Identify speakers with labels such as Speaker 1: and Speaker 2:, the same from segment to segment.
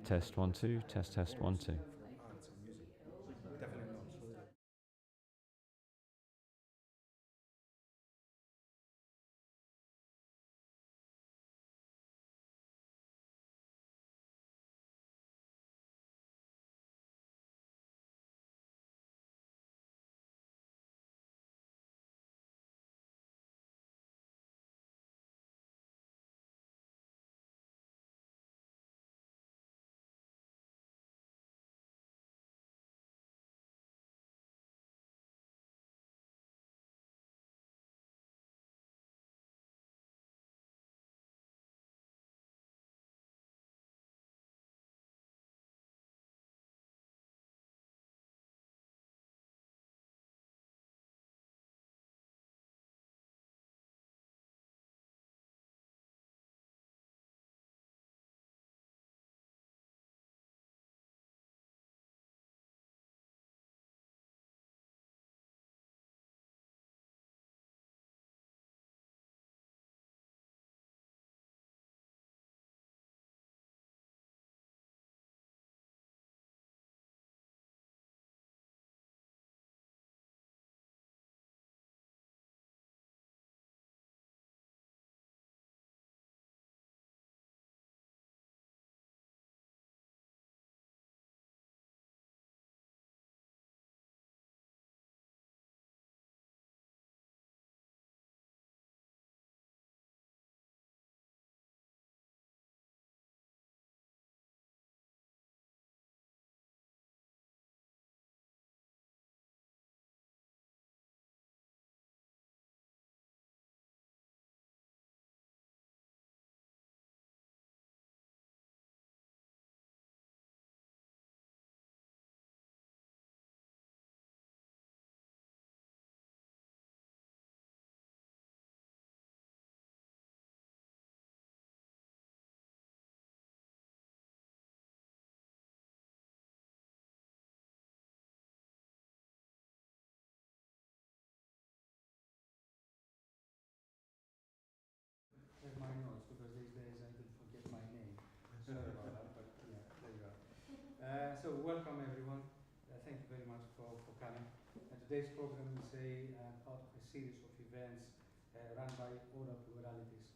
Speaker 1: Test 1 2, test 1 2.
Speaker 2: Arts and music. Definitely not.
Speaker 3: With my notes, because these days I can forget my name. Sorry about that, but yeah, there you go. So welcome everyone. Thank you very much for coming. Today's program is part of a series of events run by AuralPluralities.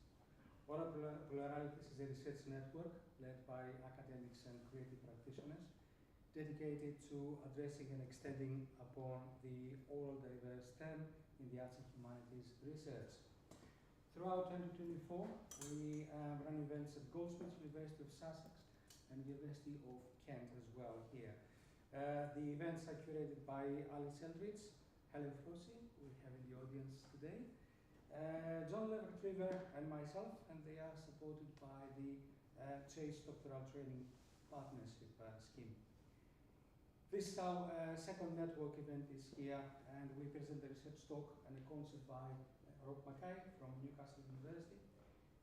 Speaker 3: AuralPluralities is a research network led by academics and creative practitioners dedicated to addressing and extending upon the oral diverse term in the arts and humanities research. Throughout 2024, we run events at Goldsmiths, University of Sussex, and University of Kent as well here. The events are curated by Alice Eldridge, Helen Frossi, we have in the audience today, John Leverett-River and myself, and they are supported by the Chase Doctoral Training Partnership Scheme. This our second network event is here, and we present a research talk and a concert by Rob Mackay from Newcastle University,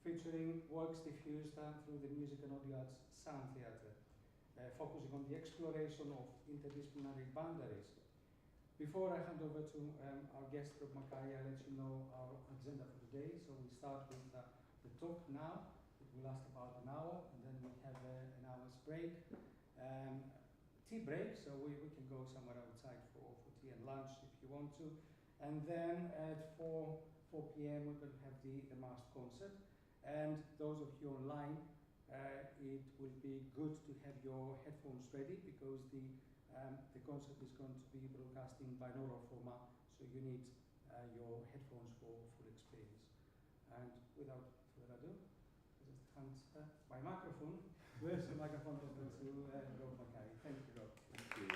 Speaker 3: featuring works diffused through the Music and Audio Arts Sound Theatre, focusing on the exploration of interdisciplinary boundaries. Before I hand over to our guest Rob Mackay, I'll let you know our agenda for today. So we start with the talk now. It will last about an hour, and then we have an hour's break. Tea break, so we can go somewhere outside for tea and lunch if you want to. And then at 4 p.m. we're going to have the MAAST concert. And those of you online, it will be good to have your headphones ready, because the concert is going to be broadcasting binaural format, so you need your headphones for full experience. And without further ado, I just hand my microphone. Where's the microphone to Rob Mackay? Thank you, Rob.
Speaker 4: Thank you.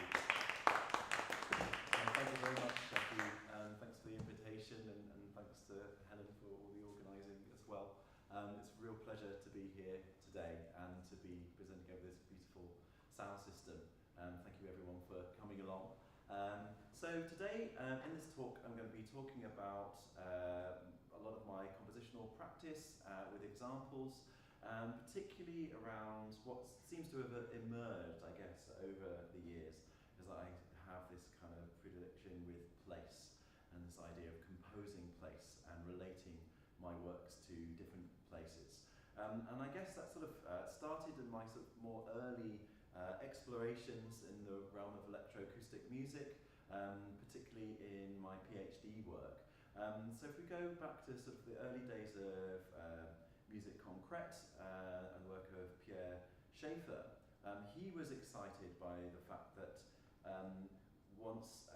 Speaker 4: Thank you very much, Jackie, and thanks for the invitation, and thanks to Helen for all the organising as well. It's a real pleasure to be here today and to be presenting over this beautiful sound system. Thank you everyone for coming along. So today, in this talk, I'm going to be talking about a lot of my compositional practice with examples, particularly around what seems to have emerged, I guess, over the years, as I have this kind of predilection with place and this idea of composing place and relating my works to different places. And I guess that sort of started in my sort of more early explorations in the realm of electroacoustic music, particularly in my PhD work. So if we go back to sort of the early days of music concrète and the work of Pierre Schaeffer, he was excited by the fact that once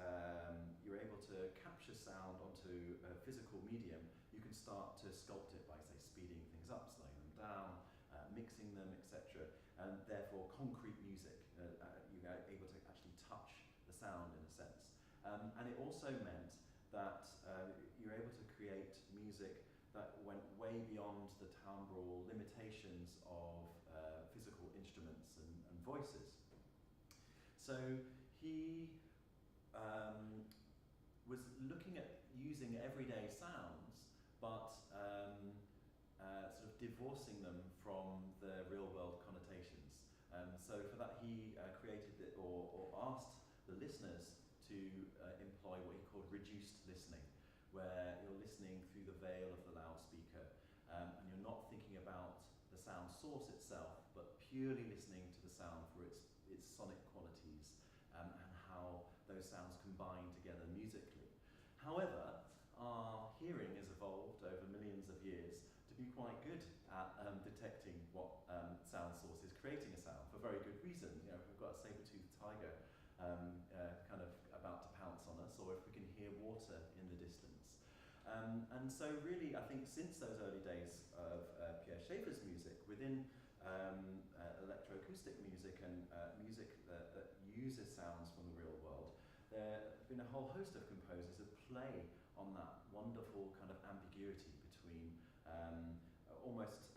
Speaker 4: you're able to capture sound onto a physical medium, you can start to sculpt it by, say, speeding things up, slowing them down, mixing them, etc. And therefore, concrete music, you're able to actually touch the sound in a sense. And it also meant that you're able to create music that went way beyond the timbral limitations of physical instruments and voices. So he was looking at using everyday sounds, but sort of divorcing them from the real-world connotations. So for that, he created or asked the listeners to employ what he called reduced listening, where you're listening through the veil of the loudspeaker, and you're not thinking about the sound source itself, but purely listening to the sound for its sonic qualities and how those sounds combine together musically. However, our hearing has evolved over millions of years to be quite good at detecting what sound source is creating a sound, for very good reason. You know, if we've got a saber-toothed tiger kind of about to pounce on us, or if we can hear water in the distance. And so really, I think since those early days of Pierre Schaeffer's music, within electroacoustic music and music that uses sounds from the real world, there have been a whole host of composers that play on that wonderful kind of ambiguity between almost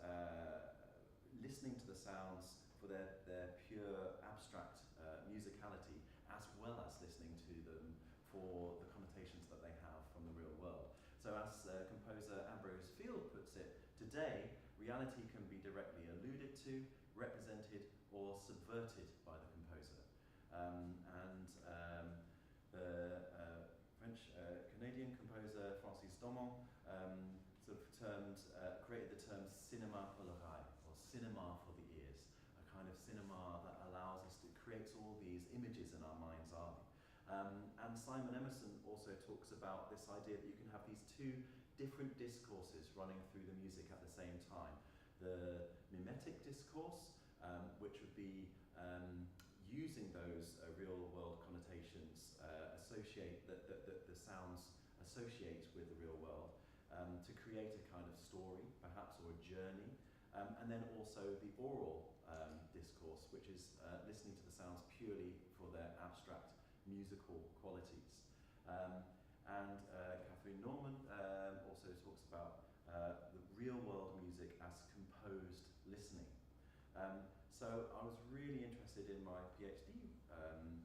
Speaker 4: listening to the sounds for their pure abstract musicality, as well as listening to them for the connotations that they have from the real world. So as composer Ambrose Field puts it, today reality can be directly alluded to, represented, or subverted by the composer. The French-Canadian composer Francis Domon sort of created the term cinéma pour l'oreille, or cinema for the ears, a kind of cinema that allows us to create all these images in our mind's eye. And Simon Emerson also talks about this idea that you can have these two different discourses running through the music at the same time. The mimetic discourse, which would be using those real-world connotations that the sounds associate with the real world to create a kind of story, perhaps, or a journey. And then also the oral discourse, which is listening to the sounds purely for their abstract musical qualities. Catherine Norman also talks about the real-world music as composed listening. So I was really interested in my PhD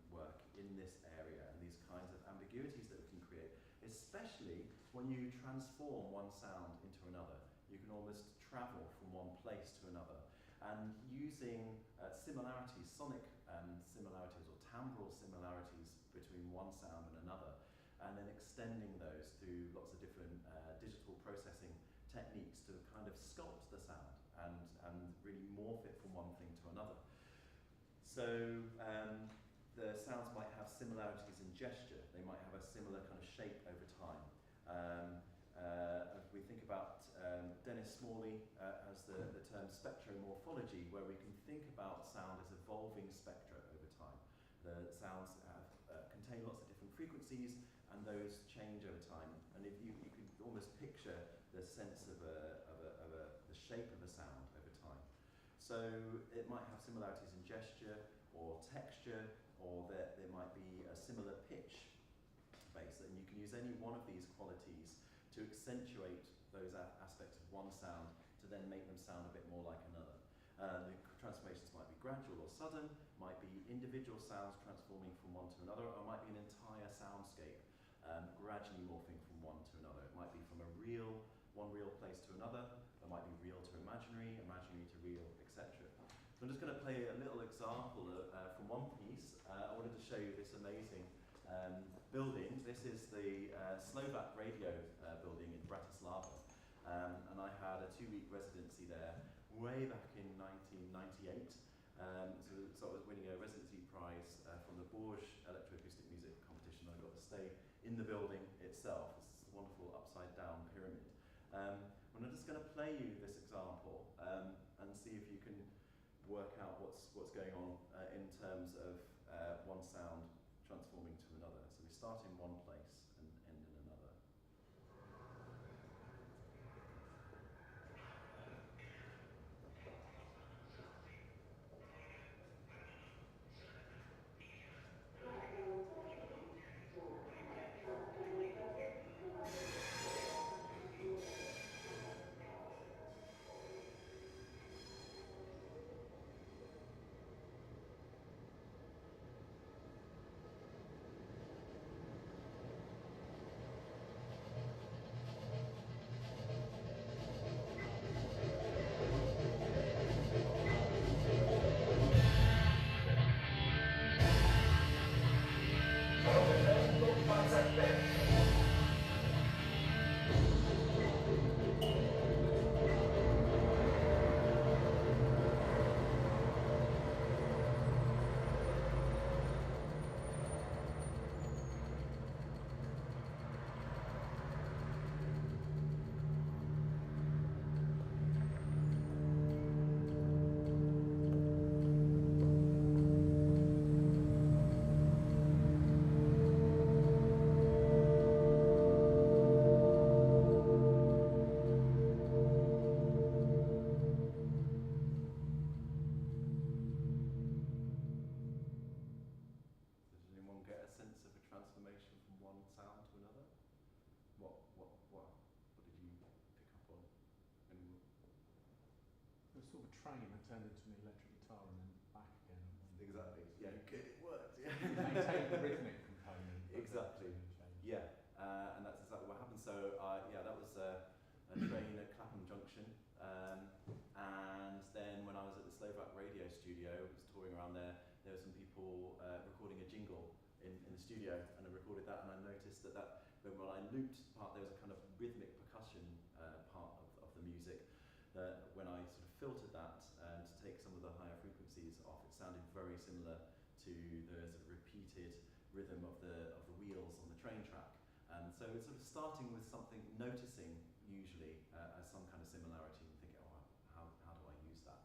Speaker 4: work in this area and these kinds of ambiguities that we can create, especially when you transform one sound into another. You can almost travel from one place to another. And using similarities, sonic similarities or timbral similarities between one sound and another, and then extending those through lots of different digital processing techniques to kind of sculpt the sound and really morph it from one thing to another. So the sounds might have similarities in gesture. They might have a similar kind of shape over time. If we think about Dennis Smalley has the term spectromorphology, where we can think about sound as evolving spectra over time. The sounds contain lots of different frequencies, and those change over time. And if you could almost picture the sense of a So it might have similarities in gesture or texture, or there might be a similar pitch base, and you can use any one of these qualities to accentuate those aspects of one sound to then make them sound a bit more like another. The transformations might be gradual or sudden, might be individual sounds transforming from one to another, or might be an entire soundscape gradually morphing from one to another. It might be from one real place to another, it might be real to imaginary, imaginary to real, etc. So I'm just going to play a little example from one piece. I wanted to show you this amazing building. This is the Slovak radio building in Bratislava. And I had a 2-week residency there way back in 1998. So I was winning a residency prize from the Bourges Electroacoustic Music Competition. I got to stay in the building itself. This is a wonderful upside down pyramid. And I'm just going to play you this example and see if you can work out what's going on in terms of one sound transforming to another. So we start in one place and end in another.
Speaker 2: Sort of a train that turned into an electric guitar and then back again.
Speaker 4: Exactly. Yeah, good. It worked. Yeah.
Speaker 2: Maintain the rhythmic component.
Speaker 4: Exactly. Yeah, and that's exactly what happened. So yeah, that was a train at Clapham Junction, and then when I was at the Slovak radio studio, I was touring around there. There were some people recording a jingle in the studio, and I recorded that, and I noticed that when I looped part, there was a kind of rhythmic percussion part of the music. When I sort of filtered that to take some of the higher frequencies off, it sounded very similar to the sort of repeated rhythm of the wheels on the train track. And so it's sort of starting with something, noticing usually as some kind of similarity, and thinking, oh, how do I use that?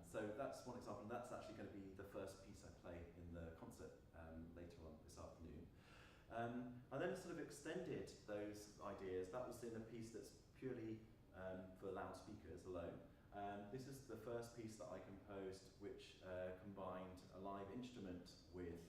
Speaker 4: So that's one example, and that's actually going to be the first piece I play in the concert later on this afternoon. I then sort of extended those ideas. That was in a piece that's purely for loudspeakers alone. This is the first piece that I composed, which combined a live instrument with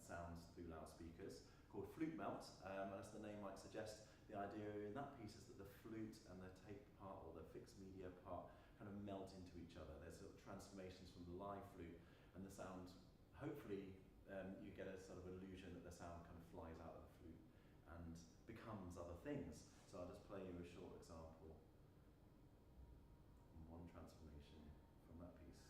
Speaker 4: sounds through loudspeakers, called Flute Melt. As the name might suggest, the idea in that piece is that the flute and the tape part, or the fixed media part, kind of melt into each other. There's sort of transformations from the live flute, and the sound, hopefully, you get a sort of illusion that the sound kind of flies out of the flute and becomes other things. So I'll just play you a short example. One transformation from that piece.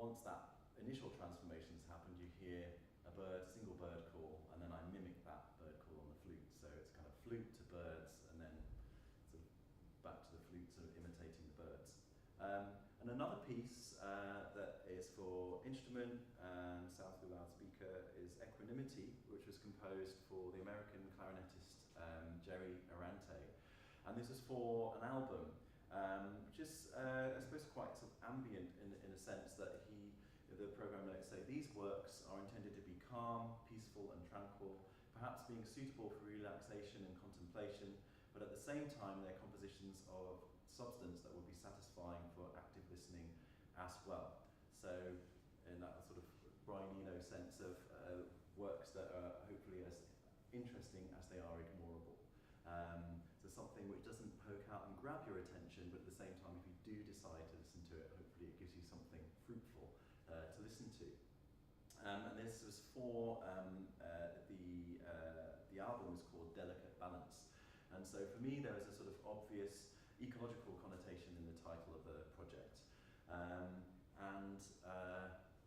Speaker 4: once that initial transformation has happened, you hear a single bird call, and then I mimic that bird call on the flute. So it's kind of flute to birds, and then sort of back to the flute, sort of imitating the birds. And another piece that is for instrument and sound through loudspeaker is Equanimity, which was composed for the American clarinetist Jerry Arante. And this is for an album, which is, I suppose, quite sort of ambient in a sense that the program notes say, these works are intended to be calm, peaceful and tranquil, perhaps being suitable for relaxation and contemplation, but at the same time they're compositions of substance that will be satisfying for active listening as well. So in that sort of Brian Eno sense of works that are hopefully as interesting as they are ignorable. So something which doesn't poke out and grab your attention, but at the same time, if you do decide to listen to it, hopefully it gives you something fruitful to listen to. And this was for the album is called Delicate Balance. And so for me, there was a sort of obvious ecological connotation in the title of the project.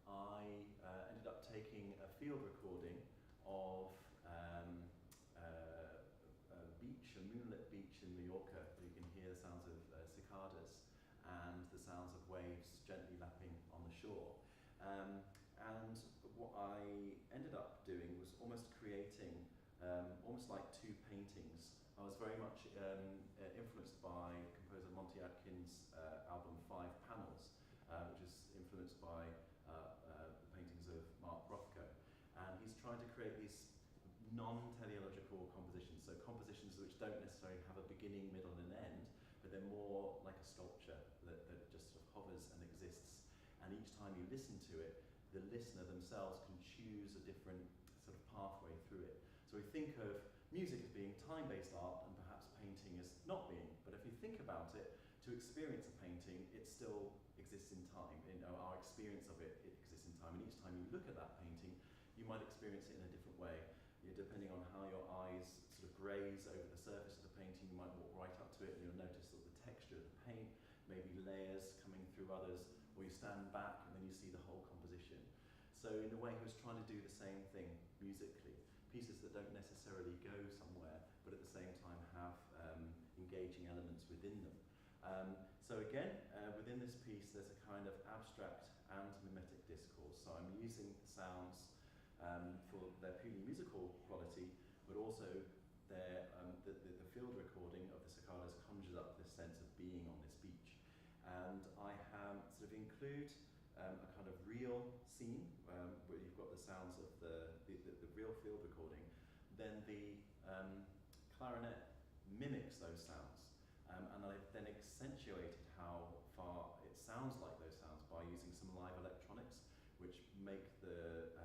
Speaker 4: I ended up taking a field recording of a beach, a moonlit beach in Mallorca, where you can hear the sounds of cicadas and the sounds of waves gently lapping on the shore. And what I ended up doing was almost creating almost like two paintings. I was very much influenced by composer Monty Atkins' album 5 Panels, which is influenced by the paintings of Mark Rothko. And he's trying to create these non-teleological compositions, so compositions which don't necessarily have a beginning, middle and an end, but they're more like a sculpture that just sort of hovers and exists. And each time you listen to it, the listener themselves can choose a different sort of pathway through it. So we think of music as being time-based art and perhaps painting as not being, but if you think about it, to experience a painting, it still exists in time. You know, our experience of it, it exists in time, and each time you look at that painting, you might experience it in a different way. Depending on how your eyes sort of graze over the surface of the painting, you might walk right up to it and you'll notice that the texture of the paint, maybe layers coming through others, or you stand back and then you see the whole composition. So in a way, he was trying to do the same thing musically. Pieces that don't necessarily go somewhere, but at the same time have engaging elements within them. So again, within this piece, there's a kind of abstract and mimetic discourse. So I'm using sounds for their purely musical quality, but also their, the field recording of the cicadas conjures up this sense of being on this beach. And I have sort of include a kind of real scene where you've got the sounds of the real field recording. Then the clarinet mimics those sounds, and I've then accentuated how far it sounds like those sounds by using some live electronics, which make the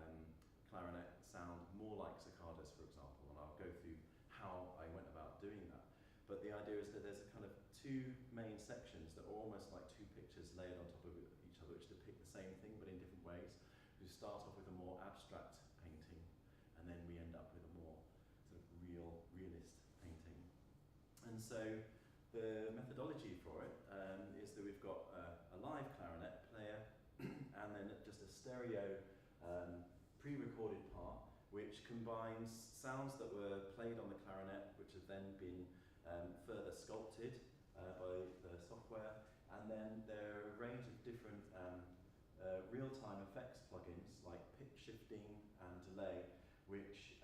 Speaker 4: clarinet sound more like cicadas, for example, and I'll go through how I went about doing that. But the idea is that there's a kind of two main sections that are almost like two pictures layered on top of each other, which depict the same thing but in different ways. We start off with a more abstract painting, and then we end up with a more sort of realist painting. And so the methodology for it is that we've got a live clarinet player and then just a stereo pre-recorded part, which combines sounds that were played on the clarinet, which have then been further sculpted by the software, and then there are a range of different real-time effects plugins like pitch shifting and delay, which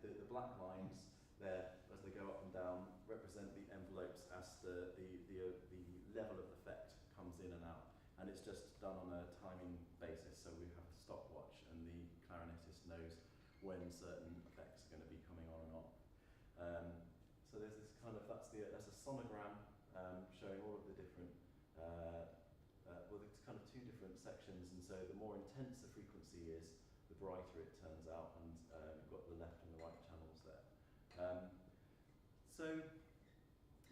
Speaker 4: the black lines there, as they go up and down, represent the envelopes as the level of effect comes in and out. And it's just done on a timing basis, so we have a stopwatch, and the clarinetist knows when certain effects are going to be coming on and off. So there's this kind of, that's a sonogram showing all of the different, well, it's kind of two different sections, and so the more intense the frequency is, the brighter it turns out, and you've got the left and the right channels there. So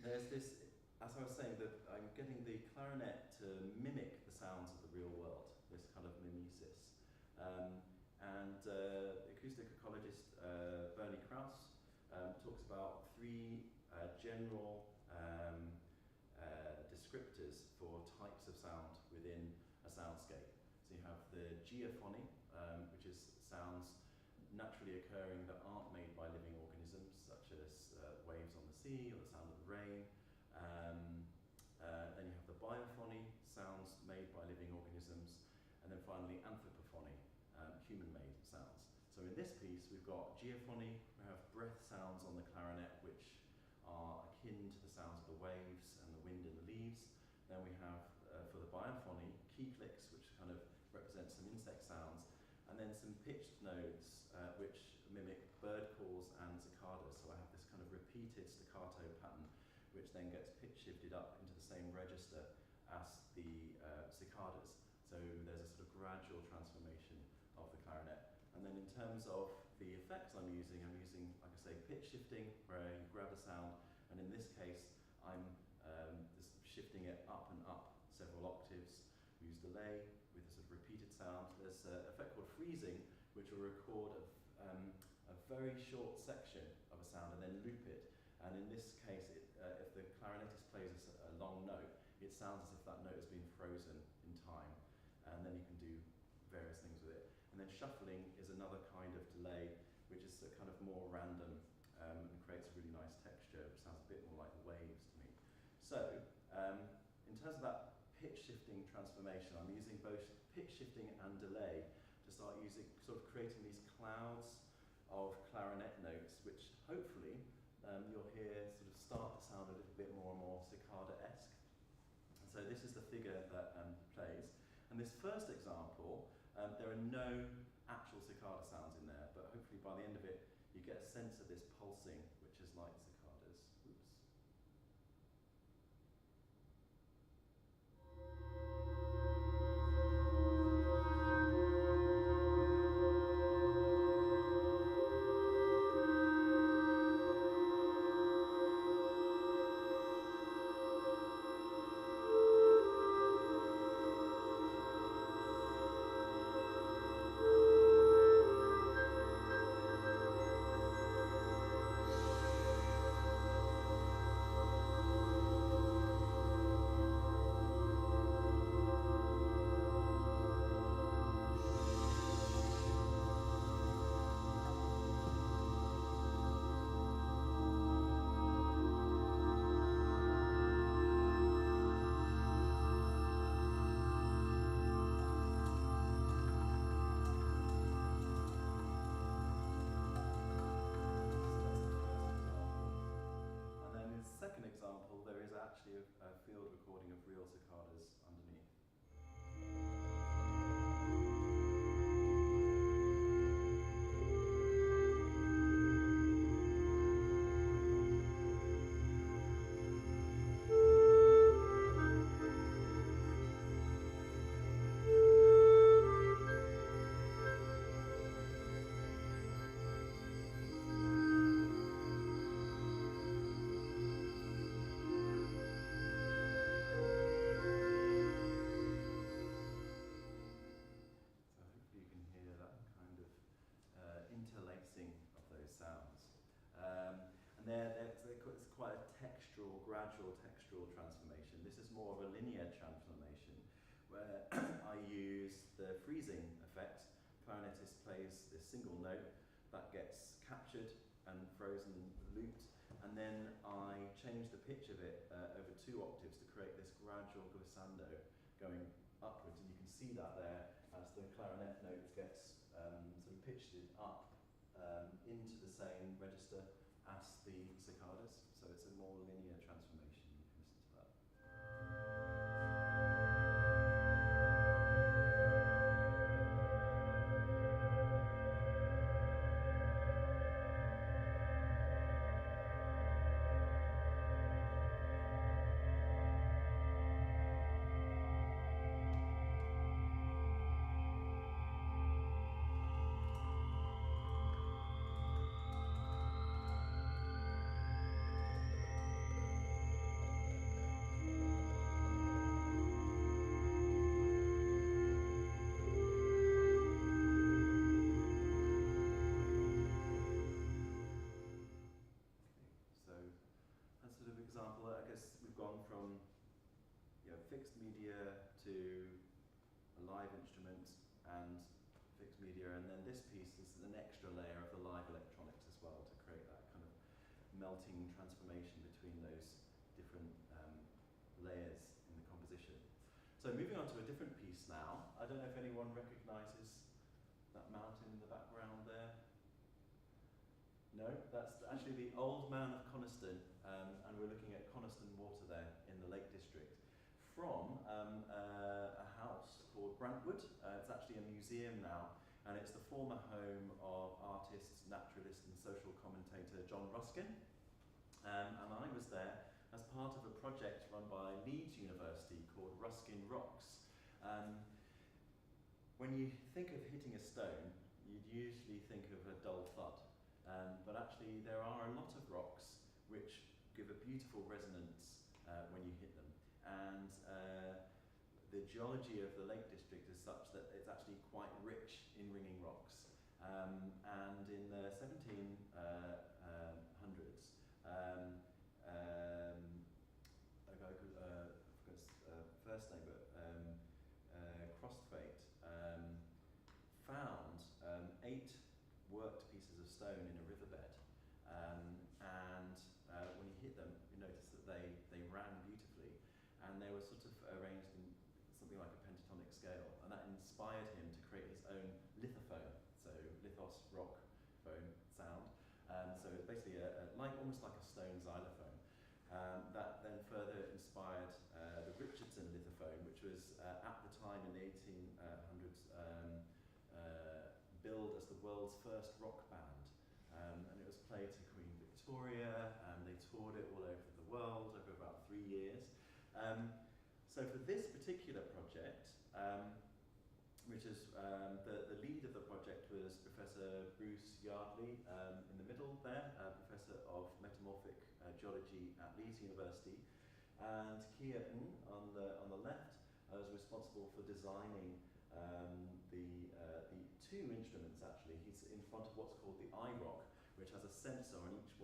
Speaker 4: there's this, as I was saying, that I'm getting the clarinet to mimic the sounds of the real world, this kind of mimesis. Acoustic ecologist Bernie Krause talks about three general descriptors for types of sound within a soundscape. So you have the geophony, which is sounds naturally occurring that aren't made by living organisms, such as waves on the sea or the sound of the rain. Then you have the biophony, sounds made by living organisms. And then finally, anthropophony, human-made sounds. So in this piece, we've got geophony, we have breath sounds on the clarinet, which are akin to the sounds of the waves and the wind in the leaves. Then we have, for the biophony, key clicks, which kind of represent some insect sounds. And then some pitched nodes, which mimic bird calls and cicadas. So I have this kind of repeated staccato pattern, which then gets pitch shifted up into the same register as the cicadas. So there's a sort of gradual transformation of the clarinet. And then in terms of the effects I'm using, like I say, pitch shifting, where you grab a sound, and in this case, I'm just shifting it up and up several octaves. We use delay with a sort of repeated sound. There's an effect called freezing, which will record a very short section of a sound and then loop it. And in this case, if the clarinetist plays a long note, it sounds as if that note has been frozen in time. And then you can do various things with it. And then shuffling is another kind of delay, which is a kind of more random and creates a really nice texture, which sounds a bit more like the waves to me. So, in terms of that pitch shifting transformation, I'm using both pitch shifting and delay to start using, sort of creating these clouds of clarinet notes, which hopefully you'll hear sort of start to sound a little bit more and more cicada-esque. And so this is the figure that he plays. And this first example, there are no actual cicada sounds in there, but hopefully by the end of it, you get a sense of this pulsing, which is like cicadas. Oops. A field recording of real cicadas underneath. It's quite a gradual textural transformation. This is more of a linear transformation, where I use the freezing effect. Clarinetist plays this single note that gets captured and frozen, looped, and then I change the pitch of it over 2 octaves to create this gradual glissando going upwards, and you can see that there as the clarinet note gets sort of pitched up into the same register as the cicadas, so it's a more linear transformation. You can listen to that. melting transformation between those different layers in the composition. So moving on to a different piece now. I don't know if anyone recognises that mountain in the background there. No, that's actually the Old Man of Coniston, and we're looking at Coniston Water there in the Lake District from a house called Brantwood. It's actually a museum now, and it's the former home of artist, naturalist and social commentator John Ruskin. And I was there as part of a project run by Leeds University called Ruskin Rocks. When you think of hitting a stone, you'd usually think of a dull thud. But actually there are a lot of rocks which give a beautiful resonance when you hit them. And the geology of the Lake District is such that it's actually quite rich in ringing rocks. And in the 1700s, a guy called, I forgot his first name, but Crosthwaite found 8 worked pieces of stone in a riverbed, and when you hit them, you notice that they rang beautifully, and they were sort of arranged in something like a pentatonic scale, and that inspired him to create his own lithophone, so lithos, rock, phone, sound. So it's basically almost like a stone xylophone. That then further inspired the Richardson lithophone, which was at the time in the 1800s billed as the world's first rock band. And it was played to Queen Victoria, and they toured it all over the world over about 3 years. So for this particular project, which is the lead of the project was Professor Bruce Yardley in the middle there, Professor of Metamorphic Geology at Leeds University, and Keaton on the left was responsible for designing the 2 instruments actually. He's in front of what's called the iRock, which has a sensor on each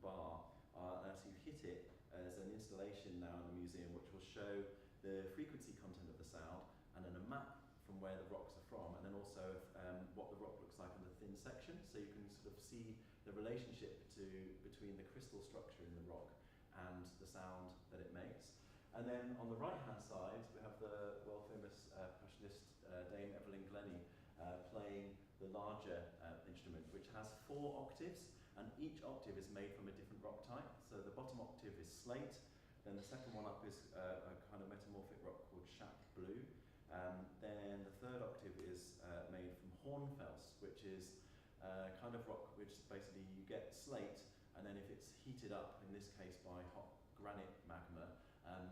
Speaker 4: bar. As you hit it, there's an installation now in the museum which will show the frequency content of the sound, and then a map from where the rocks are from, and then also what the rock looks like on the thin section, so you can sort of see the relationship between the crystal structure in the rock and the sound that it makes. And then on the right-hand side, we have the world-famous percussionist Dame Evelyn Glennie playing the larger instrument, which has 4 octaves, and each octave is made from a different rock type. So the bottom octave is slate, then the second one up is a kind of metamorphic rock called Shap Blue. Then the third octave is made from hornfels, which is kind of rock which basically you get slate, and then if it's heated up, in this case by hot granite magma,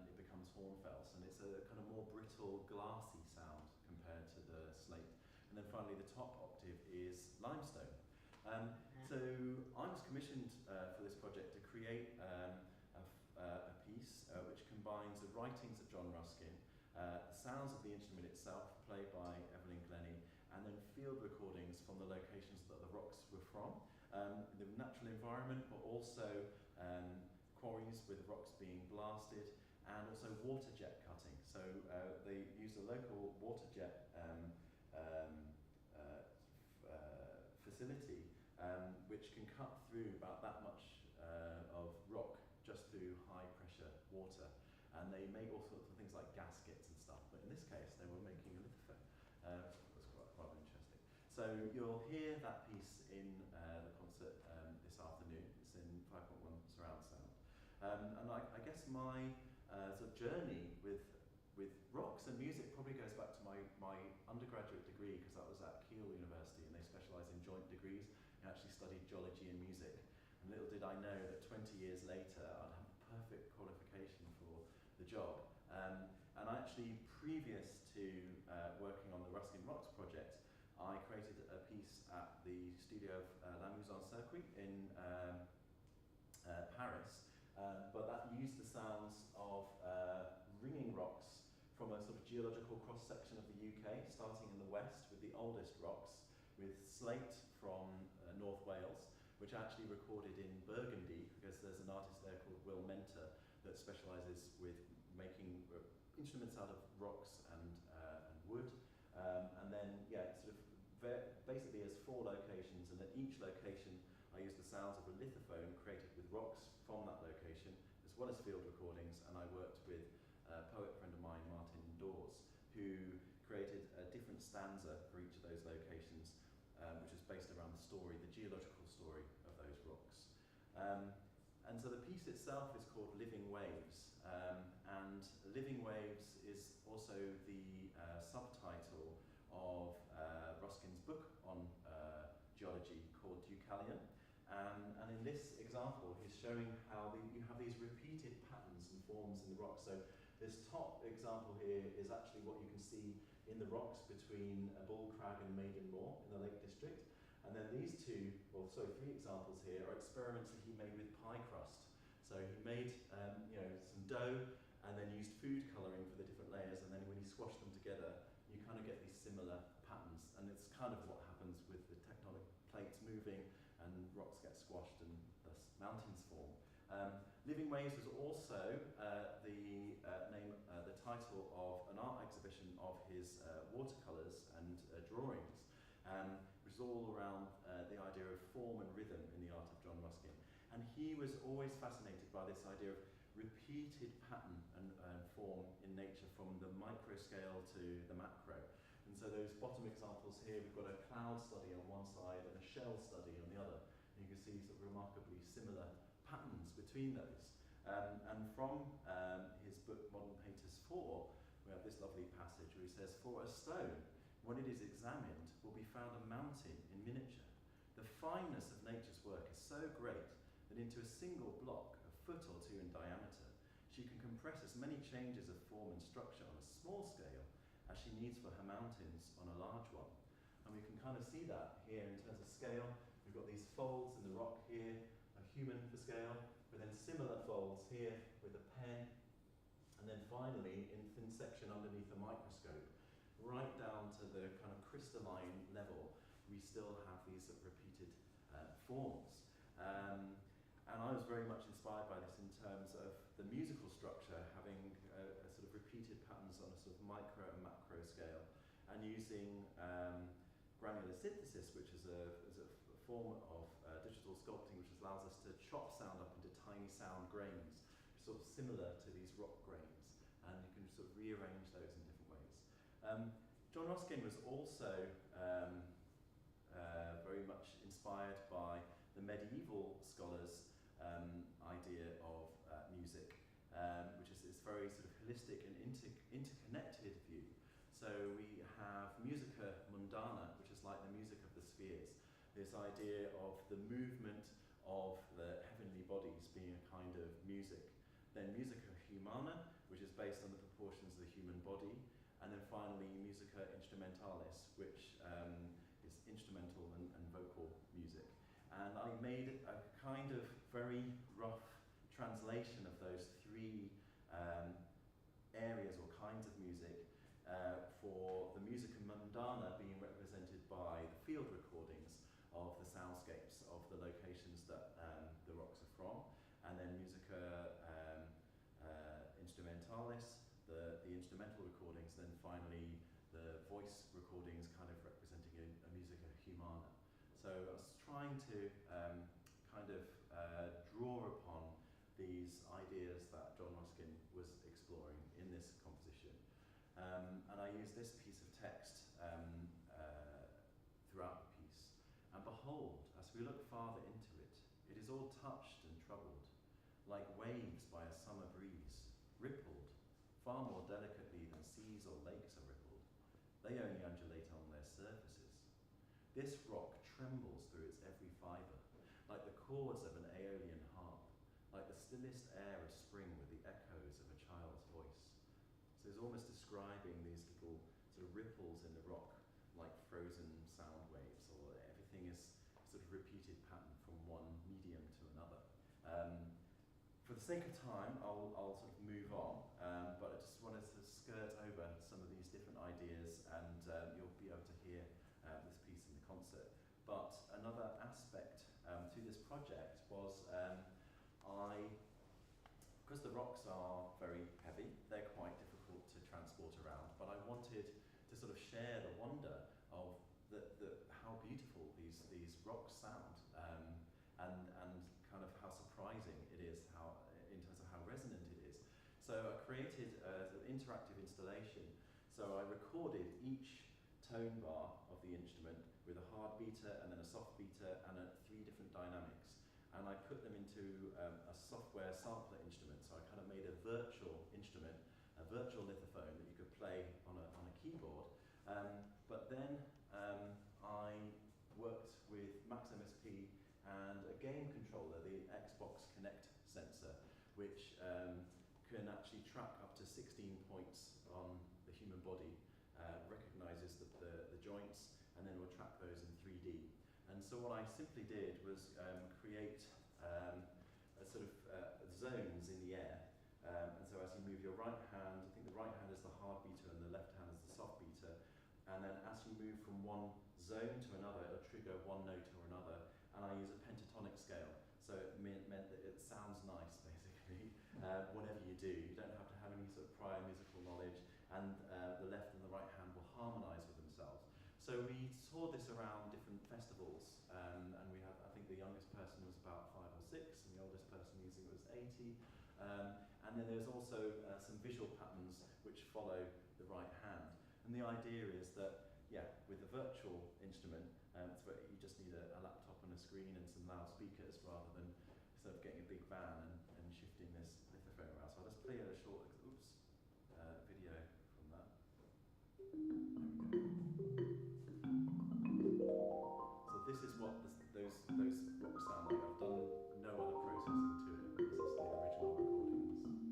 Speaker 4: it becomes hornfels, and it's a kind of more brittle, glassy sound compared to the slate. And then finally the top octave is limestone. So I was commissioned for this project to create a piece which combines the writings of John Ruskin, the sounds of the instrument itself, played by Evelyn Glennie, and then field recordings from the locations that the rocks were from, the natural environment, but also quarries with rocks being blasted, and also water jet cutting. So they use a local water jet facility which can cut through about that much of rock just through high pressure water. And they make all sorts of things like gaskets and stuff, but in this case they were making a lithophone. It was quite interesting. So you'll hear that piece in the concert this afternoon. It's in 5.1 surround sound. And I guess my sort of journey with rocks and music probably goes back to my undergraduate degree, because that was at Keele University, and they specialise in joint degrees. I actually studied geology and music. And little did I know that 20 years later I'd have a perfect qualification for the job. And I actually, previous to working on the Ruskin Rocks project, I created a piece at the studio of La Maison Circuit in Paris, but that used the sounds of ringing rocks from a sort of geological cross-section of the UK, starting in the west with the oldest rocks, with slate from North Wales, which I actually recorded in Burgundy, because there's an artist there called Will Mentor that specialises with making instruments out of rocks and wood. And then, yeah, it sort of basically has 4 locations, and at each location I use the sounds of a lithophone created with well as field recordings, and I worked with a poet friend of mine, Martin Dawes, who created a different stanza for each of those locations, which was based around the story, the geological story of those rocks. And so the piece itself is called Living Waves, and Living Waves is also the subtitle of Ruskin's book on geology called Deucalion. And in this example, he's showing how you have these repeated patterns and forms in the rocks. So this top example here is actually what you can see in the rocks between Bull Crag and Maiden Moor in the Lake District. And then these three examples here are experiments that he made with pie crust. So he made some dough and then used food colouring for the different layers, and then when you squash them together, you kind of get these similar patterns. And it's kind of what happens with the tectonic plates moving and rocks get squashed and thus mountains form. Living Waves was also the title of an art exhibition of his watercolours and drawings, which is all around the idea of form and rhythm in the art of John Ruskin. And he was always fascinated by this idea of repeated pattern and form in nature, from the micro scale to the macro. And so those bottom examples here, we've got a cloud study on one side and a shell study on the other. And you can see sort of remarkably similar patterns between those. And from his book Modern Painters 4, we have this lovely passage where he says, "For a stone, when it is examined, will be found a mountain in miniature. The fineness of nature's work is so great that into a single block, a foot or two in diameter, she can compress as many changes of form and structure on a small scale as she needs for her mountains on a large one." And we can kind of see that here in terms of scale. We've got these folds in the rock here, a human for scale, but then similar folds here with a pen, and then finally in thin section underneath a microscope, right down to the kind of crystalline level, we still have these sort of repeated forms. And I was very much inspired by this in terms of the musical structure, having a sort of repeated patterns on a sort of micro and macro scale, and using granular synthesis, which is a form of digital sculpting which allows us to chop sound up into tiny sound grains, sort of similar to these rock grains, and you can sort of rearrange those in different ways. John Ruskin was also very much inspired by the medieval scholars' idea of music, which is this very sort of holistic and interconnected view. So we have musica mundana, which is like the music of the spheres, this idea of the movement of the heavenly bodies being a kind of music. Then musica humana, which is based on the proportions of the human body. And then finally musica instrumentalis, which is instrumental and vocal music. And I made a kind of very rough translation of those three areas or kinds of music, for the musica mundana being represented by the field recordings of the soundscapes of the locations that the rocks are from, and then musica instrumentalis, the instrumental recordings, then finally the voice recordings kind of representing a musica humana. So I was trying to draw upon these ideas that John Ruskin was exploring in this composition. And I used this piece of text throughout the piece. "And behold, as we look farther into it, it is all touched and troubled, like waves by a summer breeze, rippled, far more delicately than seas or lakes are rippled. They only undulate on their surfaces. This rock trembles through its every fibre, like the chords of an aeolian harp, like the stillest air of spring with the echoes of a child's voice." So it's almost describing these little sort of ripples in the rock, like frozen sound waves, or everything is sort of repeated pattern from one medium to another. For the sake of time, I'll sort of move on, but I just wanted to skirt over some of these different ideas, and you'll be able to hear this piece in the concert. But another aspect to this project was because the rocks are very heavy, they're quite difficult to transport around, but I wanted to sort of share the wonder of how beautiful these rocks sound, and kind of how surprising it is in terms of how created an interactive installation. So I recorded each tone bar of the instrument with a hard beater and then a soft beater and 3 different dynamics. And I put them into a software sampler instrument. So I kind of made a virtual instrument, a virtual lithophone that you could play on a keyboard. But then I worked with Max MSP and a game controller, the Xbox Kinect sensor, which can actually track up to 16 points on the human body, recognises the joints, and then will track those in 3D. And so what I simply did was create a sort of zones in the air. And so as you move your right hand, I think the right hand is the hard beater and the left hand is the soft beater. And then as you move from one zone to another, it'll trigger one note or another. And I use a pentatonic scale. So it meant that it sounds nice, basically, whatever you do. You don't have to have any sort of prior musical knowledge. And the left and the right hand will harmonise with themselves. So we toured this around different festivals, and we had, I think the youngest person was about 5 or 6, and the oldest person using it was 80. And then there's also some visual patterns which follow the right hand. And the idea is that, yeah, with a virtual instrument, you just need a laptop and a screen and some loudspeakers rather than sort of getting a big van and shifting this lithophone around. So I'll just play a short video from that. There we go. So this is what those books sound like. I've done no other processing to it. This is the original recordings.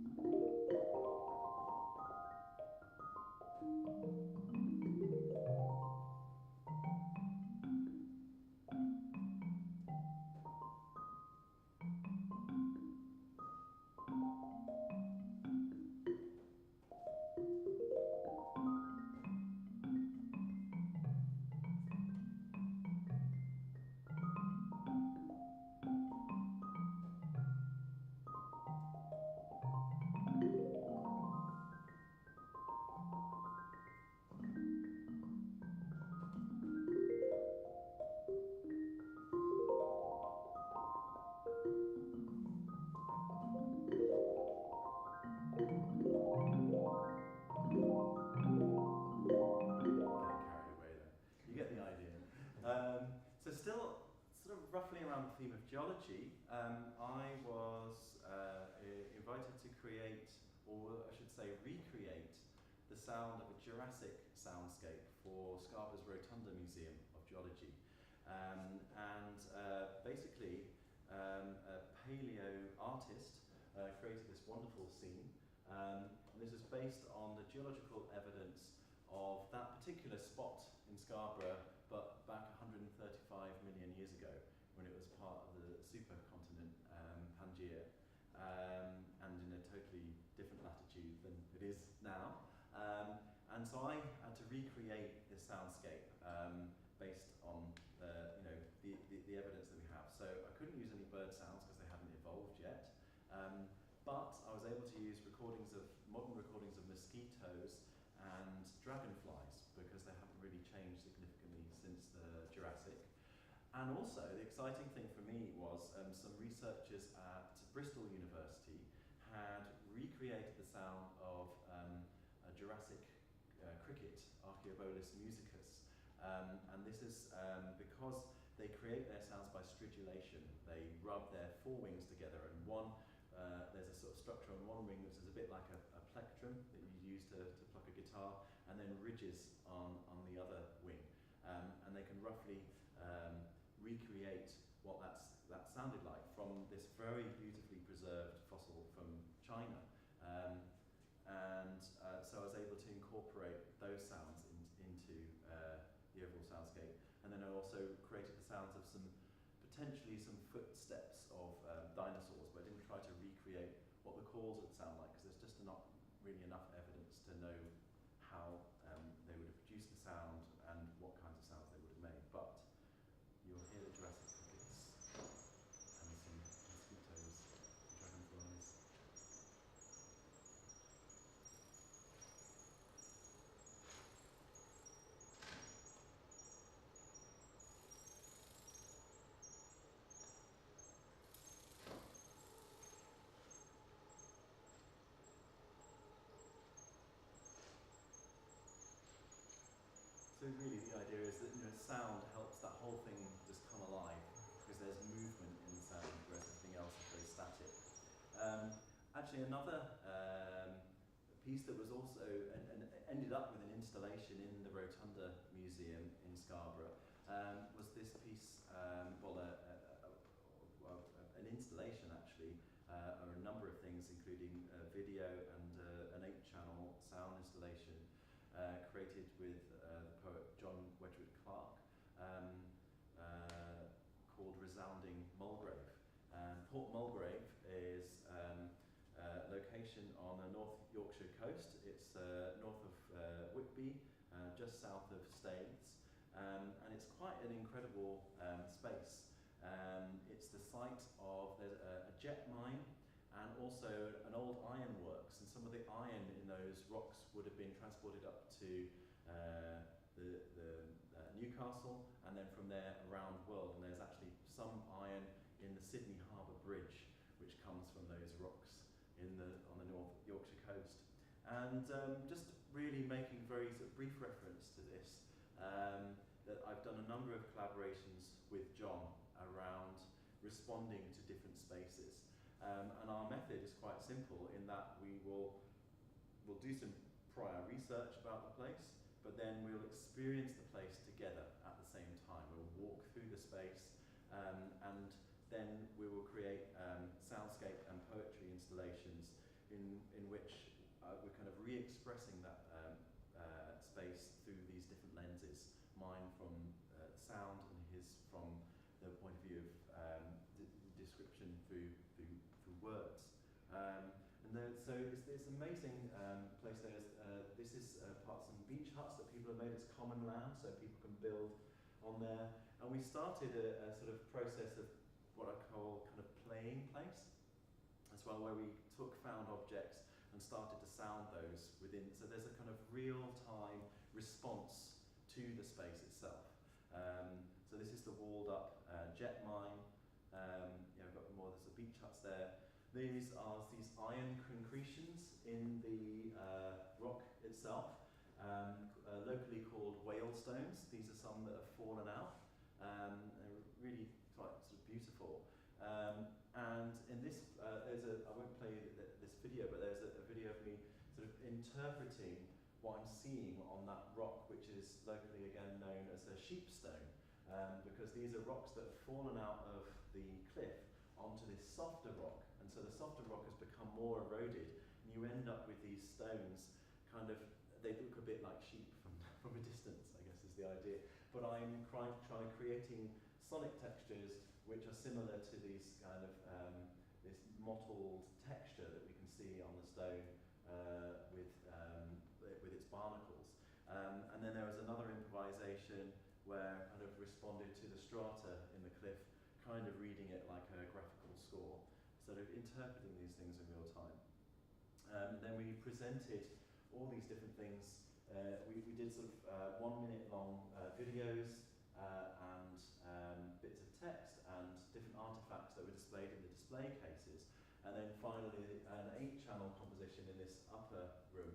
Speaker 4: So still sort of roughly around the theme of geology, I was invited to create, or I should say recreate, the sound of a Jurassic soundscape for Scarborough's Rotunda Museum of Geology. Basically, a paleo artist created this wonderful scene. And this is based on the geological evidence of that particular spot in Scarborough, but back 135 million years ago, when it was part of the supercontinent Pangaea, and in a totally different latitude than it is now. And so I had to recreate this soundscape based on the evidence that we have. So I couldn't use any bird sounds because they hadn't evolved yet. But I was able to use modern recordings of mosquitoes and dragonflies, because they haven't really changed significantly since the Jurassic. And also, the exciting thing for me was some researchers at Bristol University had recreated the sound of a Jurassic cricket, Archaeobolus musicus. And this is because they create their sounds by stridulation. They rub their forewings together, and there's a sort of structure on one wing which is a bit like a plectrum that you use to pluck a guitar, and then ridges on the other wing. And they can roughly recreate what that sounded like from this very beautifully preserved fossil from China. So I was able to incorporate those sounds into the overall soundscape. And then I also created the sounds of potentially some footsteps of dinosaurs, but I didn't try to recreate what the calls would sound like, because there's just not really enough evidence to know how they would have produced the sound and what kinds of sounds they would have made. But you'll hear the Jurassic crickets and some mosquitoes, dragonflies. is that sound helps that whole thing just come alive because there's movement in the sound, whereas everything else is very static. Actually, another piece that was also and ended up with an installation in the Rotunda Museum in Scarborough was this piece, an installation actually, or a number of things, including video and an 8-channel sound installation created with the poet John Wedgwood Clark, called Resounding Mulgrave. Port Mulgrave is a location on the North Yorkshire coast. It's north of Whitby, just south of Staithes, and it's quite an incredible space. It's the site of there's a jet mine and also an old iron works, and some of the iron in those rocks would have been transported up to Newcastle, and then from there around the world. And there's actually some iron in the Sydney Harbour Bridge, which comes from those rocks on the North Yorkshire coast. And just really making very sort of brief reference to this, that I've done a number of collaborations with John around responding to different spaces. And our method is quite simple in that we'll do some prior research about the place, but then we'll experience the place together at the same time. We'll walk through the space, and then we will create soundscape and poetry installations in which we're kind of re-expressing that space through these different lenses, mine from sound and his from the point of view of description through words. So it's this amazing place. This is part of some beach huts that people have made. It's common land, so people can build on there. And we started a sort of process of what I call kind of playing place as well, where we took found objects and started to sound those within. So there's a kind of real-time response to the space itself. So this is the walled up jet mine. I've got more, there's the beach huts there. These are these iron concretions in the rock itself, locally called whale stones. These are some that have fallen out. They're really quite sort of beautiful. And in this, I won't play this video, but there's a video of me sort of interpreting what I'm seeing on that rock, which is locally again known as a sheepstone, because these are rocks that have fallen out of the cliff onto this softer rock, and so the softer rock has become more eroded, and you end up with these stones kind of, they look a bit like sheep from a distance, I guess is the idea. But I'm creating sonic textures which are similar to these kind of this mottled texture that we can see on the stone with its barnacles. And then there was another improvisation where I kind of responded to the strata in the cliff, kind of reading it like a graphical score, sort of interpreting these things in real time. Then we presented all these different things. We did sort of 1 minute long videos and bits of text and different artifacts that were displayed in the display cases. And then finally an 8-channel composition in this upper room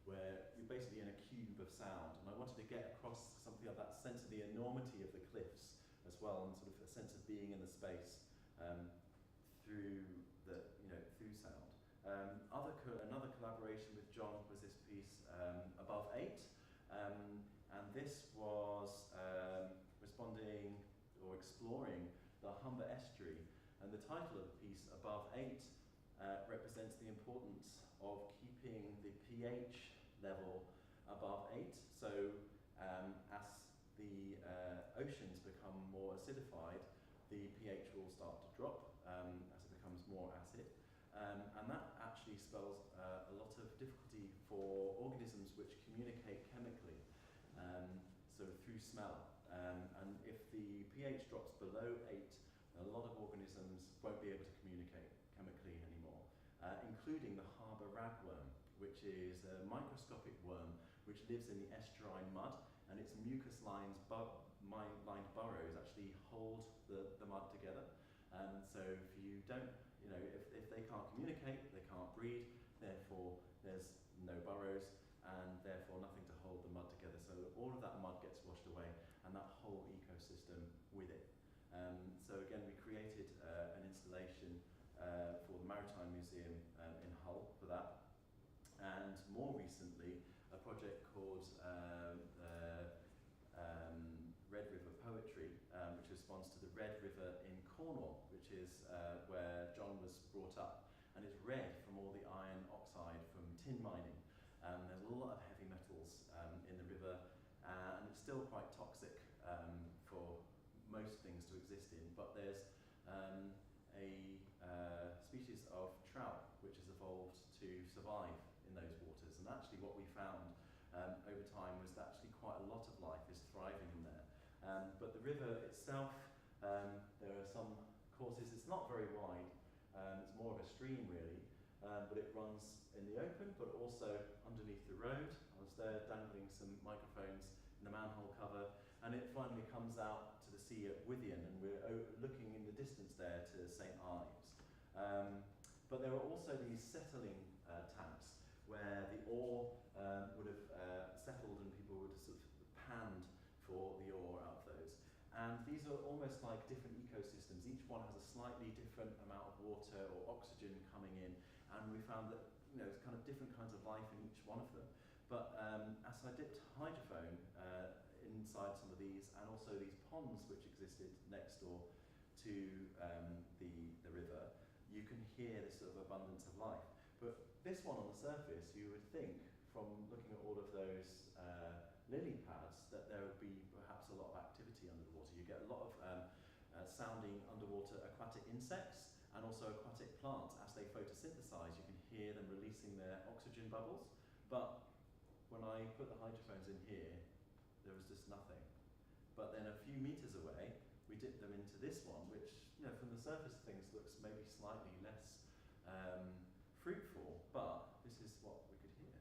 Speaker 4: where you're basically in a cube of sound. And I wanted to get across something of that sense of the enormity of the cliffs as well, and sort of a sense of being in the space through sound. Another collaboration with John was this piece, Above 8, and this was responding or exploring the Humber Estuary, and the title of the piece, Above 8, represents the importance of keeping the pH level above 8. So as the oceans become more acidified, the pH will start to drop as it becomes more acid. And that actually spells a lot of difficulty for organisms which communicate chemically, so through smell. And if the pH drops below 8, a lot of organisms won't be able to communicate chemically anymore, including the harbour ragworm, which is a microscopic worm which lives in the estuarine mud, and its mucus-lined burrows actually hold the mud together. So if you don't, if they can't communicate, they can't breed, therefore there's no burrows, and therefore nothing to hold the mud together. So all of that mud gets washed away, and system with it. So again, we created an installation for the Maritime Museum in Hull for that, and more recently a project called Red River Poetry, which responds to the Red River in Cornwall, which is where John was brought up, and it's red from all the iron oxide from tin mining. There's a lot of heavy metals in the river, and it's still quite toxic for most things to exist in, but there's a species of trout which has evolved to survive in those waters, and actually what we found over time was that actually quite a lot of life is thriving in there. But the river itself, there are some courses, it's not very wide, it's more of a stream really, but it runs in the open but also underneath the road. I was there dangling some microphones in the manhole cover, and it finally comes out to the sea at Withian, and we're looking in the distance there to St Ives. But there are also these settling tanks where the ore would have settled and people would have sort of panned for the ore out of those. And these are almost like different ecosystems. Each one has a slightly different amount of water or oxygen coming in, and we found that it's kind of different kinds of life in each one of them. But as I dipped hydrophone inside some of these, and also these ponds which existed next door to the river, you can hear this sort of abundance of life. But this one on the surface, you would think, from looking at all of those lily pads, that there would be perhaps a lot of activity under the water. You get a lot of sounding underwater aquatic insects and also aquatic plants. As they photosynthesize, you can hear them releasing their oxygen bubbles. But when I put the hydrophones in here, there was just nothing. But then a few meters away, we dipped them into this one, which, from the surface of things looks maybe slightly less fruitful, but this is what we could hear.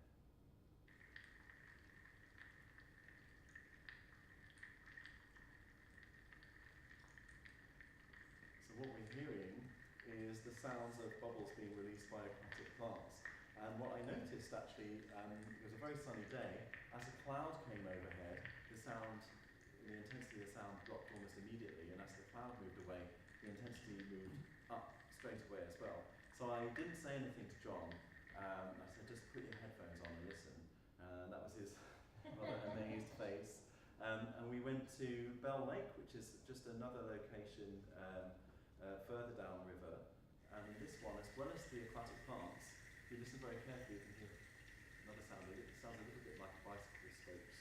Speaker 4: So what we're hearing is the sounds of bubbles being released by aquatic plants. And what I noticed actually, it was a very sunny day, as a cloud came overhead, the intensity of the sound dropped almost immediately, and as the cloud moved away, the intensity moved up straight away as well. So I didn't say anything to John. I said, just put your headphones on and listen. And that was his rather amazed face. And we went to Bell Lake, which is just another location further downriver. And in this one, as well as the aquatic plants, if you listen very carefully, you can hear another sound. It sounds a little bit like bicycle spokes.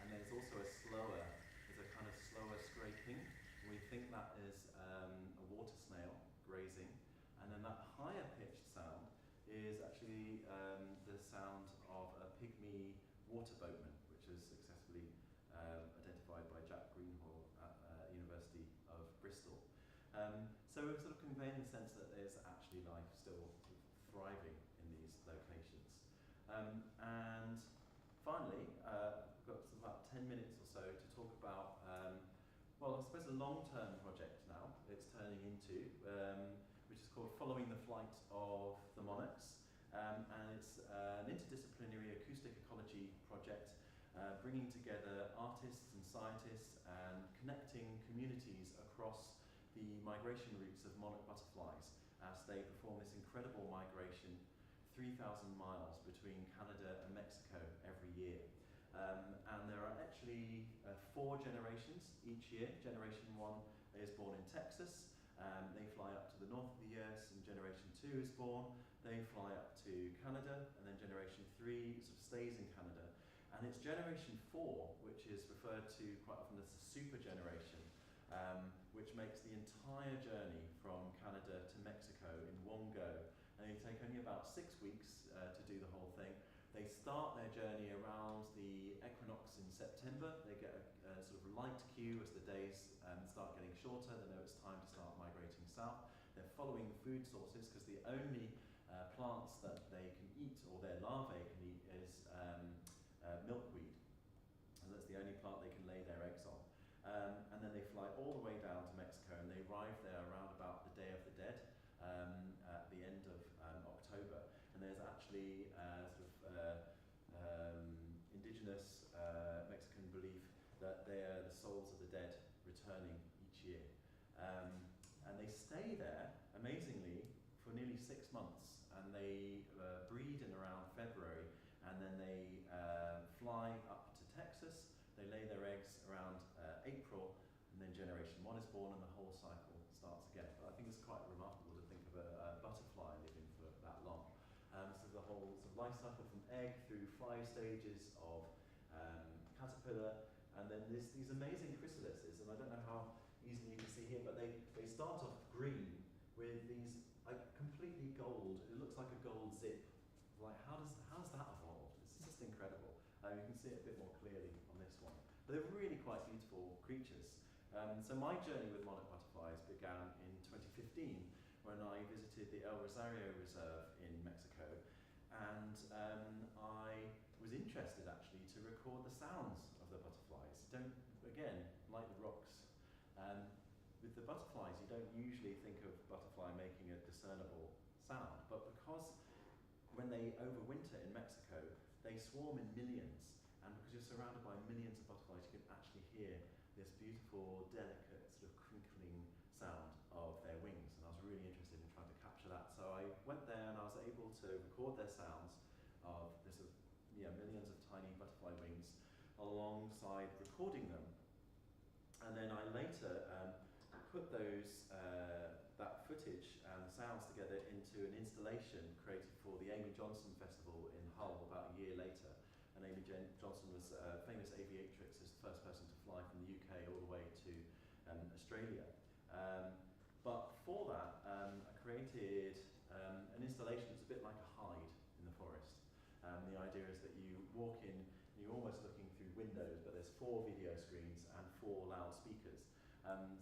Speaker 4: And there's also there's a kind of slower scraping. We think that is a water snail grazing. And then that higher pitched sound is actually the sound of a pygmy water boatman, which was successfully identified by Jack Greenhall at University of Bristol. So we're sort of conveying the sense that there's actually life still sort of thriving in these locations. And finally, we've got about 10 minutes or so to talk about, well, I suppose a long-term project now it's turning into, which is called Following the Flight of the Monarchs. And it's an interdisciplinary acoustic ecology project bringing together artists and scientists and connecting communities across the migration routes of monarch butterflies as they perform this incredible migration 3,000 miles between Canada and Mexico every year. And there are actually 4 generations each year. Generation 1 is born in Texas. They fly up to the north of the US, and Generation 2 is born. They fly up to Canada, and then Generation 3 sort of stays in Canada. And it's Generation 4, which is referred to quite often as the super generation, which makes the entire journey from Canada to Mexico in one go. And they take only about 6 weeks to do the whole thing. They start their journey around the equinox in September. They get a sort of light cue as the days start getting shorter. They know it's time to start migrating south. They're following the food sources because the only plants that they can eat, or their larvae can eat, is milkweed. And returning each year. And they stay there, amazingly, for nearly 6 months, and they breed in around February, and then they fly up to Texas. They lay their eggs around April, and then generation 1 is born, and the whole cycle starts again. But I think it's quite remarkable to think of a butterfly living for that long. So the whole sort of life cycle from egg through 5 stages of caterpillar, and then these amazing chrysalises, and I don't know how easily you can see here, but they start off green with these completely gold. It looks like a gold zip. Like how's that evolved? It's just incredible. You can see it a bit more clearly on this one. But they're really quite beautiful creatures. So my journey with monarch butterflies began in 2015 when I visited the El Rosario Reserve in Mexico, and I was interested actually to record the sounds of the butterflies. Again, like the rocks, with the butterflies you don't usually think of butterfly making a discernible sound, but because when they overwinter in Mexico, they swarm in millions, and because you're surrounded by millions of butterflies, you can actually hear this beautiful, delicate, sort of crinkling sound of their wings, and I was really interested in trying to capture that. So I went there and I was able to record their sounds of this sort of, millions of tiny butterfly wings alongside recording them. And then I later put that footage and sounds together into an installation created for the Amy Johnson Festival in Hull about a year later. And Amy Johnson was a famous aviatrix, as the first person to fly from the UK all the way to Australia. But for that, I created an installation that's a bit like a hide in the forest. The idea is that you walk in, and you're almost looking through windows, but there's 4 video screens and 4 loudspeakers.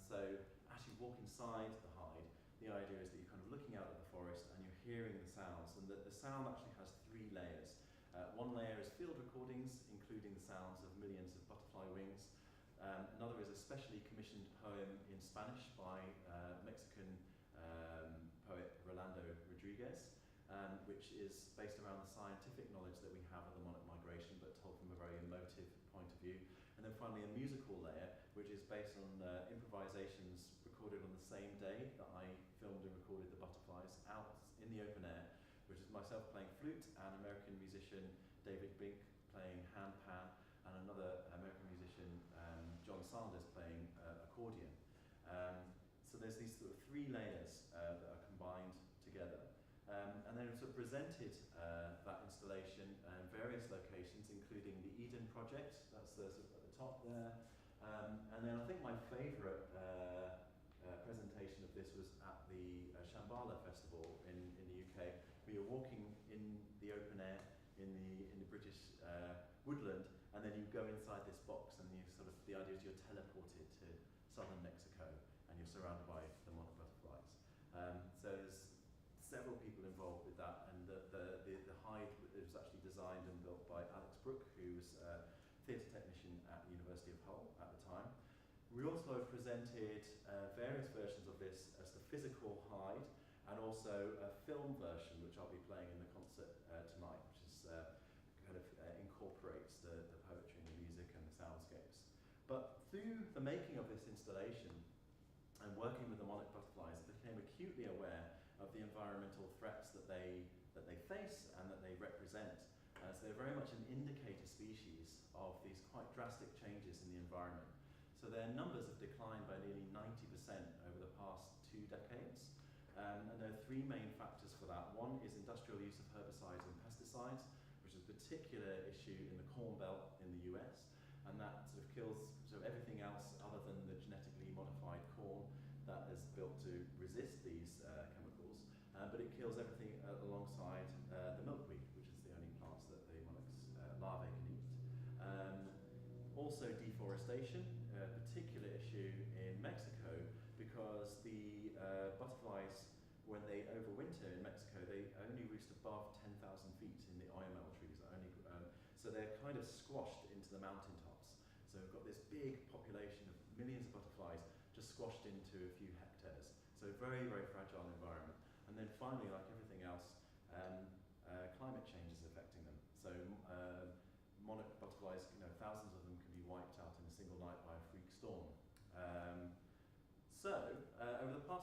Speaker 4: So as you walk inside the hide, the idea is that you're kind of looking out at the forest and you're hearing the sounds, and the sound actually has 3 layers. One layer is field recordings, including the sounds of millions of butterfly wings. Another is a specially commissioned poem in Spanish by Mexican poet Rolando Rodriguez, which is based around the scientific knowledge that we have of the monarch migration, but told from a very emotive point of view. And then finally a musical layer, which is based on improvisations recorded on the same day that I filmed and recorded the butterflies out in the open air, which is myself playing flute and American musician David Bink playing handpan, and another American musician, John Sanders, playing accordion. So there's these sort of 3 layers that are combined together. And then sort of presented that installation in various locations, including the Eden Project, that's sort of at the top there. And then I think my favourite presentation of this was at the Shambhala Festival in the UK. We were walking in the open air in the British woodland, and then you go inside this box, and you sort of, the idea is you're teleported to southern Mexico, and you're surrounded by the monarch butterflies. So there's several people involved with that, and the hide was actually designed and built by Alex Brooke, who was a theatre technician at the University of Hull at the time. We also presented various versions of this as the physical hide, and also a film version, which I'll be playing in the concert tonight, which is kind of incorporates the poetry and the music and the soundscapes. But through the making of this installation and working with the monarch butterflies, I became acutely aware of the environmental threats that they face and that they represent. So they're very much an indicator species of these quite drastic changes in the environment. So their numbers have declined by nearly 90% over the past 2 decades. And there are 3 main factors for that. One is industrial use of herbicides and pesticides, which is a particular issue in the Corn Belt in the US, and that sort of kills everything else other than the genetically modified corn that is built to resist these chemicals, but it kills everything alongside the milkweed, which is the only plants that the monarch's larvae can eat. Also deforestation, a particular issue in Mexico, because the butterflies, when they overwinter in Mexico, they only roost above 10,000 feet in the oyamel trees. So they're kind of squashed into the mountaintops. So we've got this big population of millions of butterflies just squashed into a few hectares. So very, very fragile environment. And then finally, like everything else, climate change is affecting them. So monarch butterflies, thousands of them can be wiped out in a single night by a freak storm.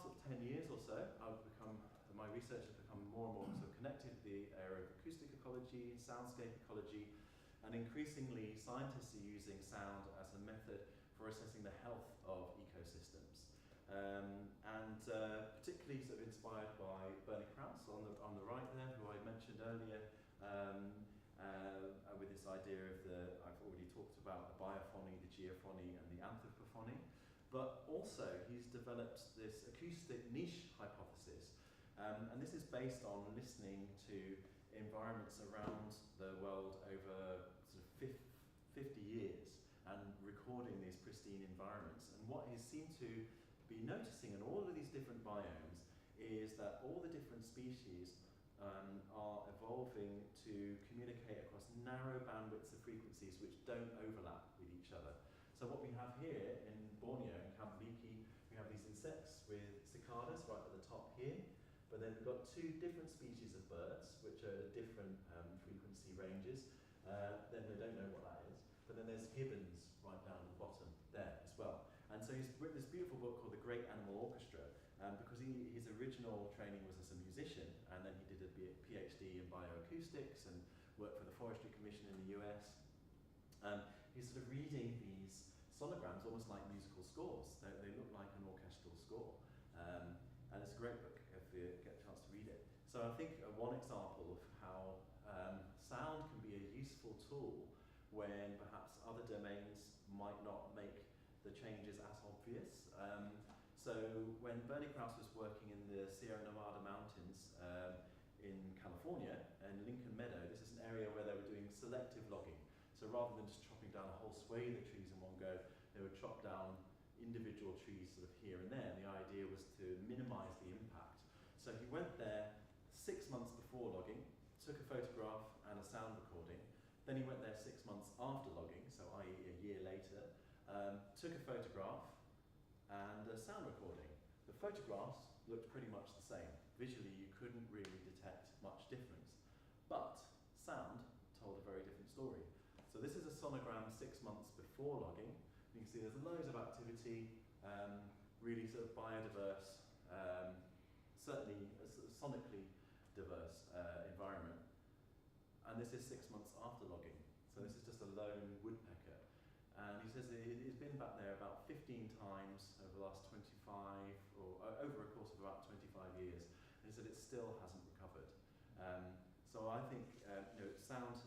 Speaker 4: past 10 years or so, my research has become more and more sort of connected to the area of acoustic ecology, soundscape ecology, and increasingly scientists are using sound as a method for assessing the health of ecosystems. Particularly sort of inspired by Bernie Krause on the right there, who I mentioned earlier, with this idea of I've already talked about the biophony, the geophony, and the anthropophony. But also, he's developed this acoustic niche hypothesis, and this is based on listening to environments around the world over sort of 50 years and recording these pristine environments. And what he seemed to be noticing in all of these different biomes is that all the different species are evolving to communicate across narrow bandwidths of frequencies which don't overlap with each other. So what we have here in Borneo, in Kambiki, we have these insects with cicadas right at the top here, but then we've got two different species of birds which are at different frequency ranges. Then they don't know what that is, but then there's gibbons right down at the bottom there as well. And so he's written this beautiful book called The Great Animal Orchestra, because his original training was as a musician, and then he did a PhD in bioacoustics and worked for the Forestry Commission in the US. He's sort of reading these sonograms almost like musical scores. They look like an orchestral score. And it's a great book if you get a chance to read it. So I think one example of how sound can be a useful tool when perhaps other domains might not make the changes as obvious. So when Bernie Krause was working in the Sierra Nevada mountains in California, in Lincoln Meadow, this is an area where they were doing selective logging. So rather than just chopping down a whole swathe of trees in one go, they would chop down individual trees sort of here and there. And the idea was to minimize the impact. So he went there 6 months before logging, took a photograph and a sound recording. Then he went there 6 months after logging, so i.e. a year later, took a photograph and a sound recording. The photographs looked pretty much the same. Visually, you couldn't really detect much difference. But sound told a very different story. So this is a sonogram 6 months before logging. You can see there's loads of activity, really sort of biodiverse, certainly a sonically diverse environment. And this is 6 months after logging. So this is just a lone woodpecker. And he says that he's been back there about 15 times over the last 25, or over a course of about 25 years. And he said it still hasn't recovered. So I think sound,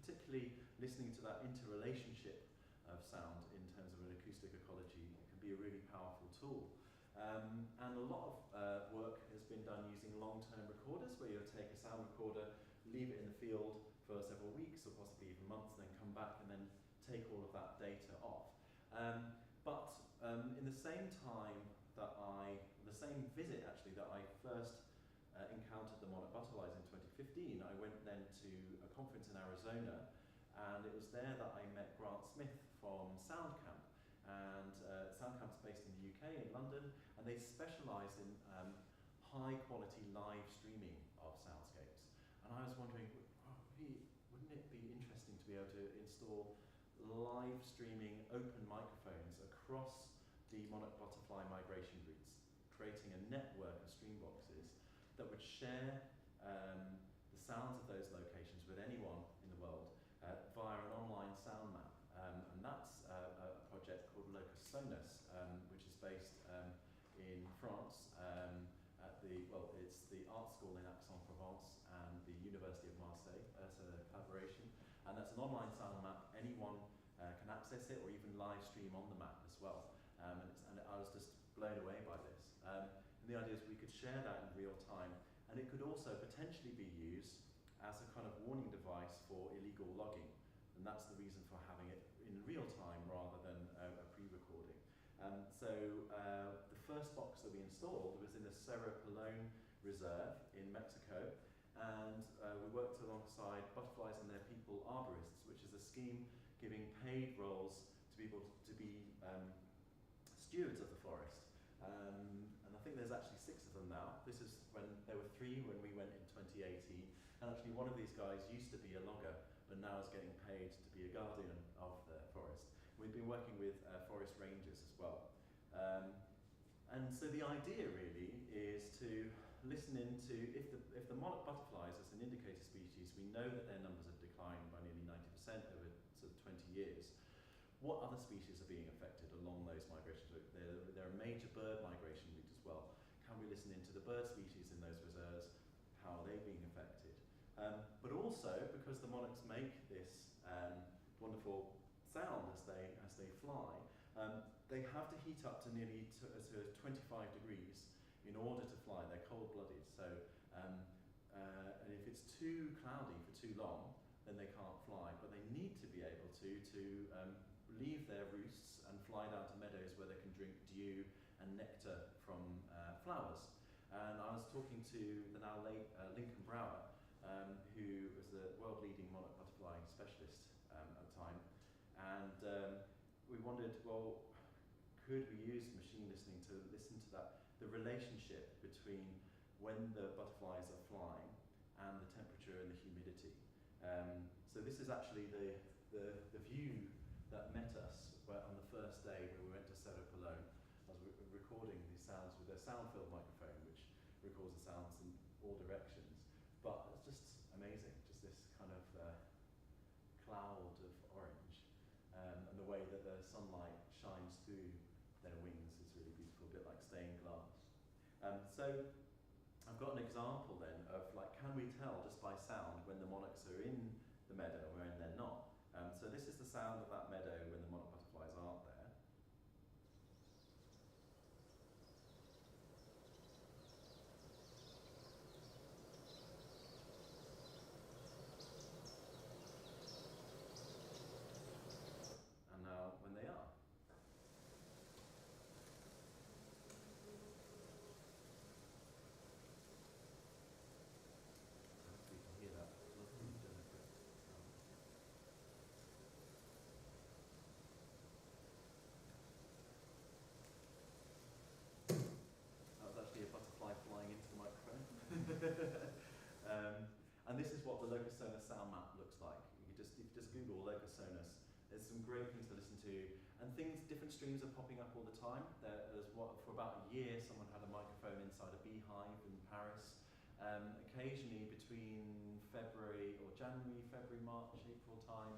Speaker 4: particularly listening to that interrelationship of sound in terms of an acoustic ecology, can be a really powerful tool. And a lot of work has been done using long-term recorders, where you take a sound recorder, leave it in the field for several weeks or possibly even months, and then come back and then take all of that data off. In the same time that the same visit actually that I first encountered the monarch butterflies in 2015, I went then to a conference in Arizona, and it was there that I met Grant Smith from SoundCamp. And SoundCamp's based in the UK, in London, and they specialise in high quality live streaming of soundscapes. And I was wondering, wouldn't it be interesting to be able to install live streaming open microphones across the monarch butterfly migration routes, creating a network of stream boxes that would share the sounds of those locations with anyone in the world via an online sound map. And that's a project called Locus Sonus, which is based in France it's the art school in Aix-en-Provence and the University of Marseille. It's a collaboration. And that's an online sound map. Anyone can access it or even live stream on the map as well. And I was just blown away by this. And the idea is we could share that in real time, and it could also potentially be used as a kind of warning device for illegal logging. And that's the reason for having it in real time rather than a pre-recording. The first box that we installed was in the Cerro Pelon Reserve in Mexico, and we worked alongside Butterflies and Their People Arborists, which is a scheme giving paid roles to people to be stewards of the forest. And I think there's actually 6 of them now. This is when there were 3 when we went in 2018, and actually one of these guys used to be a logger, but now is getting paid to be a guardian of the forest. We've been working with forest rangers as well. And so the idea really is to listen into, if the monarch butterflies as an indicator species, we know that their numbers have declined by nearly 90% over sort of 20 years. What other species are being affected along those migration routes? There are major bird migration routes as well. Can we listen into the bird species in those reserves? How are they being affected? But also, because the monarchs make this wonderful sound as they fly, they have to heat up to nearly 25 degrees in order to fly. They're cold-blooded, so and if it's too cloudy for too long, then they can't fly. But they need to be able to leave their roosts and fly down to meadows where they can drink dew and nectar from flowers. And I was talking to the now late Lincoln Brower, who was the world-leading monarch butterfly specialist at the time, and we wondered, well, could we use machine listening to listen to the relationship between when the butterflies are flying and the temperature and the humidity. So this is actually the view that met us on the first day when we went to Cerro Pelon. I was recording these sounds with a sound-filled microphone, which records the sounds in all directions. But it's just amazing, just this kind of cloud of orange, and the way that the sunlight shines through their wings is really beautiful, a bit like stained glass. So I've got an example then of, like, can we tell just by sound when the monarchs are in the meadow or when they're not? So this is the sound of that meadow when the monarch butterflies aren't there. And now when they are. Hopefully you can hear that lovely delicate sound. That was actually a butterfly flying into the microphone. And this is what the Locus Sonus sound map looks like. If you just Google Locus Sonus, there's some great things to listen to. And different streams are popping up all the time. For about a year, someone had a microphone inside a beehive in Paris. Occasionally between February, March, April time,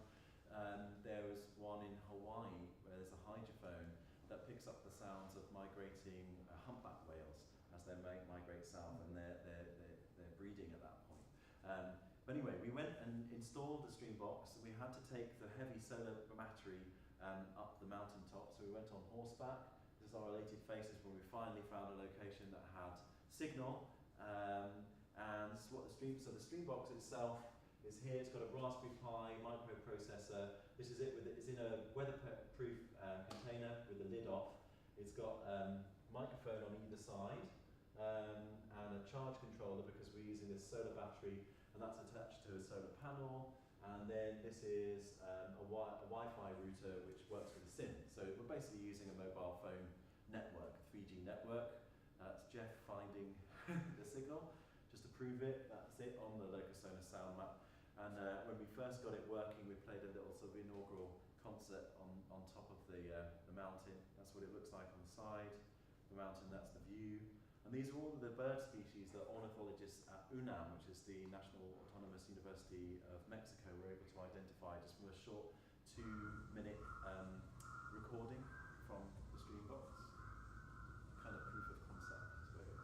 Speaker 4: there was one in Hawaii where there's a hydrophone that picks up the sounds of migrating humpback whales as they migrate south, and they're breeding at that point. But anyway, we went and installed the stream box. We had to take the heavy solar battery up the mountain top, so we went on horseback. This is our elated faces when we finally found a location that had signal. And this is what so the stream box itself is here. It's got a Raspberry Pi microprocessor. This is it. It's in a weatherproof container with the lid off. It's got microphone on either side and a charge controller because we're using this solar battery, and that's attached to a solar panel. And then this is a Wi-Fi router which works with a SIM. So we're basically using a mobile phone network, a 3G network. That's Jeff finding the signal. Just to prove it, that's it on the Locus Sonus sound map. And when we first got it working, we played a little sort of inaugural concert on top of the mountain. That's what it looks like on the side. The mountain, that's the view. And these are all of the bird species that ornithologists at UNAM, which is the National Autonomous University of Mexico, were able to identify just from a short 2-minute recording from the stream box. Kind of proof of concept, I suppose.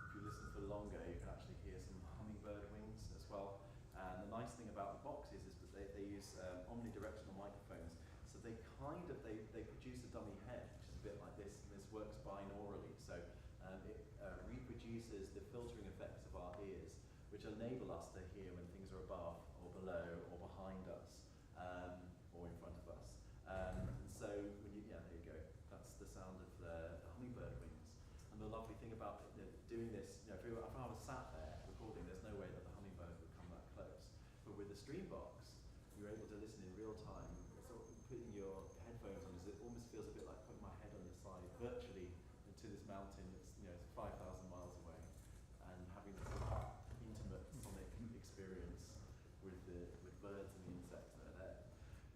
Speaker 4: If you listen for longer, you can actually hear some hummingbird wings as well. And the nice thing about the boxes is that they use omnidirectional microphones. So they produce a dummy head, which is a bit like this, and this works binaurally. So it reproduces the filtering effects of our ears, which enable us to hear when things are above or below or behind us or in front of us. And so there you go. That's the sound of the hummingbird wings. And the lovely thing about doing this, if I was sat there recording, there's no way that the hummingbird would come that close. But with the stream box, you're able to listen in real time. Sort of putting your headphones on, it almost feels a bit like putting my head on your side virtually into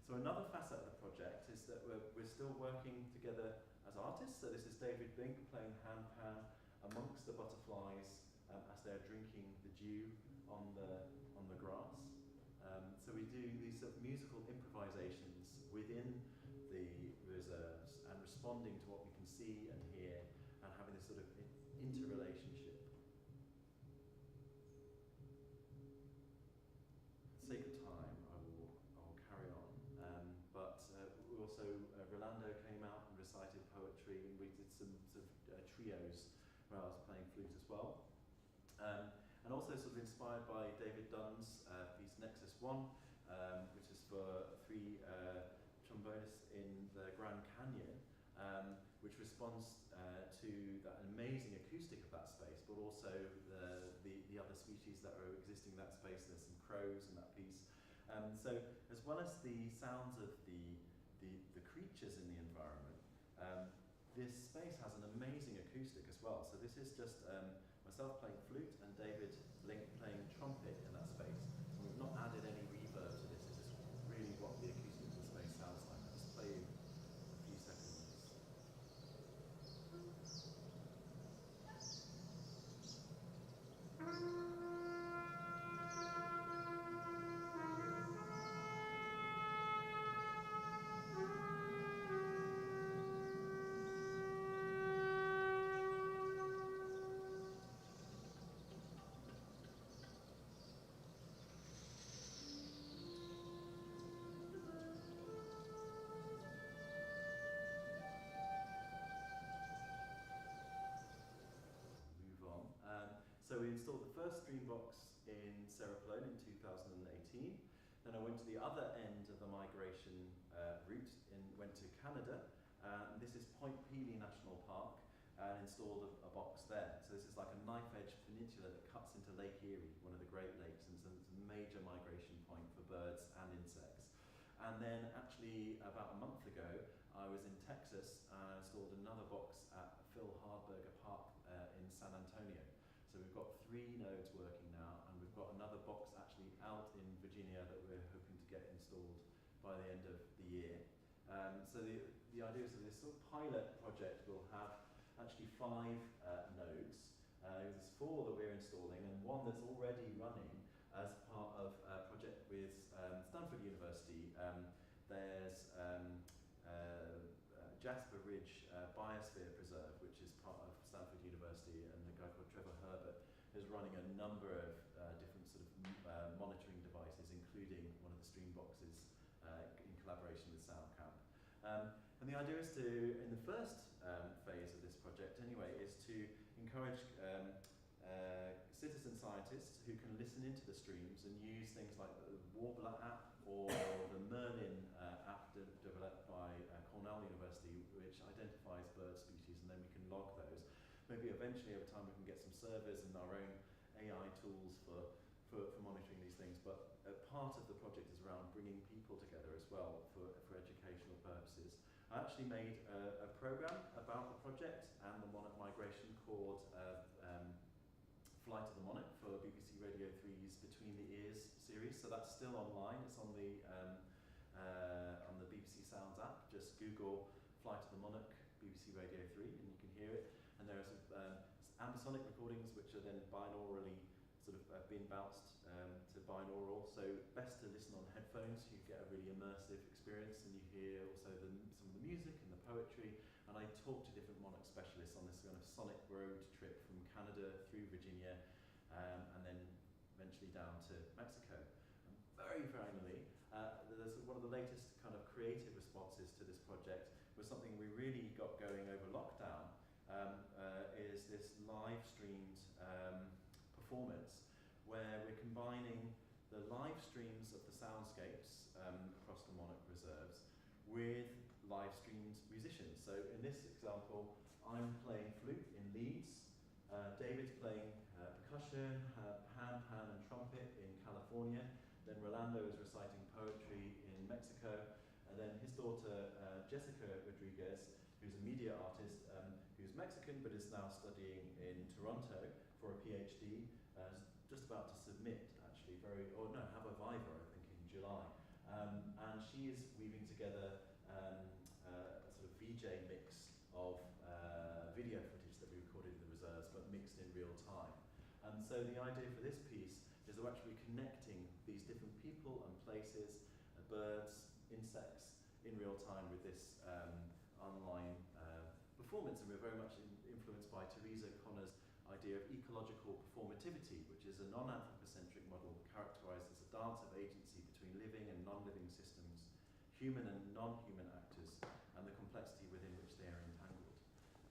Speaker 4: So another facet of the project is that we're still working together as artists. So this is David Bink playing handpan amongst the butterflies as they're drinking the dew on the grass. So we do these sort of musical improvisations within the reserves and responding to what we can see and hear and having this sort of interrelationship. For the sake of time, I will carry on. But we also, Rolando came out and recited poetry, and we did some sort of trios where I was playing flute as well. And also sort of inspired by David Dunn's piece Nexus 1, which is for 3 trombonists in the Grand Canyon, which responds to that amazing acoustic of that space, but also the other species that are existing in that space. There's some crows in that piece. So as well as the sounds of the creatures in the environment, this space has an amazing acoustic as well. So this is just myself playing flute and David Blink playing trumpet in that space. And we've not added any reverb to this. It's just really what the acoustic of the space sounds like. I'll just play you a few seconds. So we installed the first Dreambox in Serapolone in 2018. Then I went to the other end of the migration route and went to Canada. And this is Point Pelee National Park, and installed a box there. So this is like a knife-edge peninsula that cuts into Lake Erie, one of the Great Lakes, and so it's a major migration point for birds and insects. And then actually about a month ago, I was in Texas and I installed another box at Phil Hardberger Park in San Antonio. So we've got 3 nodes working now, and we've got another box actually out in Virginia that we're hoping to get installed by the end of the year. So the idea is that this sort of pilot project will have actually 5 nodes. There's 4 that we're installing and 1 that's already running as part of a project with Stanford University. There's Jasper Ridge Biosphere Preserve, which is part of Stanford University, and a guy called Trevor Herbert is running a number of different sort of monitoring devices, including one of the stream boxes in collaboration with SoundCamp. And the idea is to, in the first phase of this project anyway, is to encourage citizen scientists who can listen into the streams and use things like the Warbler app or the Merlin app developed by Cornell University, which identifies bird species, and then we can log those. Maybe eventually over time we can get some servers and our own AI tools for monitoring these things, but part of the project is around bringing people together as well for educational purposes. I actually made a program about the project and the monarch migration called Flight of the Monarch for BBC Radio 3's Between the Ears series. So that's still online. It's on the BBC Sounds app. Just Google Flight of the Monarch BBC Radio 3 and you can hear it. And there are some ambisonic recordings which are then binaurally sort of being bounced to binaural. So best to listen on headphones. You get a really immersive experience, and you hear also some of the music and the poetry. And I talk to different monarch specialists on this kind of sonic road trip from Canada through Virginia, and then eventually down to Mexico. And very finally, there's one of the latest kind of creative responses to this project was something we really got going over lockdown. Is this live streamed performance where we're combining the live streams of the soundscapes across the monarch reserves with live streamed musicians. So in this example, I'm playing flute in Leeds, David's playing percussion, pan and trumpet in California, then Rolando is reciting poetry in Mexico, and then his daughter Jessica Rodriguez, who's a media artist, who's Mexican but is now studying in Toronto for a PhD, just about to submit actually, have a Viva I think in July. And we together a sort of VJ mix of video footage that we recorded in the reserves, but mixed in real time. And so the idea for this piece is we're actually connecting these different people and places, birds, insects, in real time with this online performance. And we're very much influenced by Theresa Connor's idea of ecological performativity, which is a non-anthropocentric model characterized as a dance of agency between living and non-living systems, human and non-human actors, and the complexity within which they are entangled.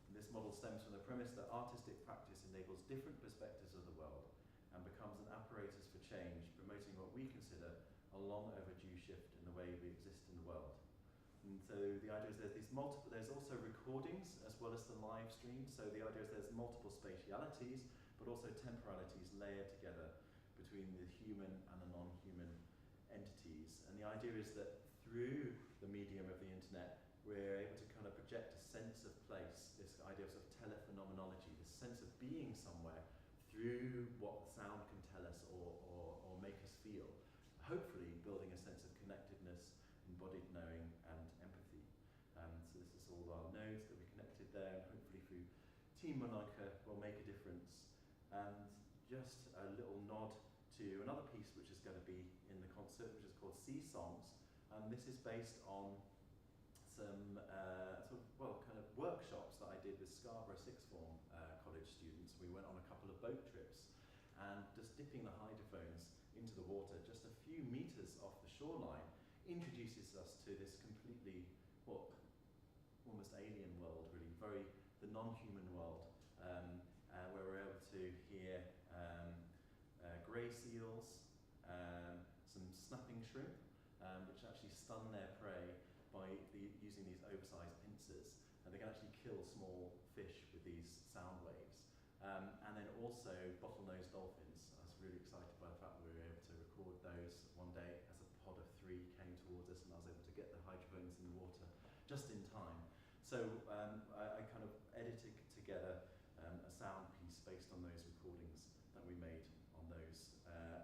Speaker 4: And this model stems from the premise that artistic practice enables different perspectives of the world and becomes an apparatus for change, promoting what we consider a long overdue shift in the way we exist in the world. And so the idea is there's also recordings as well as the live stream. So the idea is there's multiple spatialities, but also temporalities layered together between the human and the non-human entities. And the idea is that through the medium of the internet, we're able to kind of project a sense of place, this idea of sort of telephenomenology, this sense of being somewhere through what sound can tell us or make us feel, hopefully building a sense of connectedness, embodied knowing, and empathy. So this is all our nodes that we connected there, and hopefully through Team Monica will make a difference. And just a little nod to another piece which is going to be in the concert, which is called Sea Songs. And this is based on some kind of workshops that I did with Scarborough Sixth Form college students. We went on a couple of boat trips, and just dipping the hydrophones into the water just a few meters off the shoreline introduces us to this completely, almost alien world, really, the non-human world, where we're able to hear grey seals, some snapping shrimp, which actually stun their prey by using these oversized pincers, and they can actually kill small fish with these sound waves. And then also bottlenose dolphins. I was really excited by the fact that we were able to record those one day as a pod of 3 came towards us, and I was able to get the hydrophones in the water just in time. So I kind of edited together a sound piece based on those recordings that we made on those,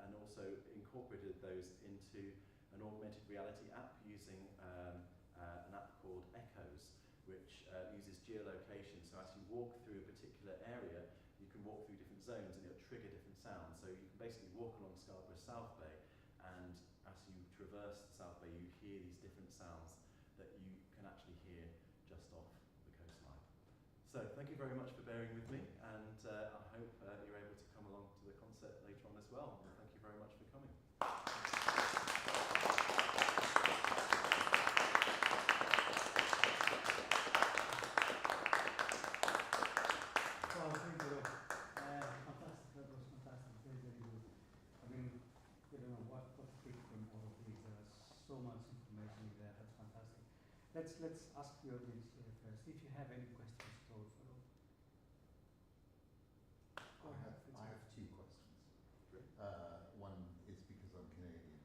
Speaker 4: and also incorporated those into an augmented reality app using an app called Echoes, which uses geolocation. So as you walk through a particular area, you can walk through different zones and it'll trigger different sounds. So you can basically walk along Scarborough South Bay, and as you traverse the South Bay, you hear these different sounds that you can actually hear just off the coastline. So thank you very much for bearing with me, and I hope you're able to come along to the concert later on as well. And thank you very much for coming.
Speaker 3: Let's ask the audience here first if you have any questions at all for Rob.
Speaker 5: I have 2 questions.
Speaker 4: Great.
Speaker 5: One is because I'm Canadian.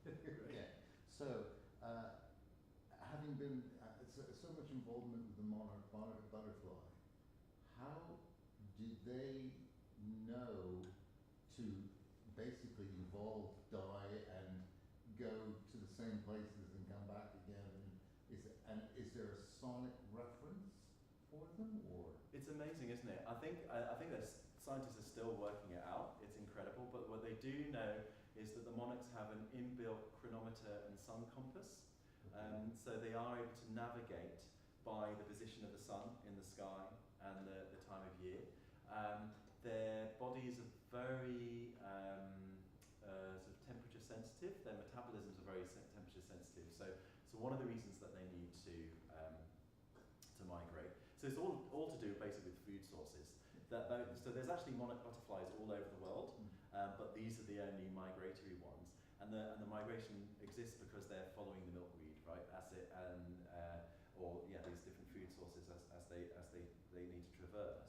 Speaker 4: Great.
Speaker 5: Yeah. So, having been so much involvement with the monarch butterfly, how did they know to basically evolve, die, and go to the same places and come back again? Is there a sonic reference for them, or?
Speaker 4: It's amazing, isn't it? I think there's scientists are still working it out. It's incredible, but what they do know is that the monarchs have an inbuilt chronometer and sun compass, so they are able to navigate by the position of the sun in the sky and the time of year. Their bodies are very sort of temperature sensitive. Their metabolisms are very temperature sensitive. So one of the reasons that they need to migrate. So it's all to do basically with food sources. So there's actually monarch butterflies all over the world, but these are the only migratory ones. And the migration exists because they're following the milkweed, right? These different food sources as they need to traverse.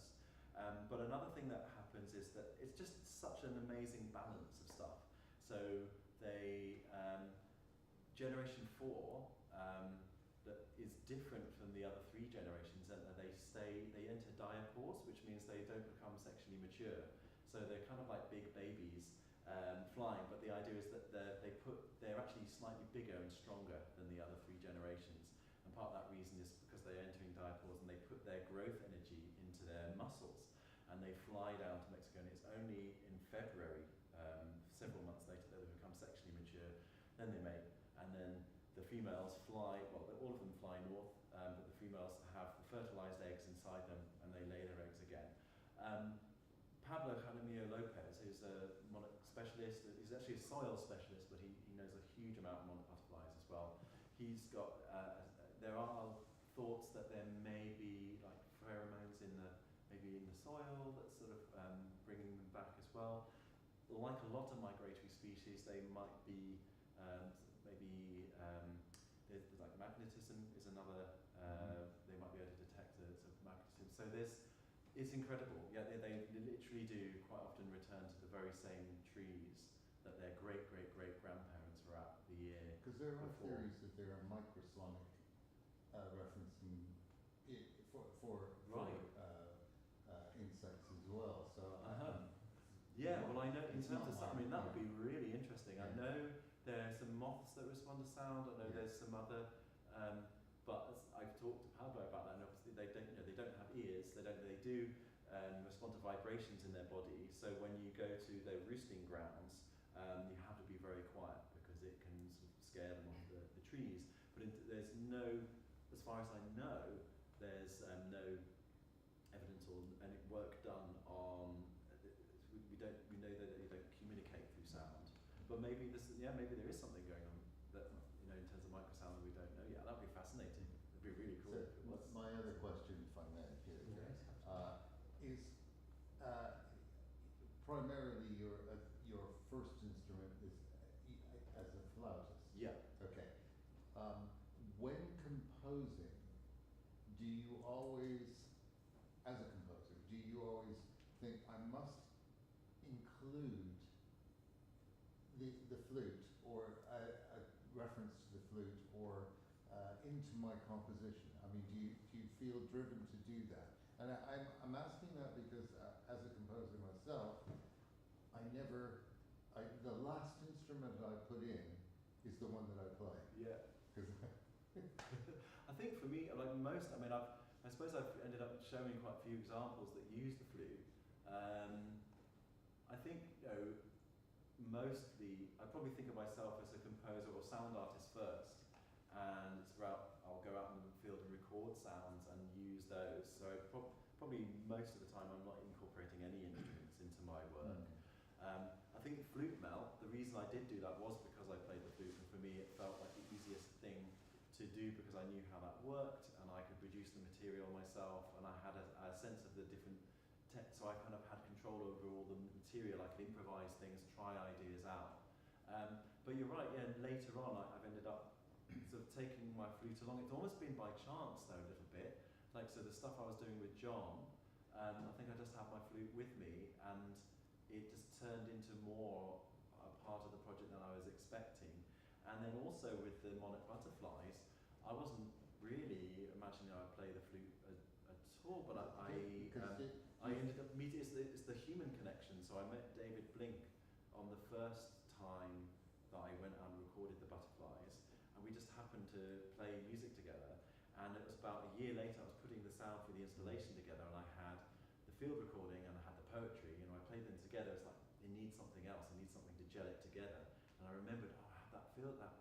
Speaker 4: But another thing that happens is that it's just such an amazing balance of stuff. So they generation 4 that is different from the other 3 generations, and they enter diapause, which means they don't become sexually mature. So they're kind of like big babies flying, but the idea is that they're actually slightly bigger and stronger than the other and they fly down to Mexico, and it's only in February, several months later, that they become sexually mature. Then they mate, and then the females fly, well, all of them fly north, but the females have the fertilized eggs inside them, and they lay their eggs again. Pablo Jaramillo Lopez, who's a monarch specialist, he's actually a soil specialist, but he knows a huge amount of monarch butterflies as well. He's got, there are thoughts that there may be like pheromones maybe in the soil that's sort of bringing them back as well. Like a lot of migratory species, they might be there's like magnetism is another. They might be able to detect the sort of magnetism. So it's incredible. Yeah, they literally do quite often return to the very same trees that their great grandparents were at the year.
Speaker 5: Because there are
Speaker 4: before.
Speaker 5: theories that there are microsonic referencing for insects as well. So
Speaker 4: yeah, well, I know in
Speaker 5: it's
Speaker 4: terms
Speaker 5: not
Speaker 4: of sound, I mean, that would
Speaker 5: mine.
Speaker 4: be really interesting. I
Speaker 5: Yeah.
Speaker 4: know there are some moths that respond to sound. I know
Speaker 5: Yeah.
Speaker 4: there's some other, but I've talked to Pablo about that, and obviously they don't have ears. They do respond to vibrations in their body. So when you go to their roosting grounds, you have to be very quiet because it can sort of scare them off the trees. But there's no, as far as I know, there's no evidence or any work done on. We know that they don't communicate through sound, but maybe there is something going on that in terms of microsound that we don't know yet. That'd be fascinating. It'd be really cool.
Speaker 5: So
Speaker 4: if it was.
Speaker 5: my other question, if I may, is primarily your first instrument is as a flautist.
Speaker 4: Yeah.
Speaker 5: Okay. When composing, do you always, as a composer, think I must include the flute or a reference to the flute or into my composition? I mean, do you feel driven to do that? And I'm asking that because as a composer myself, the last instrument I put in is the one that I play.
Speaker 4: Yeah.
Speaker 5: 'Cause
Speaker 4: I think for me, like most, I mean, I suppose I've ended up showing quite a few examples that use the flute. I think, mostly, I probably think of myself as a composer or sound artist first, and it's about, I'll go out in the field and record sounds and use those. So probably most of the time I'm not incorporating any instruments into my work. I think flute melt, the reason I did do that was because I played the flute, and for me it felt like the easiest thing to do because I knew how that worked and I could produce the material myself, and I had a sense of the different so I kind of had control over all the material. I could improvise things, try ideas out. But you're right, yeah, later on I've ended up sort of taking my flute along. It's almost been by chance though, a little bit. Like, so the stuff I was doing with John, I think I just had my flute with me, and it just turned into more a part of the project than I was expecting. And then also with the monarch butterflies, I wasn't really imagining I would play the flute at all, but I ended up meeting, it's the human connection. So I met David Blink on the first time that I went out and recorded the butterflies, and we just happened to play music together. And it was about a year later I was putting the sound for the installation together, and I had the field recording and I had the poetry, and I played them together. It's like, it needs something else, it needs something to gel it together. And I remembered, I have that field, that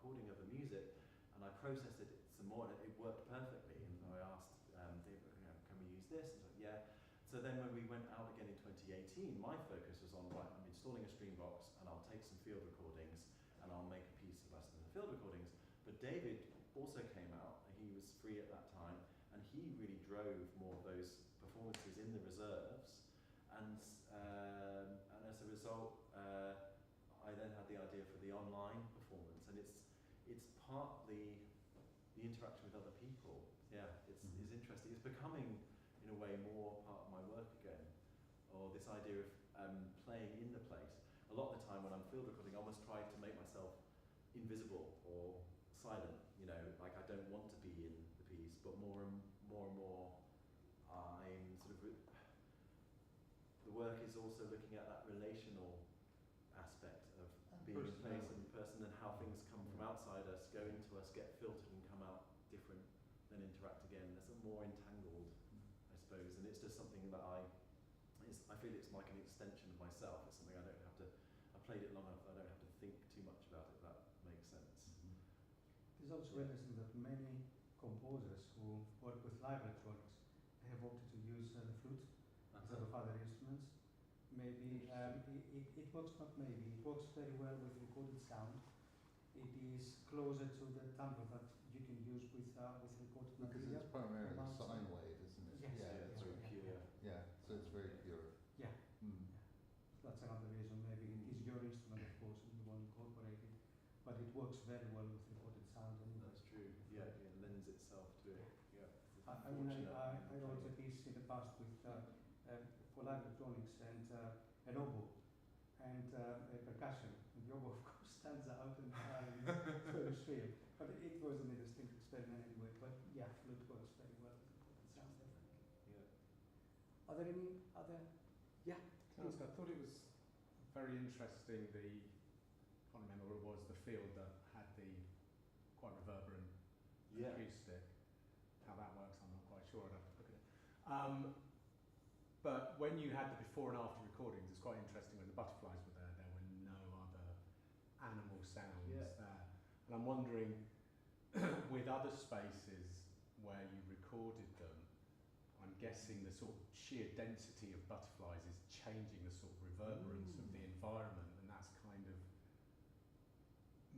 Speaker 4: recording of the music, and I processed it some more, and it worked perfectly. And I asked David, can we use this? And he's like, yeah. So then when we went out again in 2018, my focus was on, right, I'm installing a stream box, and I'll take some field recordings, and I'll make a piece of us in the field recordings. But David also came out, and he was free at that time, and he really drove more of those performances in the reserves. And as a result, I then had the idea for the online performance, and it's partly the interaction with other people. Yeah, it's interesting. It's becoming, in a way, more part of my work again, or this idea of playing in the place. A lot of the time when I'm field recording, I almost try to make myself invisible or silent. Like I don't want to be in the piece, but more and more, I'm sort of. The work is also looking at that relational aspect of being in place and person, and how things come from outside us, go into us, get filtered and come out different, then interact again. There's a more entangled, I suppose, and it's just something that I I feel it's like an extension of myself. It's something I don't have to. I played it long enough that I don't have to think too much about it. If that makes sense.
Speaker 3: It's also interesting that many composers who work with live electronics have opted to use the flute instead of other instruments. Maybe it works, not maybe, it works very well with recorded sound. It is closer to the timbre that you can use with recorded
Speaker 5: Because
Speaker 3: material.
Speaker 5: it's primarily a
Speaker 3: Amounts
Speaker 5: sine
Speaker 3: of-
Speaker 5: wave, isn't it?
Speaker 3: Yes,
Speaker 5: Yeah,
Speaker 4: it's very pure.
Speaker 5: yeah, so it's very pure.
Speaker 3: Yeah.
Speaker 5: Mm.
Speaker 3: That's another reason. Maybe it is your instrument, of course, and you want to incorporate it, but it works very well with recorded sound anyway.
Speaker 4: That's true. Yeah, it lends itself to it. Yeah.
Speaker 3: I mean, I wrote a piece in the past with for live electronics and an oboe and a percussion. And the oboe, of course, stands out and it's very shrill. But it was an interesting experiment anyway. But yeah, flute works very well with recorded sound, definitely.
Speaker 4: Yeah.
Speaker 3: Are there any other? Yeah.
Speaker 2: Can I ask, I thought it was very interesting, I can't remember what it was, the field that had the quite reverberant
Speaker 4: Yeah.
Speaker 2: acoustic. How that works, I'm not quite sure. I'd have to look at it. But when you had the before and after recordings, it's quite interesting. When the butterflies were there were no other animal sounds
Speaker 4: Yeah.
Speaker 2: there. And I'm wondering, with other spaces where you recorded them, I'm guessing the sort of sheer density of butterflies is changing the sort of reverberance of the environment, and that's kind of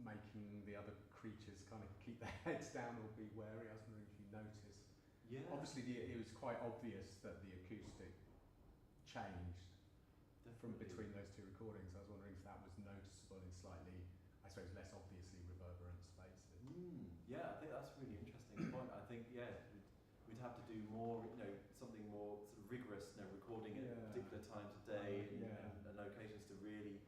Speaker 2: making the other creatures kind of keep their heads down or be wary. I was wondering if you noticed.
Speaker 4: Yeah.
Speaker 2: Obviously, it was quite obvious that the acoustic changed from between those two recordings. I was wondering if that was noticeable in slightly, I suppose, less obviously reverberant spaces.
Speaker 4: Yeah, I think that's a really interesting point. I think, we'd have to do more, something more sort of rigorous, recording at
Speaker 2: Yeah.
Speaker 4: particular times of day
Speaker 2: Yeah.
Speaker 4: and locations to really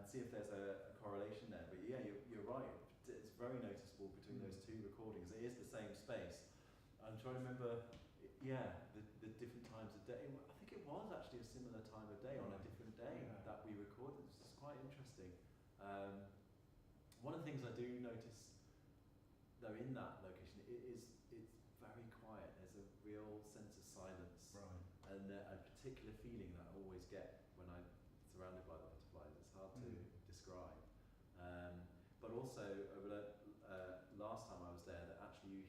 Speaker 4: see if there's a correlation there. But yeah, you're right. It's very noticeable between those two recordings. It is the same space. I'm trying to remember, the different times of day. I think it was actually a similar time of day on a different day
Speaker 2: Yeah.
Speaker 4: that we recorded. It's quite interesting. One of the things I do notice, though, in that location, it's very quiet. There's a real sense of silence,
Speaker 2: Right.
Speaker 4: and a particular feeling that I always get when I'm surrounded by the butterflies. It's hard to describe. But also, over last time I was there, that actually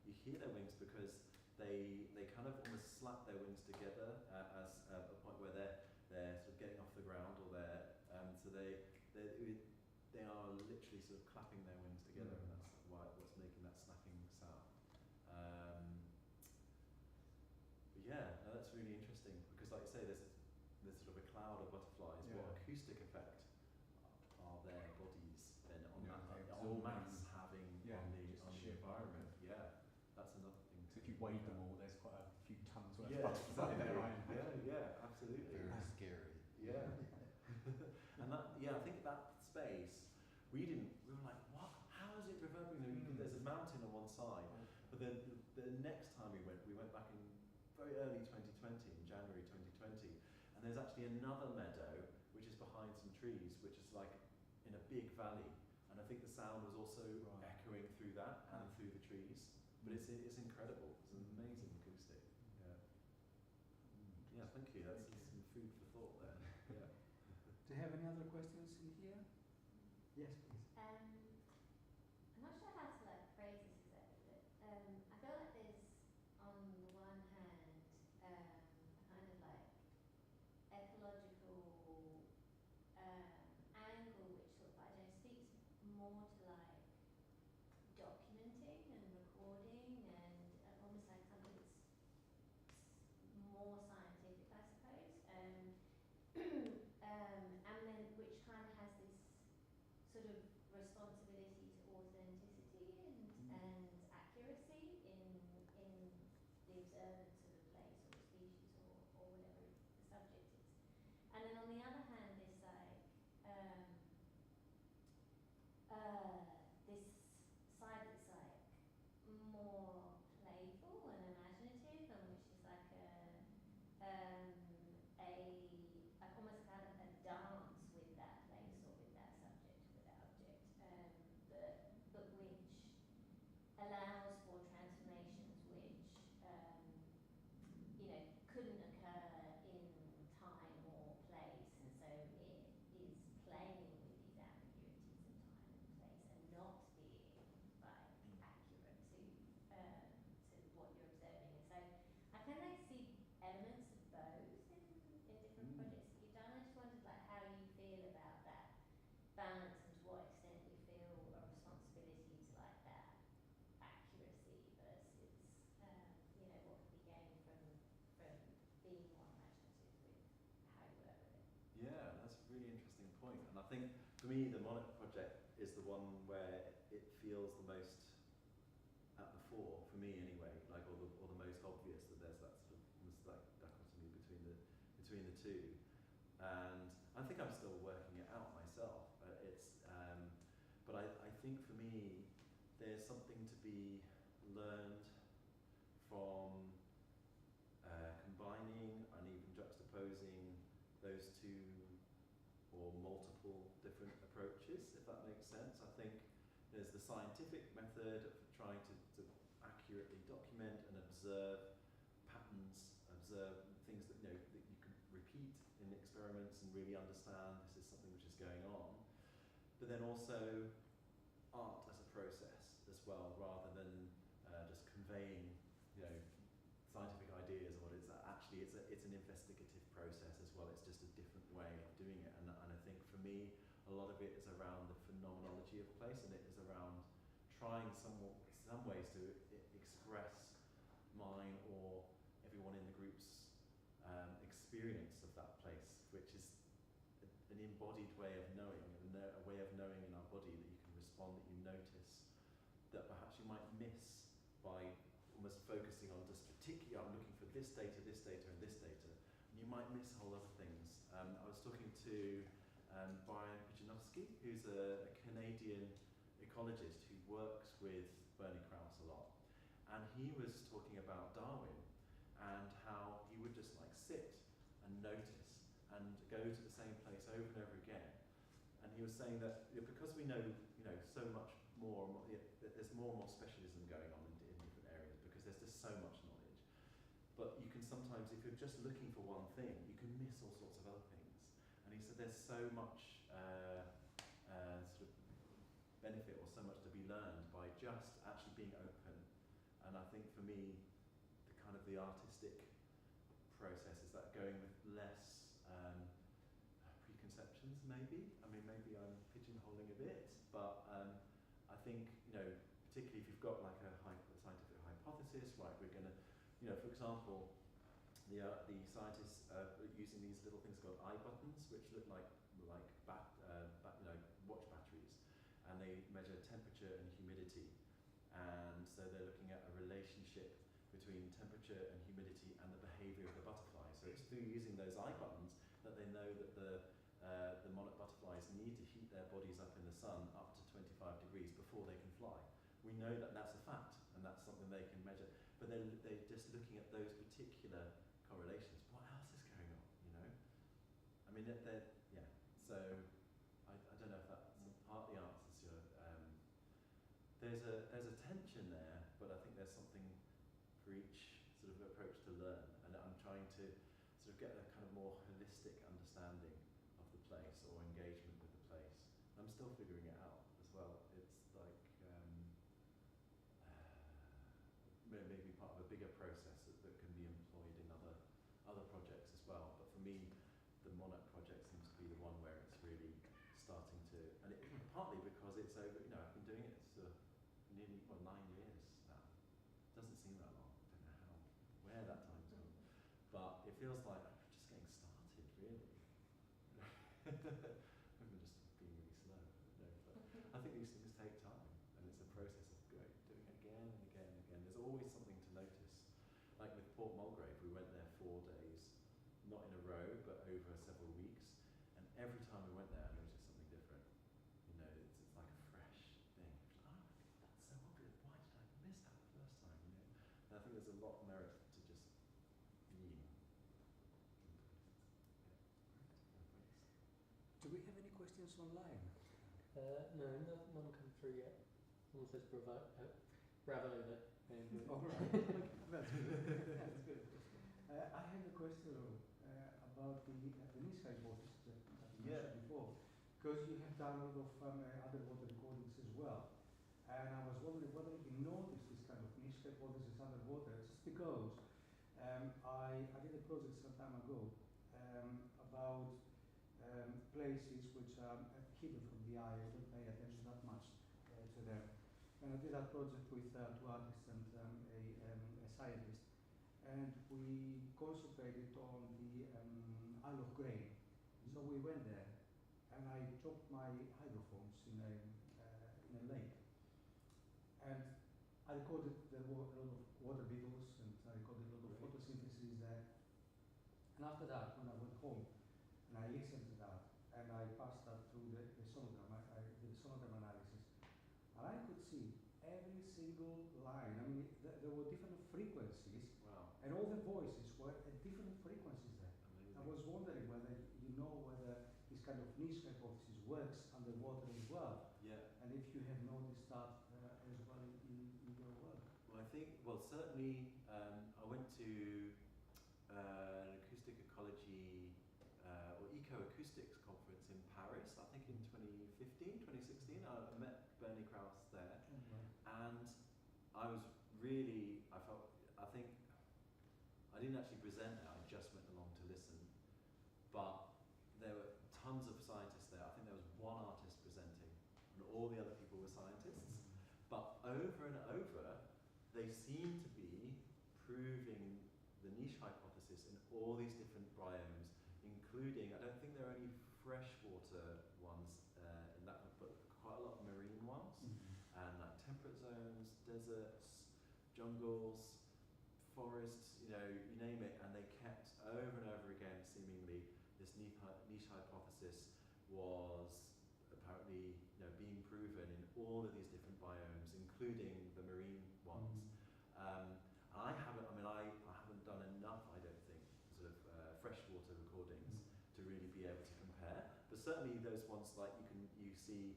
Speaker 4: you hear their wings because they kind of almost slap their wings together as a point where they're sort of getting off the ground, or so they are literally sort of clapping their wings together, and that's what's making that snapping sound. But yeah, no, that's really interesting because, like you say, there's sort of a cloud of butterflies.
Speaker 2: Yeah.
Speaker 4: What acoustic effect are their bodies then on
Speaker 2: Yeah,
Speaker 4: that
Speaker 2: they
Speaker 4: en
Speaker 2: absorb
Speaker 4: masse having
Speaker 2: Yeah,
Speaker 4: on the
Speaker 2: just
Speaker 4: environment?
Speaker 2: sheer volume.
Speaker 4: Yeah, that's another thing.
Speaker 2: So if you weighed them all, there's quite a few tons worth
Speaker 4: Yeah,
Speaker 2: of butterfly there, right?
Speaker 4: yeah, absolutely.
Speaker 5: Very scary.
Speaker 4: Yeah. And I think that space, we were like, what? How is it reverberating? There's a mountain on one side, but then the next time we went back in very early 2020, in January 2020, and there's actually another meadow which is behind some trees, which is like in a big valley, and I think the sound was also echoing through that and through the trees. But it's incredible. It's an amazing acoustic. Yeah. Yeah, thank you. That's some food for thought there. Yeah.
Speaker 3: Do you have any other questions in here? Yes, please.
Speaker 6: I'm not sure how to phrase this exactly, but I feel like there's, on the one hand, a kind of ecological angle which sort of, I don't know, speaks more to documenting and recording and almost like something that's more scientific, I suppose, and then which kind of has this sort of
Speaker 4: think for me the Monarch project is the one where it feels the most at the fore, for me anyway, like or the most obvious that there's that sort of almost like dichotomy between the two. And I think I'm still working it out myself. But I think for me there's something to be learned from combining and even juxtaposing those two or multiple different approaches, if that makes sense. I think there's the scientific method of trying to accurately document and observe patterns, observe things that that you can repeat in experiments and really understand this is something which is going on. But then also art as a process as well, rather than just conveying scientific ideas or what it's actually it's an investigative process as well. It's just a different way of doing it, and I think for me a lot of it is around the phenomenology of place, and it is around trying some ways to express mine or everyone in the group's experience of that place, which is an embodied way of knowing, a way of knowing in our body that you can respond, that you notice, that perhaps you might miss by almost focusing on just particularly, I'm looking for this data, and this data, and you might miss whole other things. I was talking to Brian Pijanowski, who's a Canadian ecologist who works with Bernie Krause a lot, and he was talking about Darwin and how he would just like sit and notice and go to the same place over and over again. And he was saying that because we know so much more, there's more and more specialism going on in different areas because there's just so much knowledge. But you can sometimes, if you're just looking for one thing, you can miss all sorts of other things. And he said there's so much sort of benefit or so much to be learned by just actually being open. And I think for me, the artistic process is that going with less preconceptions, maybe. I mean, maybe I'm pigeonholing a bit, but I think particularly if you've got like a scientific hypothesis, right? We're going to, for example, the scientists are using these little things called eye buttons, which look like watch batteries, and they measure temperature and humidity, and so they're looking at a relationship between temperature and humidity and the behaviour of the butterfly. So it's through using those eye buttons that they know that the monarch butterflies need to heat their bodies up in the sun up to 25 degrees before they can fly. We know that that's a fact, and that's something they can measure. But they're just looking at those particular correlations. What else is going on? I mean, yeah. So I don't know if that partly answers your. There's a tension there, but I think there's something for each sort of approach to learn, and I'm trying to sort of get a kind of more holistic understanding of the place or engagement with the place. I'm still figuring it out as well. It's like maybe part of a bigger process that can be employed in other projects as well. But for me, the Monarch project seems to be the one where it's really starting to, and partly because it's over. I've been doing it for nearly 9 years now. Doesn't seem that long. I don't know where that time's gone, but it feels like I'm just getting started, really. I'm just being really slow. But I think these things take time, and it's a process of doing it again and again and again. There's always something to notice. Like with Port Mulgrave, we went there 4 days, not in a row, but over several weeks, and every time we went there, I noticed something different. It's like a fresh thing. That's so obvious. Why did I miss that the first time? And I think there's a lot of merit to just being.
Speaker 3: Do we have any questions online?
Speaker 7: No, none come through yet. One says bravo there.
Speaker 3: All right. That's good. That's good. I have a question about the niche hypothesis that you mentioned before, because you have done a lot of underwater recordings as well, and I was wondering whether you noticed this kind of niche hypothesis underwater, just because I did a project some time ago about places which are hidden from the eye. I don't pay attention that much to them. And I did that project with 2 artists and a scientist, and we concentrated on the Isle of Grain. So we went there, and I dropped my hydrophones in a lake. And I recorded, there were a lot of water beetles, and I recorded a lot of photosynthesis there. And after that, when I went home, and I listened to that, and I passed that through the sonogram, I did sonogram analysis, and I could see every single line. I mean, there were different frequencies,
Speaker 4: Wow.
Speaker 3: and all the voices were at different frequencies there.
Speaker 4: Amazing.
Speaker 3: I was wondering whether you know whether this kind of niche hypothesis works underwater as well,
Speaker 4: Yeah.
Speaker 3: and if you have noticed that as well in your work.
Speaker 4: Well, I think, well, certainly, I went to an acoustic ecology or eco-acoustics conference in Paris, I think in 2015, 2016. I met Bernie Krause there, and I was really, I think, I didn't actually present it, I just went along to listen, but there were tons of scientists there. I think there was one artist presenting, and all the other people were scientists, but over and over, they seem to be proving the niche hypothesis in all these different biomes, including, I don't think there are any freshwater ones in that, but quite a lot of marine ones, and like temperate zones, deserts, jungles, forests, you know, you name it, and they kept over and over again, seemingly, this niche hypothesis was apparently, you know, being proven in all of these different biomes, including the marine ones. I haven't done enough, I don't think, sort of freshwater recordings to really be able to compare. But certainly those ones, like you see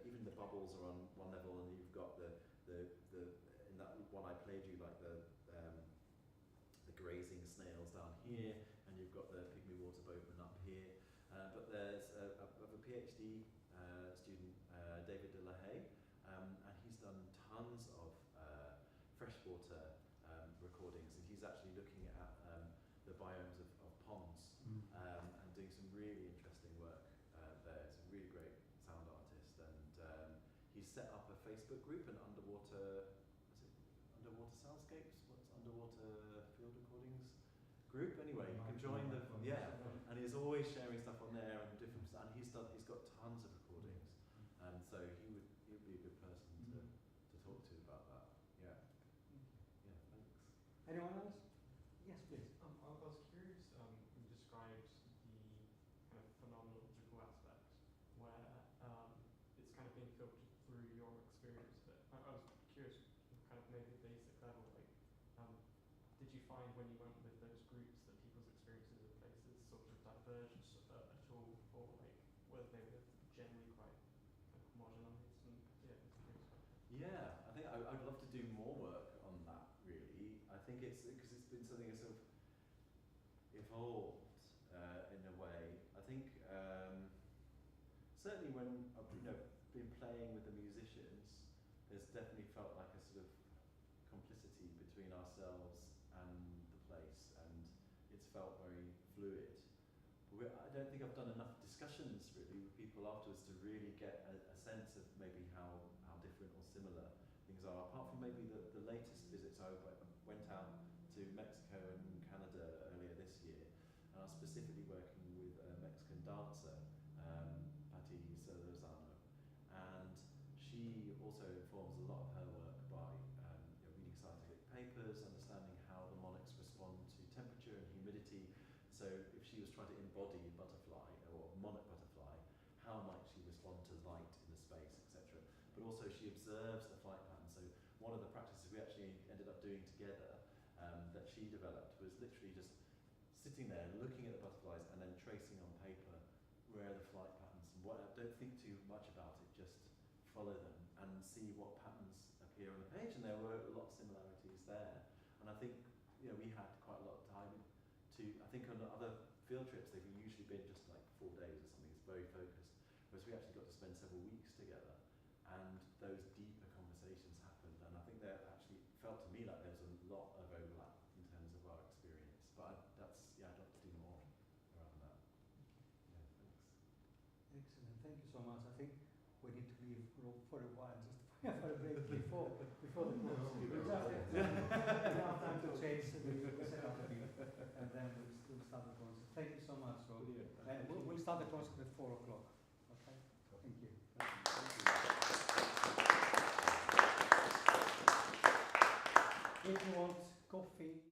Speaker 4: even the bubbles are on one level, and you've got the in that one I played you, like the grazing snails down here, and you've got the pygmy water boatman up here. But there's a PhD student, David de la Haye, and he's done tons of freshwater recordings, and he's actually looking at the biomes of ponds and doing some really interesting work there. He's a really great sound artist, and he's set up a Facebook group, an underwater soundscapes? What's underwater field recordings group? Anyway, you can join the and he's always sharing stuff on there and different, and he's got tons of recordings, and so he would be a good person to talk to about that. Yeah. Yeah. Thanks.
Speaker 3: Anyone else? Yes, please.
Speaker 8: I was curious, you described the kind of phenomenological aspect where it's kind of being filtered through your experience, but I was curious, kind of maybe basic level, like, did you find when you went with those groups that people's experiences of places sort of diverged at all, or like whether they were generally quite kind of homogenized? And yeah, I was curious about that.
Speaker 4: Yeah, I think I'd love to do more work on that, really. I think it's because it's been something that's sort of evolved in a way. I think certainly when I've been playing with the musicians, there's definitely felt like a sort of complicity between ourselves and the place, and it's felt very fluid. I don't think I've done enough discussions really with people afterwards to really get a sense of maybe how different or similar things are, apart from maybe the latest visits. I went out to Mexico and Canada earlier this year, and I was specifically working with a Mexican dancer, Patti Solorzano, and she also informs a lot of her work by reading scientific papers, understanding how the monarchs respond to temperature and humidity. So if she was trying to embody a butterfly, or a monarch butterfly, how might she respond to light in the space, etc. But also she observes the flight pattern. So one of the practices we actually ended up doing together that she developed was literally just sitting there looking at the butterflies and then tracing on paper where are the flight patterns. And don't think too much about it, just follow them and see what patterns appear on the page. And there were a lot of similarities there. And I think we had quite a lot of time I think on other field trips, they've usually been just like 4 days or something. It's very focused. Whereas we actually got to spend several weeks together, and those deeper conversations happened. And I think that actually felt to me like there was a lot of overlap in terms of our experience. But I'd love to do more around that. Yeah, thanks.
Speaker 3: Excellent. Thank you so much. I think we need to leave Rob for a while, just for a break before the close. We just have enough time to change the setup, and then we'll start the concert. Thank you so much, Rob.
Speaker 4: Yeah,
Speaker 3: We'll start the concert at 4 o'clock. Thank you. If you want coffee.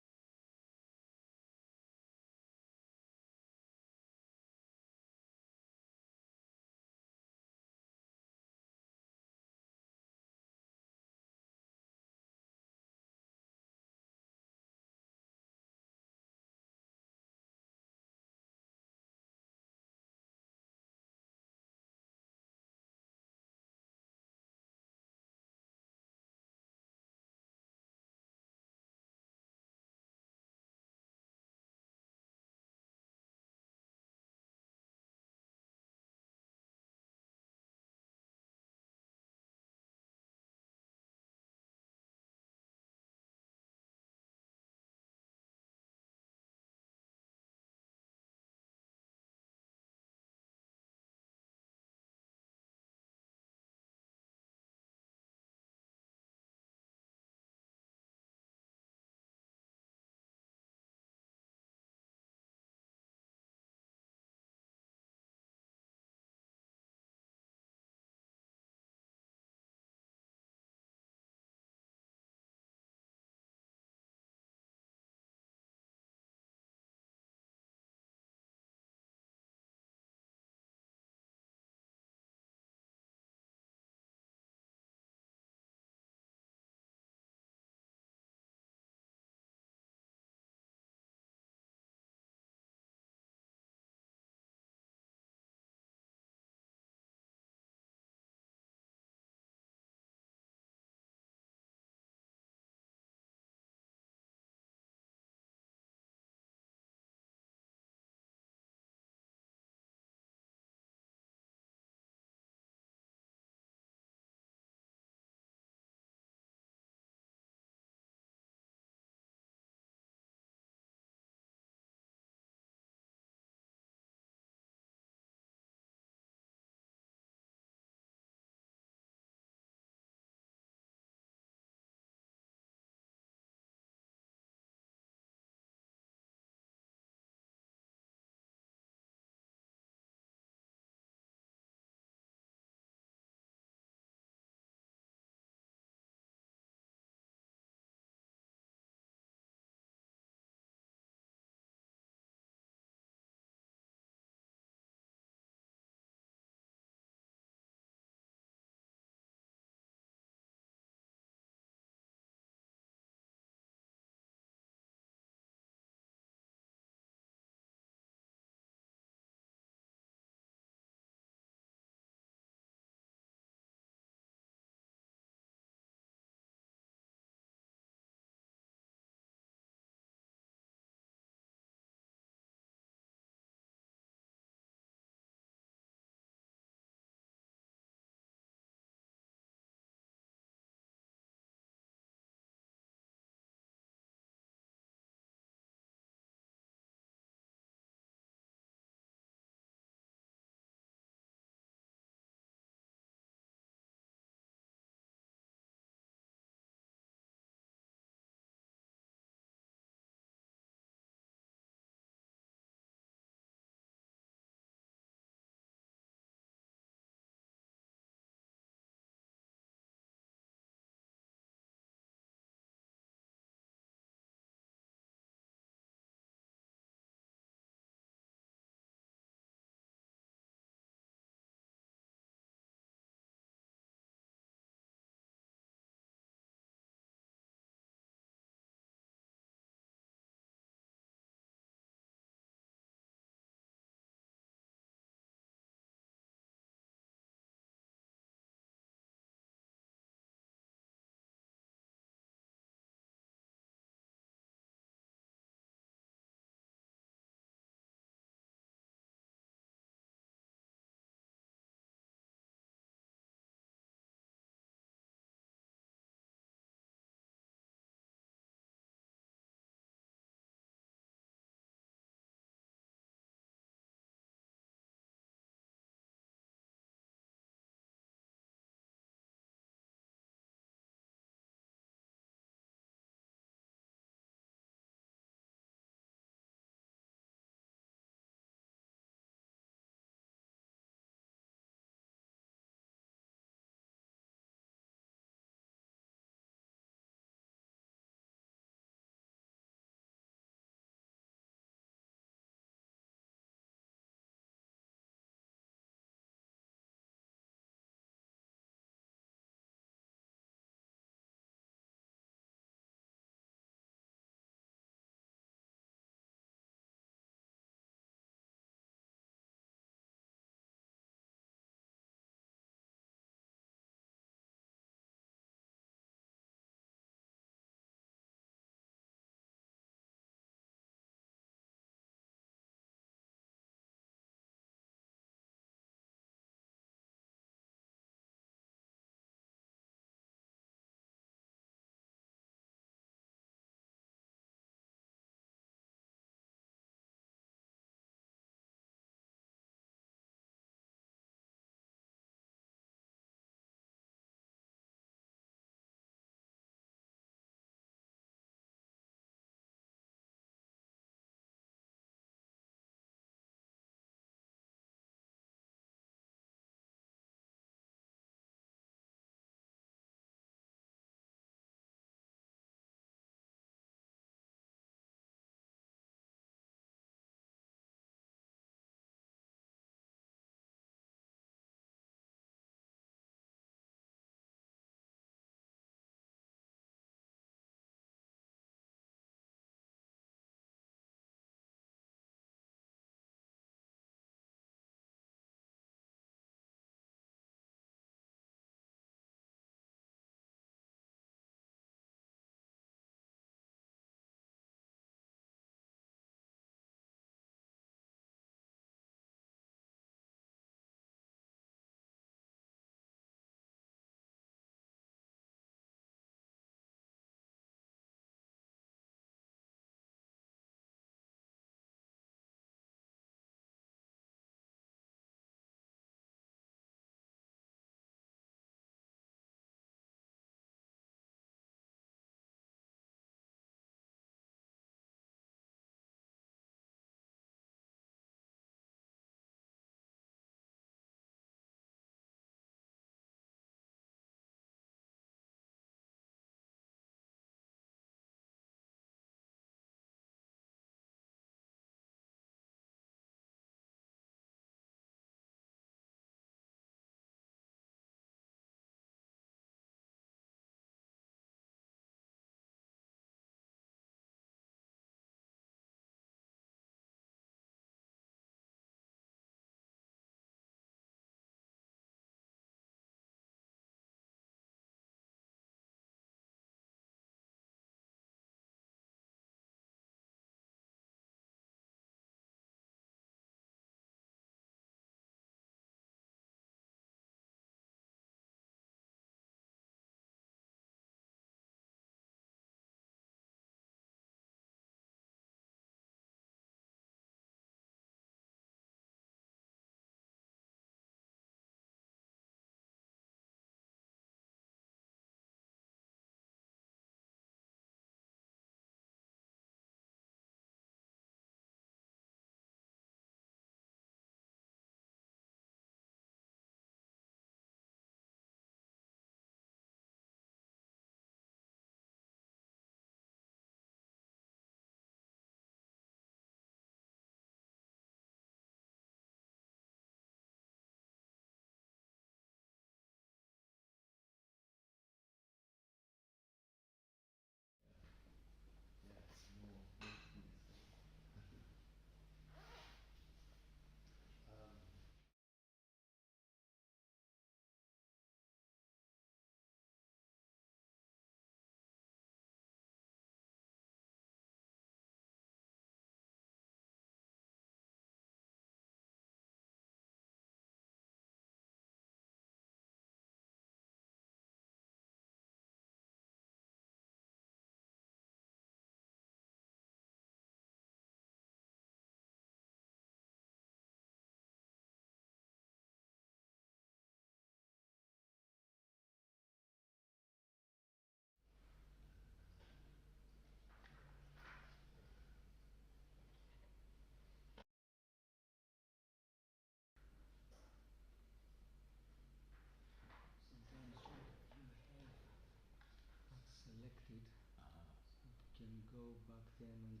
Speaker 3: go back then and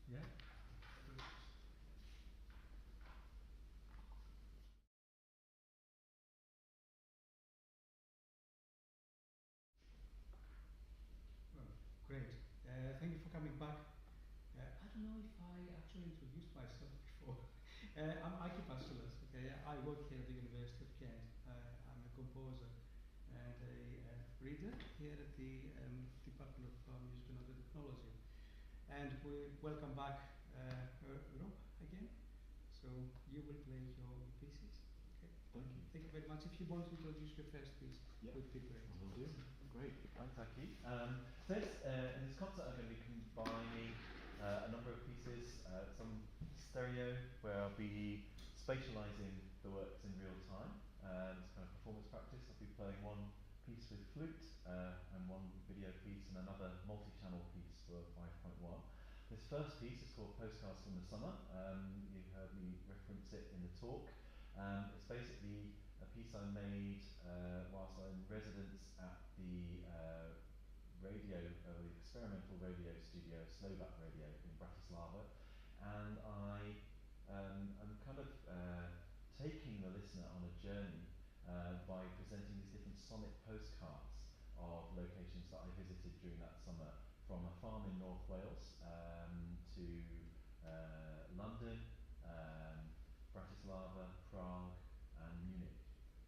Speaker 3: yeah. Well, great. Thank you for coming back. I don't know if I actually introduced myself before. I'm Aki Pastulas, okay? I work here at the University of Kent. I'm a composer and a reader here at the Department of Music and Audio Technology. And we welcome back Rob again. So you will play your pieces. Okay.
Speaker 4: Thank you.
Speaker 3: Thank you very much. If you want to introduce your first piece,
Speaker 4: Yeah.
Speaker 3: would be great.
Speaker 4: Will do. Great. Thanks, Aki. So in this concert, I'm going to be combining a number of pieces, some stereo, where I'll be spatializing the works in real time. It's kind of performance practice. I'll be playing one piece with flute and one video piece and another multi-channel piece for 5.1. This first piece is called Postcards from the Summer. You heard me reference it in the talk. It's basically a piece I made whilst I'm in residence at the the experimental radio studio, Slovak Radio in Bratislava, and I'm kind of taking the listener on a journey by presenting these different sonic postcards of locations that I visited during that summer, from a farm in North Wales to London, Bratislava, Prague, and Munich.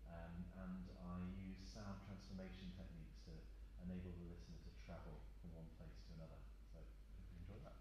Speaker 4: And I use sound transformation techniques to enable the listener to travel from one place to another. So, hope you enjoy that.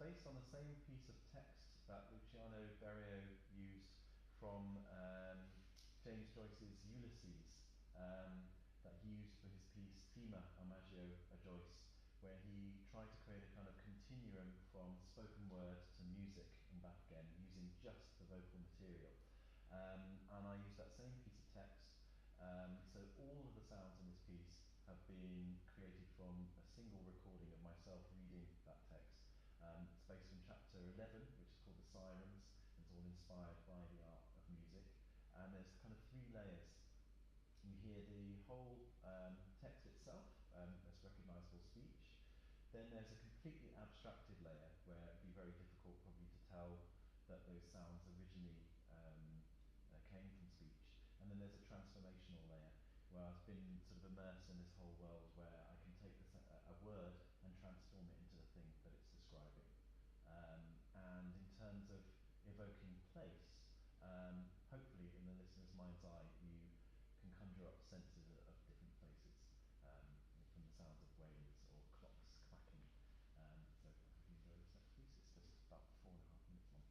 Speaker 4: based on the same piece of text that Luciano Berio used from James Joyce's Ulysses, that he used for his piece Fima Almaggio a Joyce, where he tried to create a kind of continuum from spoken word to music and back again, using just the vocal material. And I used that same piece of text. So all of the sounds in this piece have been created from a single recording of myself reading that text. It's based on chapter 11, which is called The Sirens. It's all inspired by the art of music. And there's kind of 3 layers. You hear the whole text itself as recognisable speech. Then there's a completely abstracted layer where it'd be very difficult probably to tell that those sounds originally came from speech. And then there's a transformational layer where I've been sort of immersed in this whole world where I can take a word and transform it into the thing that it's describing. And in terms of evoking place, hopefully in the listener's mind's eye you can conjure up senses of different places, from the sounds of waves or clocks clacking. So I hope you enjoy this next piece. It's just about 4.5 minutes long.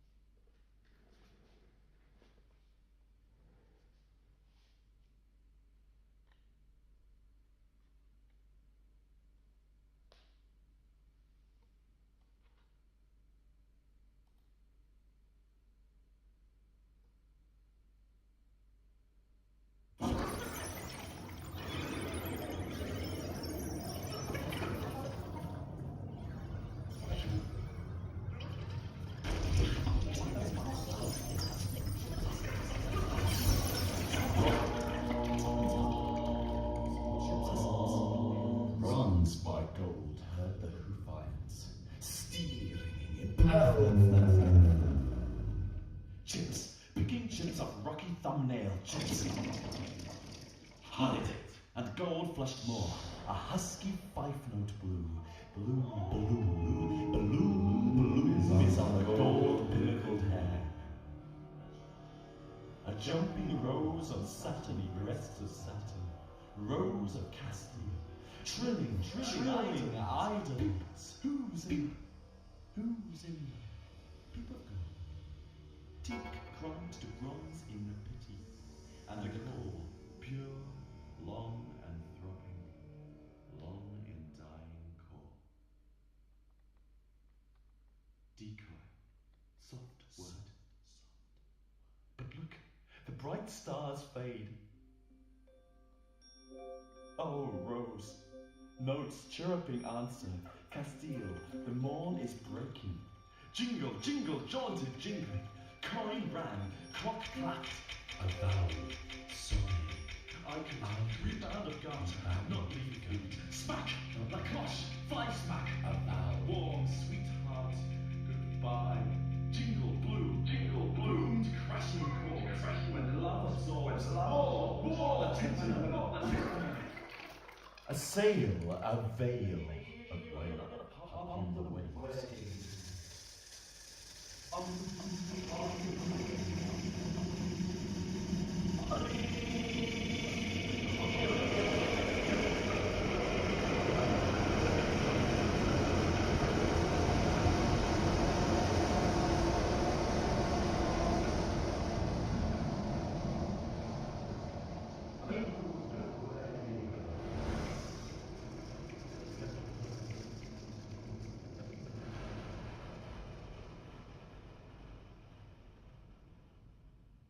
Speaker 9: Bronze by gold heard the hoof irons, steel ringing in perfect chips, picking chips off rocky thumbnail chips. Holidays and gold flushed more, a husky fife note blew. Blue, blue, blue is on the gold pinnacled hair. A jumping rose on satiny breasts of satin, rose of Castile, trilling idles. Who's in peep of gold? Teak cried to bronze in pity, and a goal, pure, long and throbbing, long in dying core. Decoy, soft word, but look, the bright stars fade. Oh, Rose, notes chirruping answer. Castile, the morn is breaking. Jingle, jingle, jaunted jingling. Coin rang, clock clacked. A vowel, sorry. I could rebound of garter, not leave it. Smack, la cloche, fly smack. A vowel. Warm, sweetheart, goodbye. Jingle, bloomed, crashing chords. When love absorbs, more, a sail, a veil, a veil upon the waves.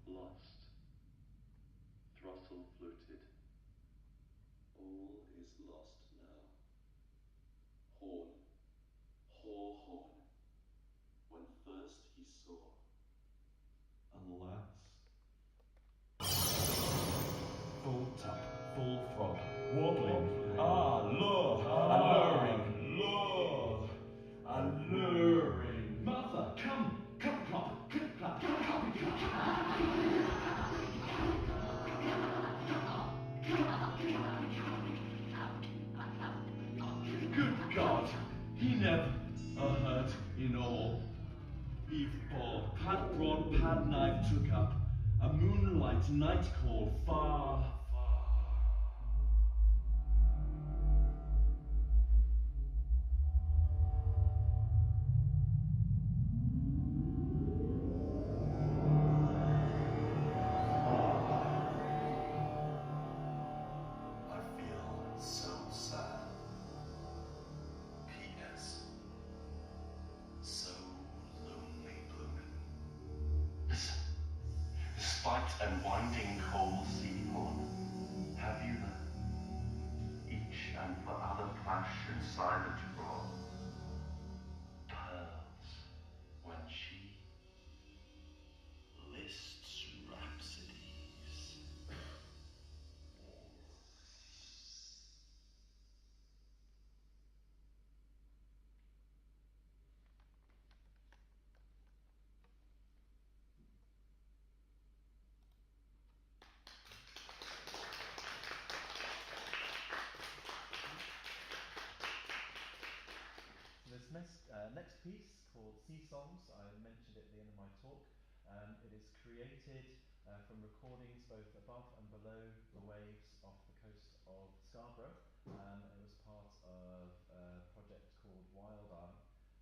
Speaker 9: Lost, throttle fluted, all is lost now. Horn, horn, when first he saw, alas. Full tuck, full throb, wobbling, alluring. Mother, come, clop, clip, clap, Good God, he never a hurt in all. Eve ball, pad broad, pad knife took up, a moonlight night call far, grinding coal seaboard. Have you them? Each and for other plash and silent brawl. Pearls, when she lists rhapsodies.
Speaker 4: This next piece, called Sea Songs, I mentioned at the end of my talk. It is created from recordings both above and below the waves off the coast of Scarborough. It was part of a project called Wild Eye,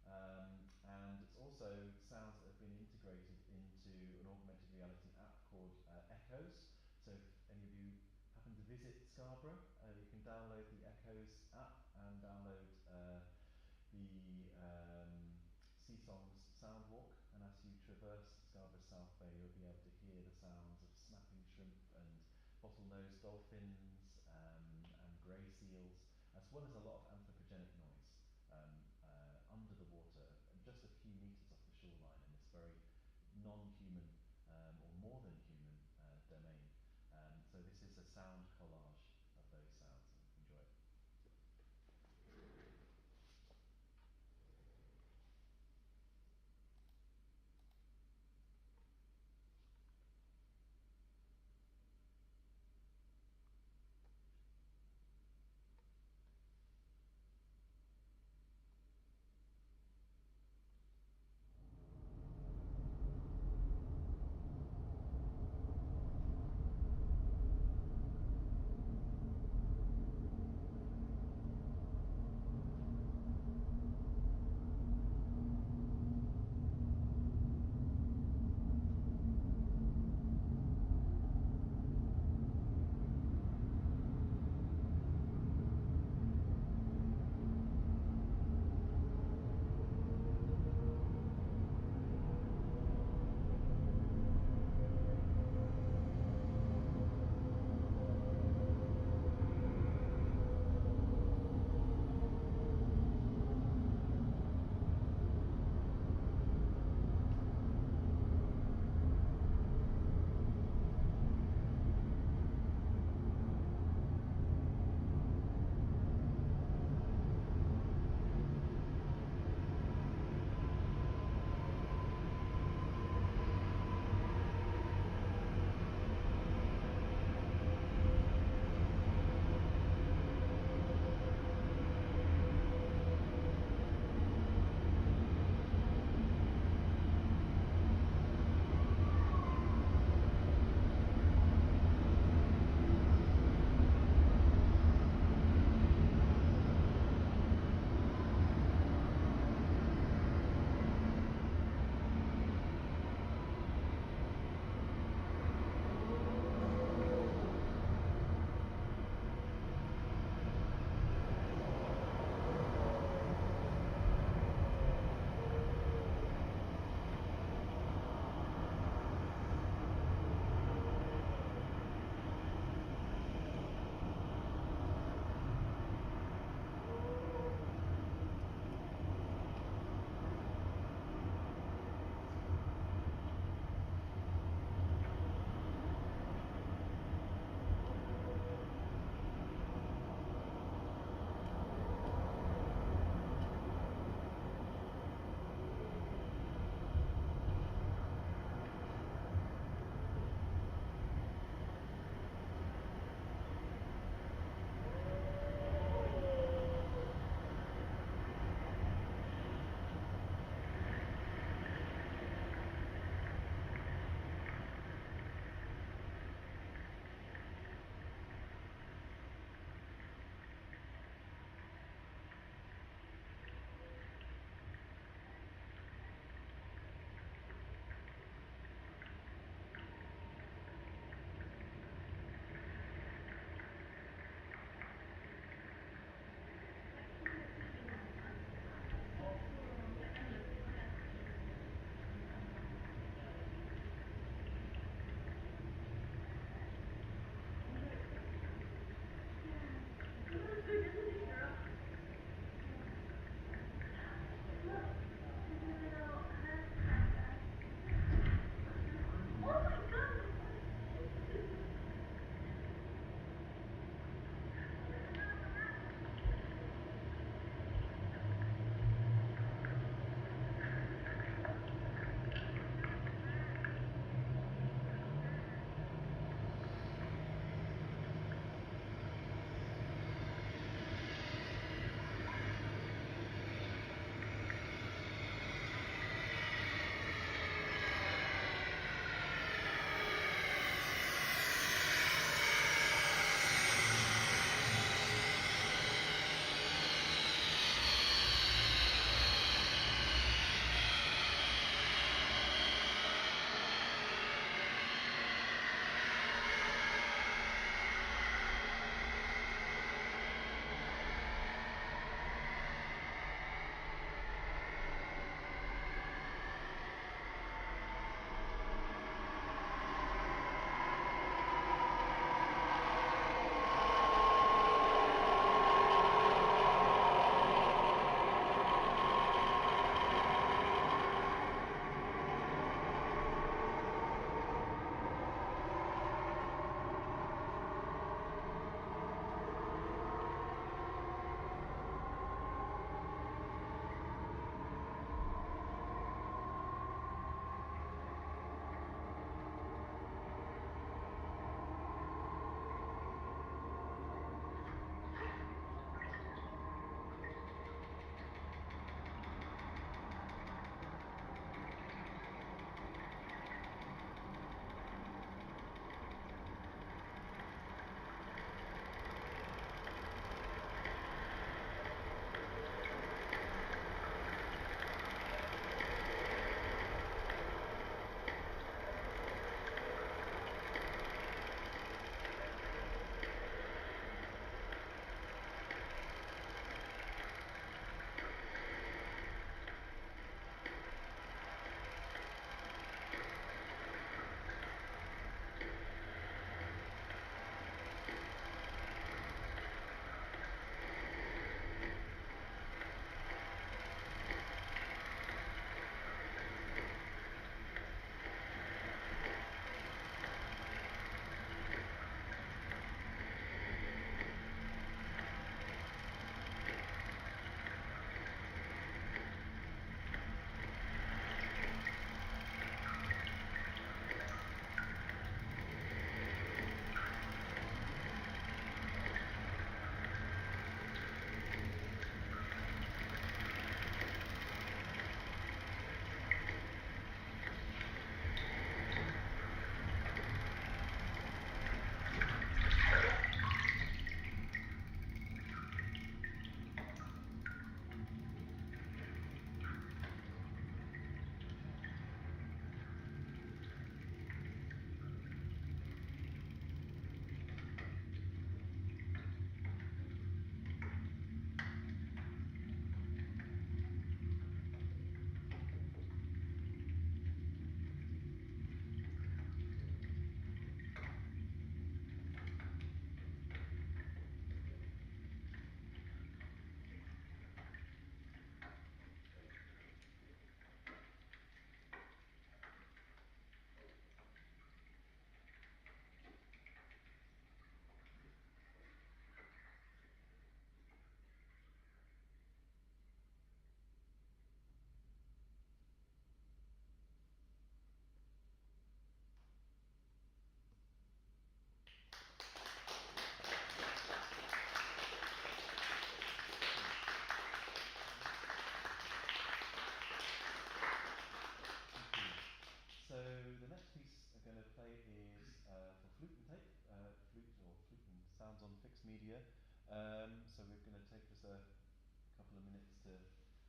Speaker 4: and it's also sounds that have been integrated into an augmented reality app called Echoes. So if any of you happen to visit Scarborough, you can download the Echoes app and download the Sea Songs Soundwalk, and as you traverse Scarborough South Bay, you'll be able to hear the sounds of snapping shrimp and bottlenose dolphins and grey seals, as well as a lot of anthropogenic noise under the water, just a few metres off the shoreline in this very non-human or more than human domain. So this is a sound collage of those sounds. Enjoy it.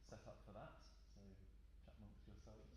Speaker 4: set up for that, so chat amongst yourselves.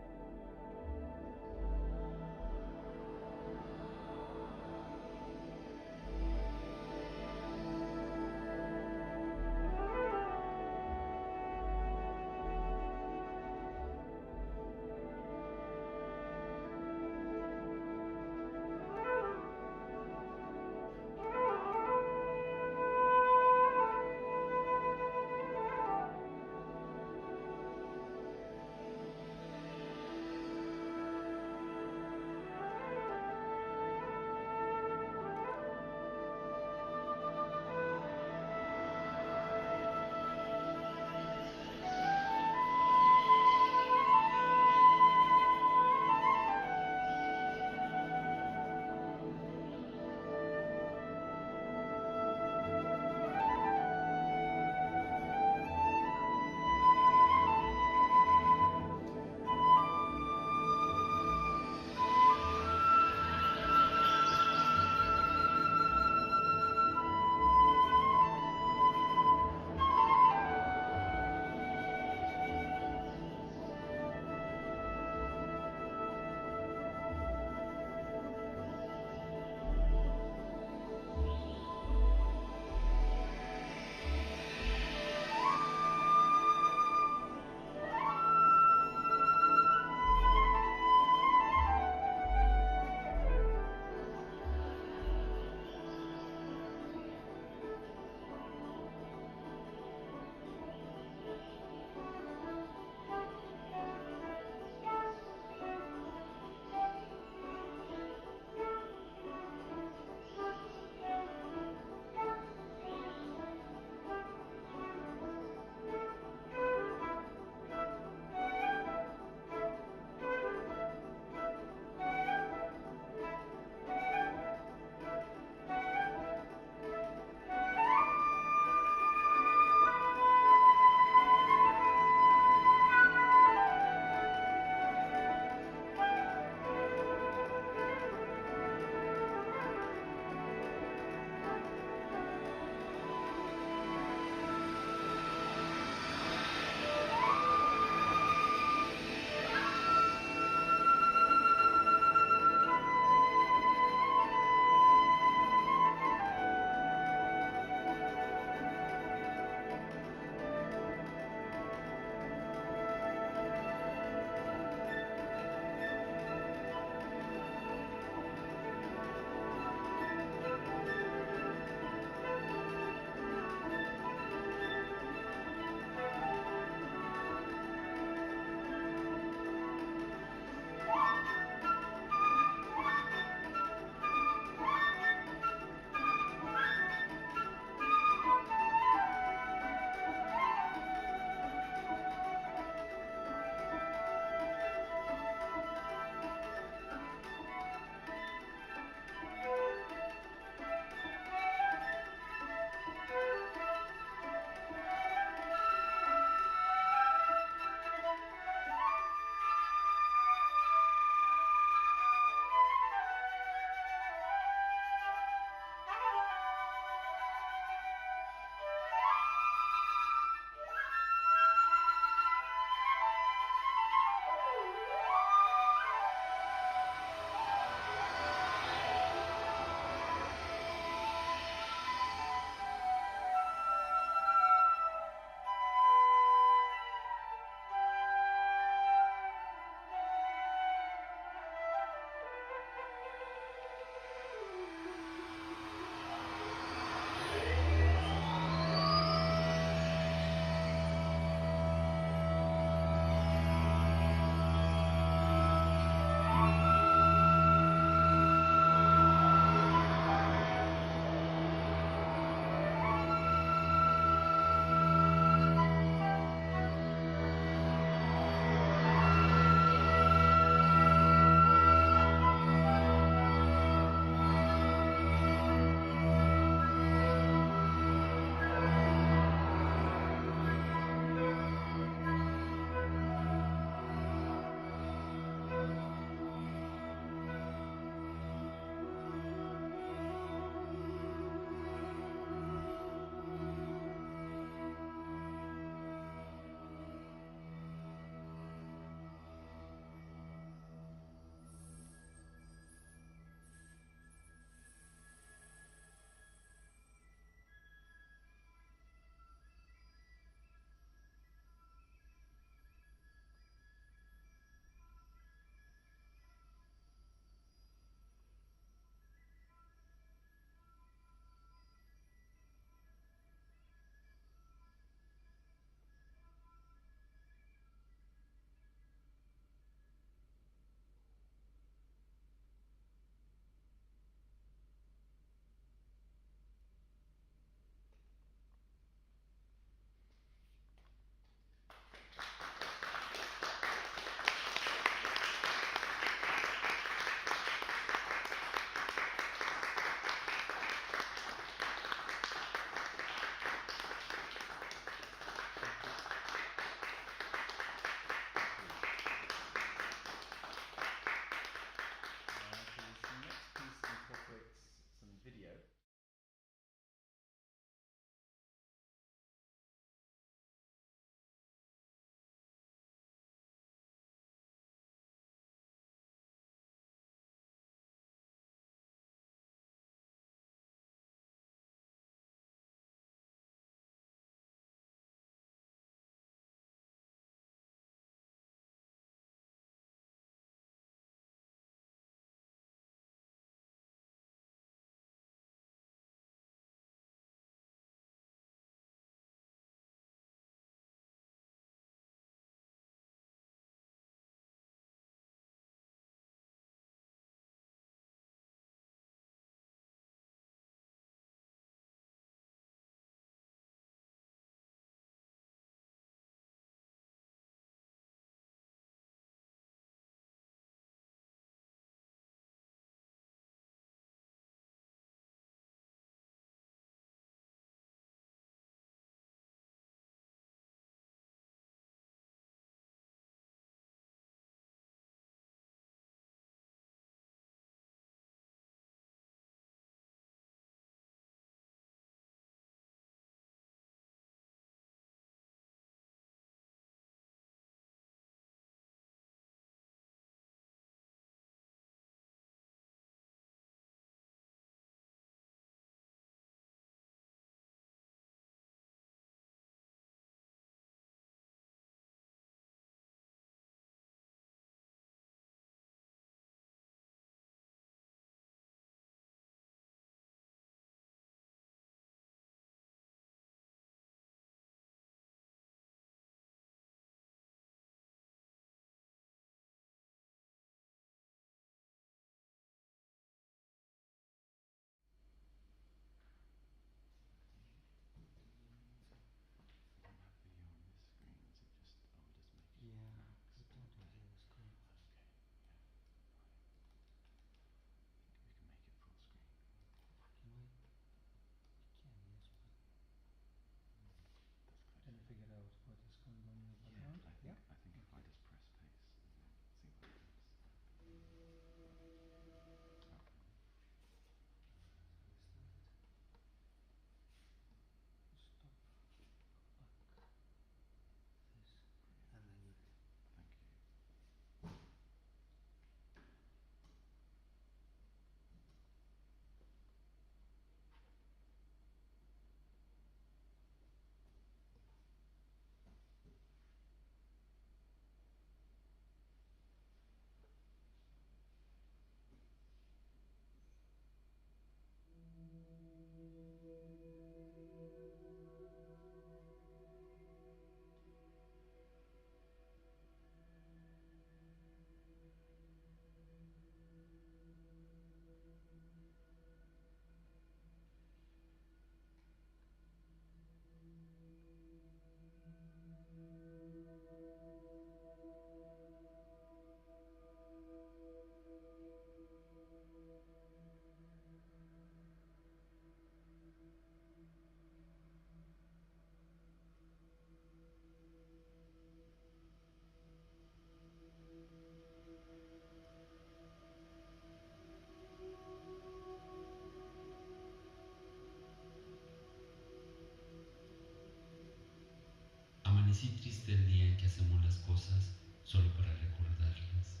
Speaker 10: las cosas solo para recordarlas.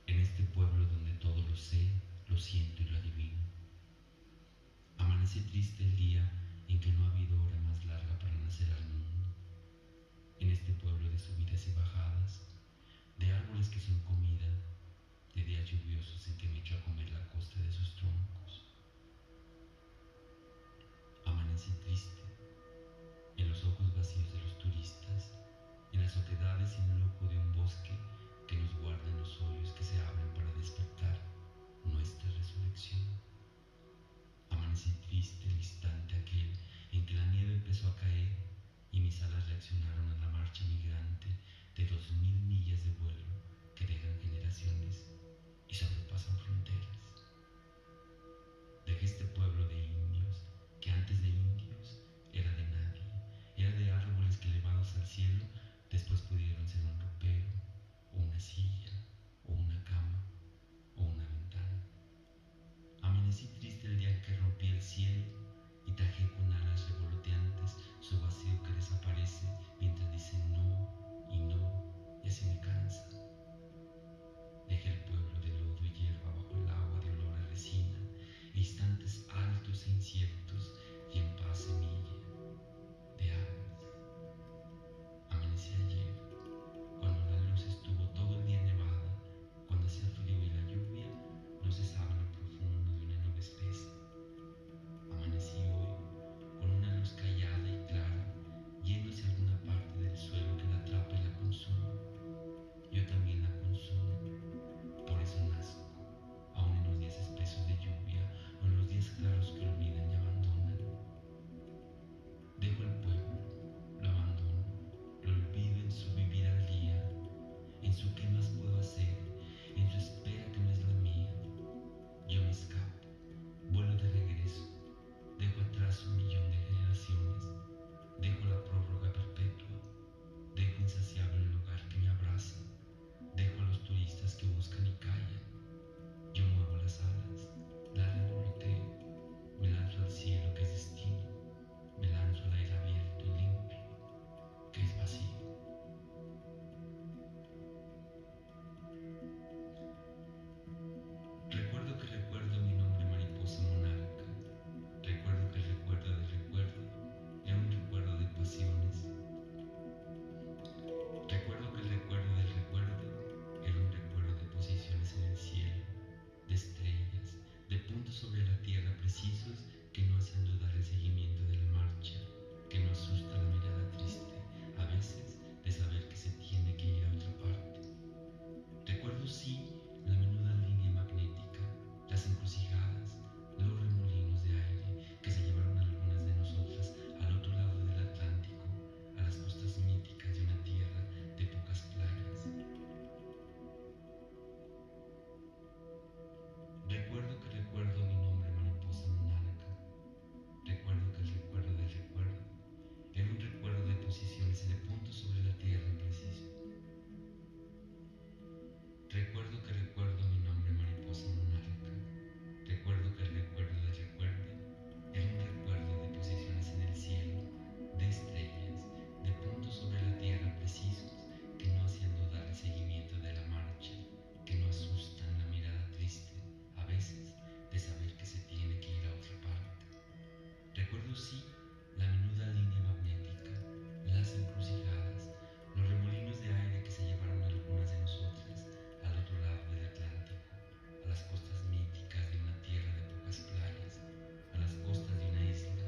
Speaker 10: En este pueblo donde todo lo sé, lo siento y lo adivino. Amanece triste el día en que no ha habido hora más larga para nacer al mundo. En este pueblo de subidas y bajadas, de árboles que son comida, de días lluviosos en que me echo a comer la costa de sus troncos. Amanece triste en los ojos vacíos de los turistas, en las oquedades y en el lujo de un bosque que nos guarda en los hoyos que se abren para despertar nuestra resurrección. Amanece triste el instante aquel en que la nieve empezó a caer y mis alas reaccionaron a la marcha migrante de 2000 millas de vuelo que dejan generaciones y sobrepasan fronteras. Dejé este pueblo de indios que antes de indios era de nadie, era de árboles que elevados al cielo después pudieron ser un ropero, o una silla, o una cama, o una ventana. Amanecí triste el día en que rompí el cielo y tajé con alas revoloteantes su vacío que desaparece mientras dice no y no, y así me cansa. Dejé el pueblo de lodo y hierba bajo el agua de olor a resina, e instantes altos e inciertos y en paz semilla de aves. Amanecí ayer, cuando la luz estuvo todo el día nevada, cuando hacía frío y la lluvia no cesaba en lo profundo de una nube espesa. Amanecí hoy, con una luz callada y clara, yéndose a alguna parte del suelo que la atrapa y la consume. Yo también la consumo, por eso nazco, aun en los días espesos de lluvia o en los días claros que olvidan y abandonan. Dejo el pueblo, lo abandono, lo olvido en su vivir al día, en su qué más puedo hacer, en su espera que no es la mía. Yo me escapo, vuelo de regreso, dejo atrás 1.000.000 de generaciones, dejo la prórroga perpetua, dejo insaciable el lugar que me abraza, dejo a los turistas que buscan y callan. Yo muevo las alas, las revoloteo, me lanzo al cielo que es destino, me lanzo al aire abierto y limpio, que es vacío. Recuerdo que recuerdo mi nombre mariposa monarca, recuerdo que el recuerdo del recuerdo era un recuerdo de pasiones, recuerdo que el recuerdo del recuerdo era un recuerdo de posiciones en el cielo, de estrellas, de puntos sobre la tierra precisos que no hacían dudar el seguimiento de la marcha, que no asusta la mirada triste, a veces, de saber que se tiene que ir a otra parte. Recuerdo sí la menuda línea magnética, las encrucijadas, los remolinos de aire que se llevaron a algunas de nosotras al otro lado del Atlántico, a las costas míticas de una tierra de pocas playas. Recuerdo que recuerdo mi nombre mariposa monarca, recuerdo que el recuerdo del recuerdo era un recuerdo de posiciones y de puntos sobre la tierra precisos. Recuerdo que recuerdo mi nombre mariposa monarca, recuerdo que el recuerdo del recuerdo era un recuerdo de posiciones en el cielo, de estrellas, de puntos sobre la tierra precisos que no hacían dudar el seguimiento de la marcha, que no asustan la mirada triste, a veces, de saber que se tiene que ir a otra parte. Recuerdo sí la menuda línea magnética, las encrucijadas, los remolinos de aire que se llevaron a algunas de nosotras al otro lado del Atlántico, a las costas míticas de una tierra de pocas playas, a las costas de una isla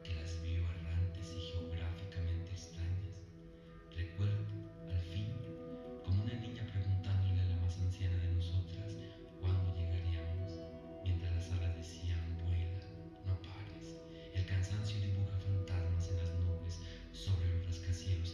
Speaker 10: que las vio errantes y geográficamente extrañas. Recuerdo, al fin, como una niña preguntándole a la más anciana de nosotras cuándo llegaríamos, mientras las alas decían vuela, no pares. El cansancio dibuja fantasmas en las nubes sobre los rascacielos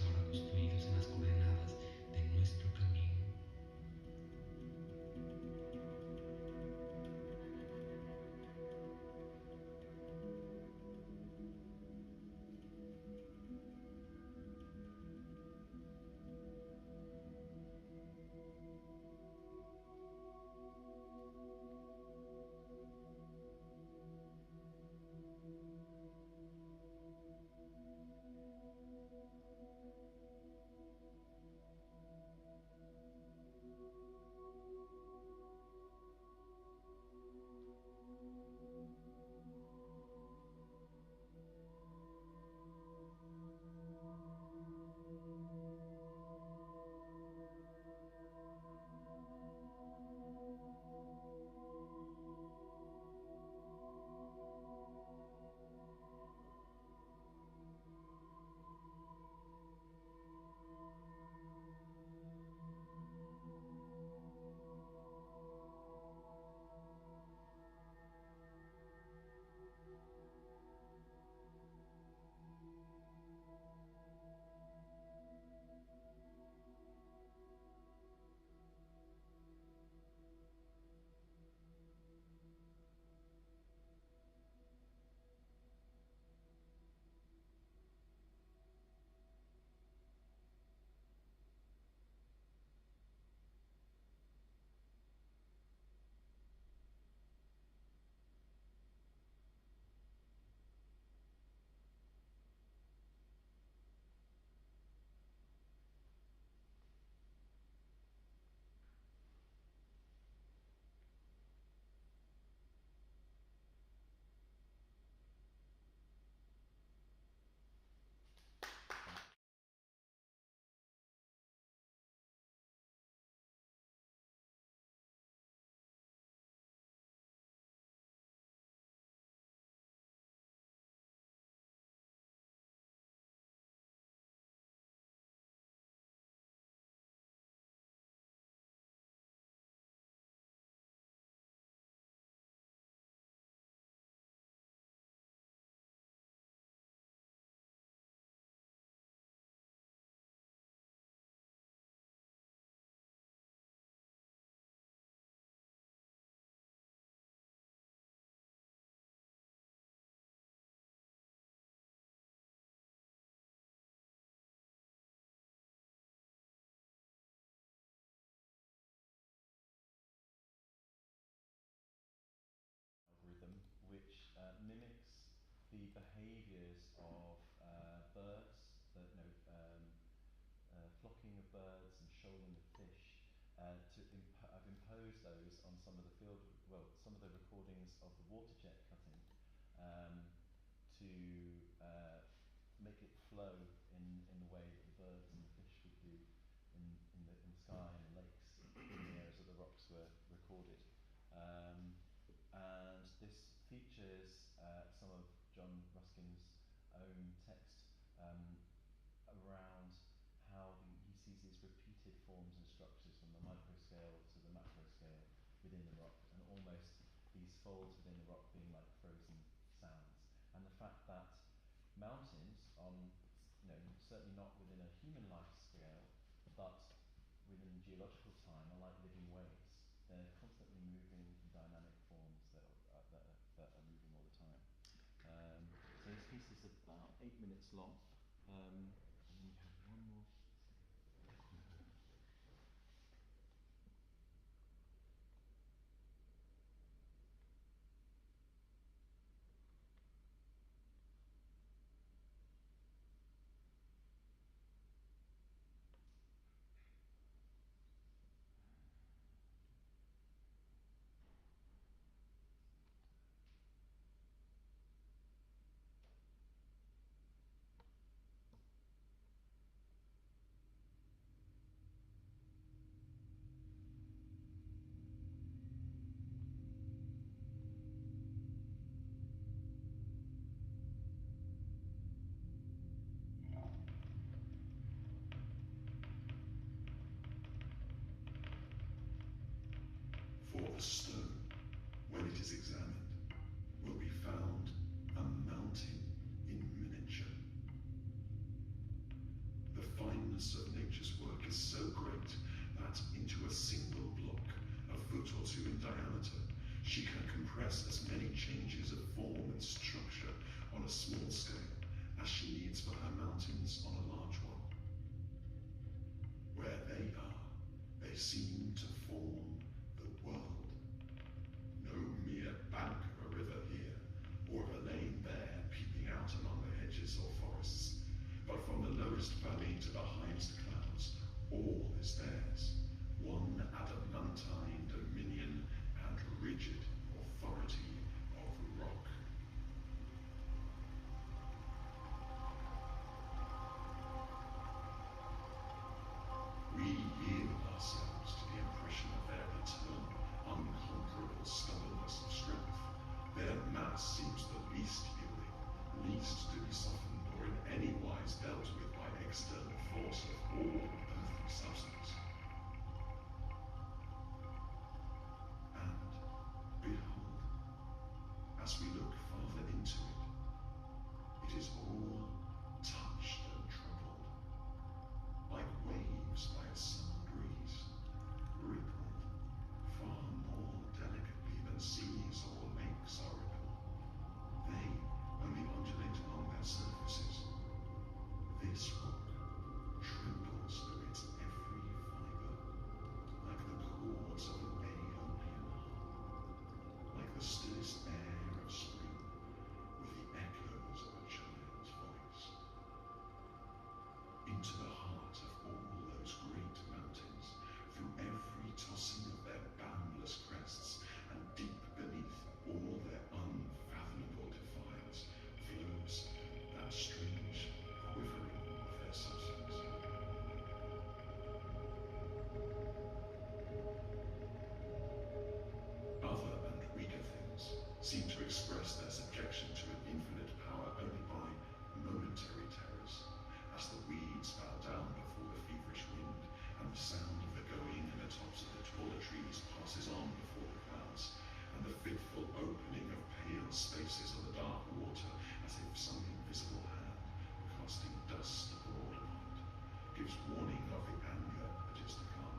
Speaker 4: the behaviours of birds, flocking of birds and shoaling of fish. I've imposed those on some of the some of the recordings of the water jet cutting to make it flow in the way that the birds and the fish would do in the sky and the lakes in the areas that the rocks were recorded. And this features some of John Ruskin's own text around how he sees these repeated forms and structures from the micro scale to the macro scale within the rock, and almost these folds within the rock being like frozen sounds. And the fact that mountains certainly not within a human life scale, but within geological time are like living waves. They're constantly moving in dynamic forms that are moving all the time. So this piece is about 8 minutes long. And then we have one more.
Speaker 11: For the stone, when it is examined, will be found a mountain in miniature. The fineness of nature's work is so great that into a single block, a foot or two in diameter, she can compress as many changes of form and structure on a small scale as she needs for her mountains on a large one. Where they are, they seem to form the world. No mere bank of a river here, or of a lane there peeping out among the hedges or forests, but from the lowest valley to the highest clouds, all is theirs, one adamantine dominion and rigid authority of rock. We yield ourselves to the impression of their eternal, unconquerable stubbornness of strength. Their mass seems the least yielding, least to be softened or in any wise dealt with by external force of all earthly substance. And behold, as we look farther into it, it is all touched and troubled, like waves by a summer breeze, rippled far more delicately than seas or lakes are rippled. They only undulate along their surfaces. This rock trembles through its every fibre, like the chords of an Aeolian harp, like the stillest air of spring, with the echoes of a child's voice. Into the heart of all those great mountains, through every tossing of their boundless crests, and deep beneath all their unfathomable defiles, flows that strange quivering of their substance. Other and weaker things seem to express their subjection to an infinite power only by momentary terrors, as the weeds bow down before the feverish wind, and the sound of the going in the tops of the taller trees passes on before the clouds, and the fitful opening of pale spaces on the dark water, as if some invisible hand, casting dust abroad upon it, gives warning of the anger that is to come.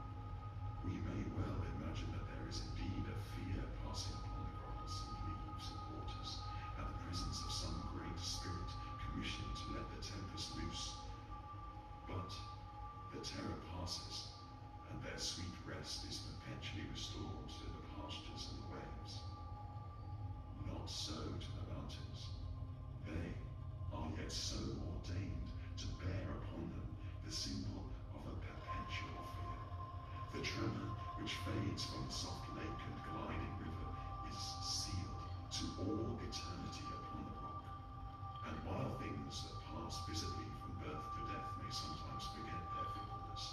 Speaker 11: We may well imagine that there is indeed a fear passing upon the grass and leaves and waters, at the presence of some great spirit commissioned to let the tempest loose. But the terror passes, and their sweet rest is perpetually restored to the pastures and the waves. Not so to the mountains. Their had so ordained to bear upon them the symbol of a perpetual fear. The tremor which fades from the soft lake and gliding river is sealed to all eternity upon the rock. And while things that pass visibly from birth to death may sometimes forget their fickleness,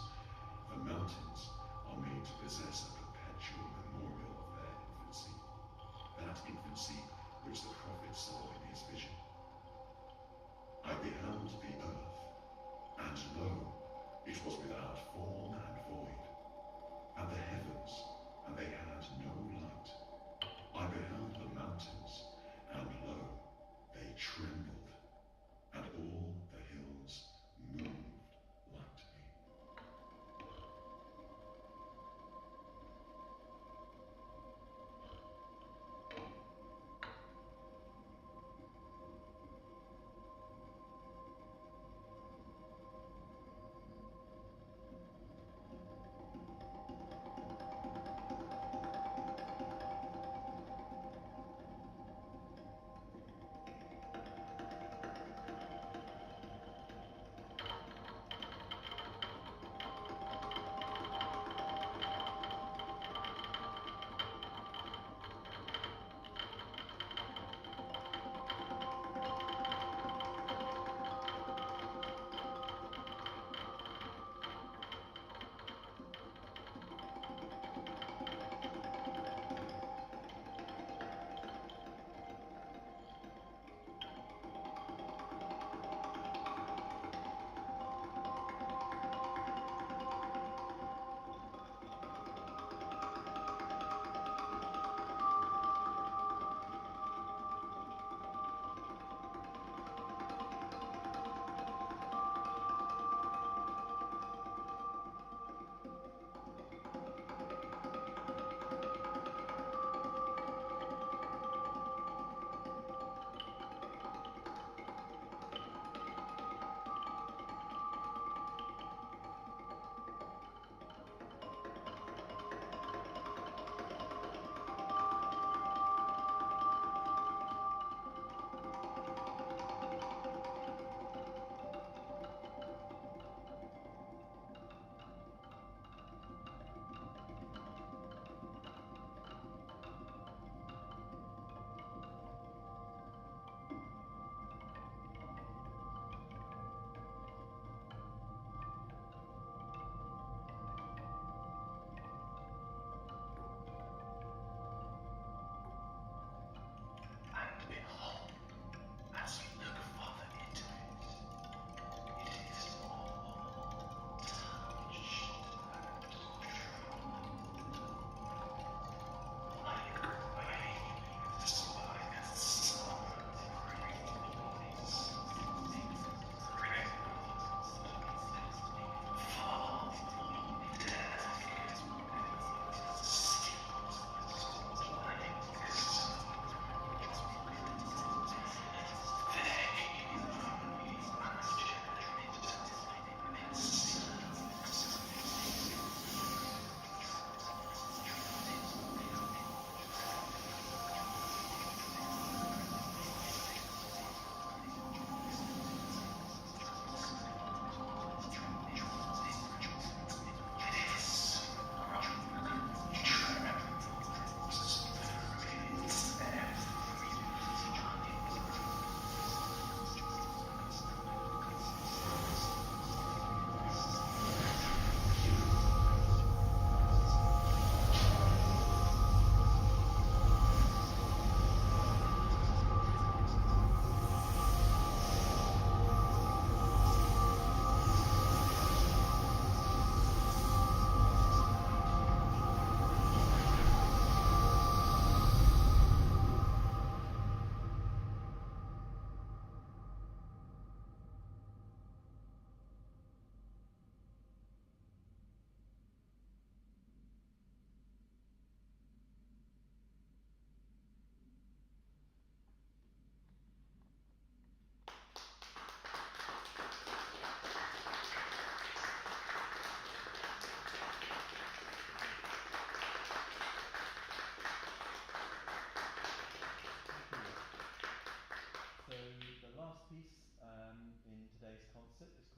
Speaker 11: the mountains are made to possess a perpetual memorial of their infancy, that infancy which the prophet saw in his vision. I beheld the earth, and lo, it was without form and void, and the heavens, and they had no light. I beheld the mountains, and lo, they trembled, and all the hills moved like me.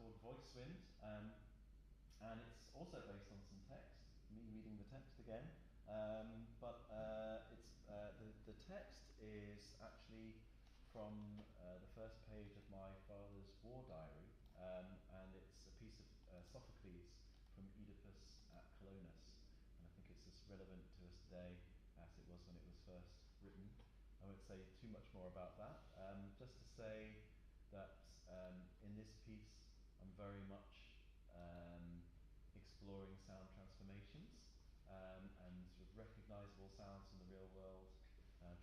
Speaker 4: called Voice Wind, and it's also based on some text, me reading the text again. The text is actually from the first page of my father's war diary, and it's a piece of Sophocles from Oedipus at Colonus, and I think it's as relevant to us today as it was when it was first written. I won't say too much more about that, just to say that in this piece I'm very much exploring sound transformations and sort of recognisable sounds in the real world,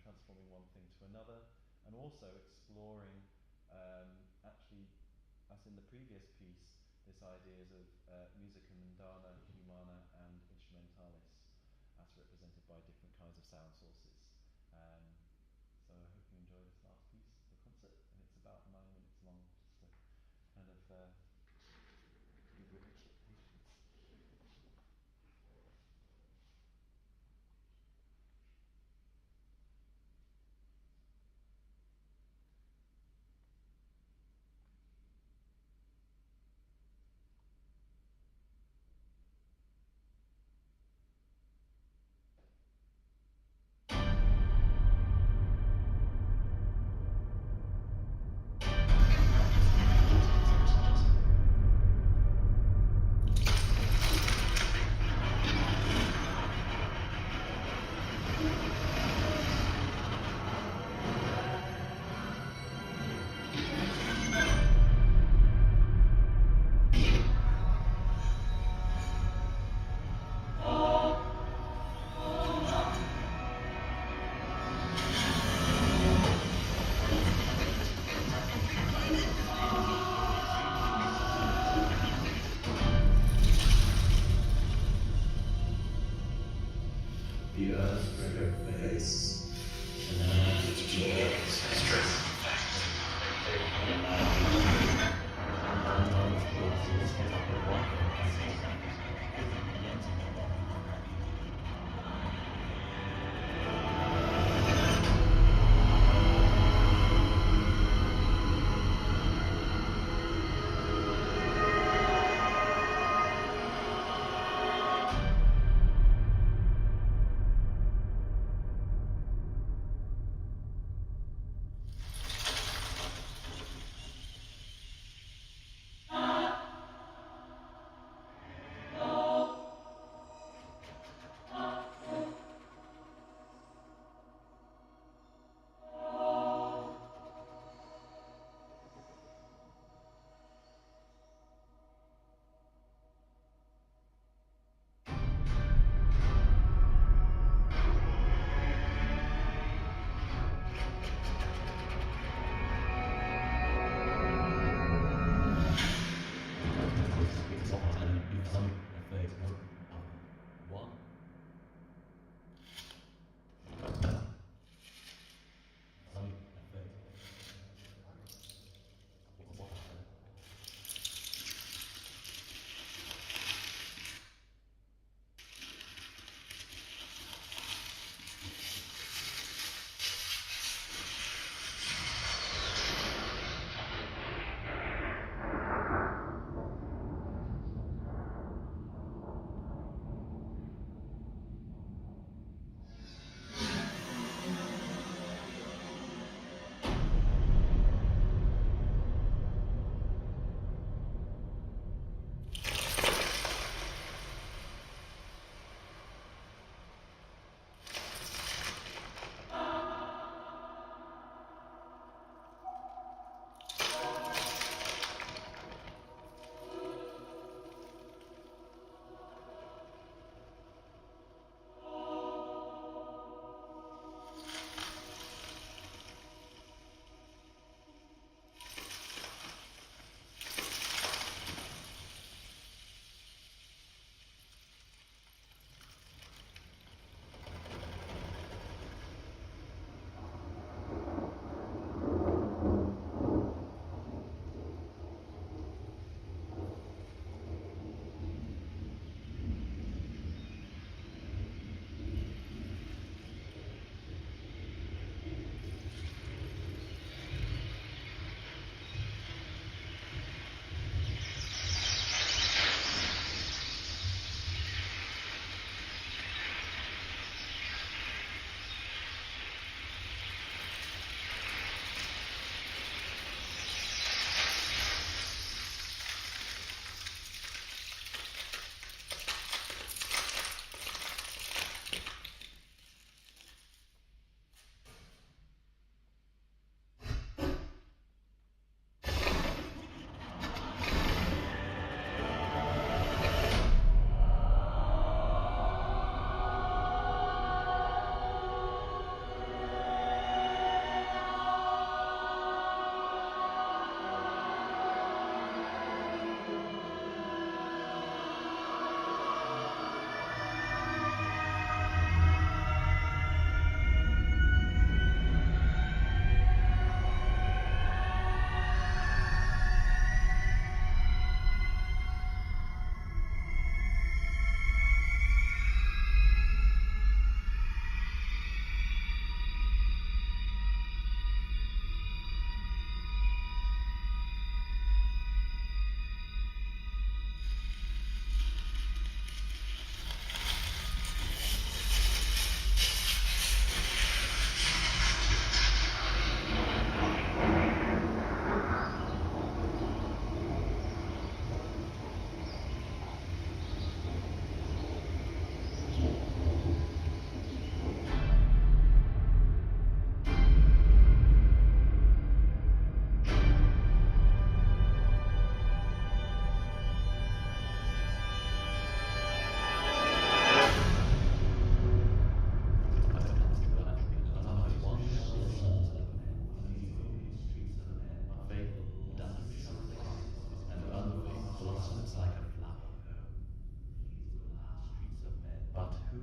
Speaker 4: transforming one thing to another, and also exploring, actually, as in the previous piece, this ideas of musica mundana, humana, and instrumentalis, as represented by different kinds of sound sources. So I hope you enjoy this last piece of the concert, and it's about 9 minutes long, just to kind of give you expectations.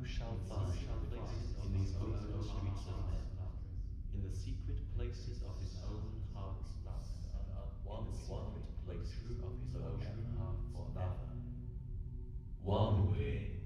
Speaker 10: Who shall find places in these open streets of men, in the secret places of his own heart's mouth, in the secret places of his own heart forever? One way.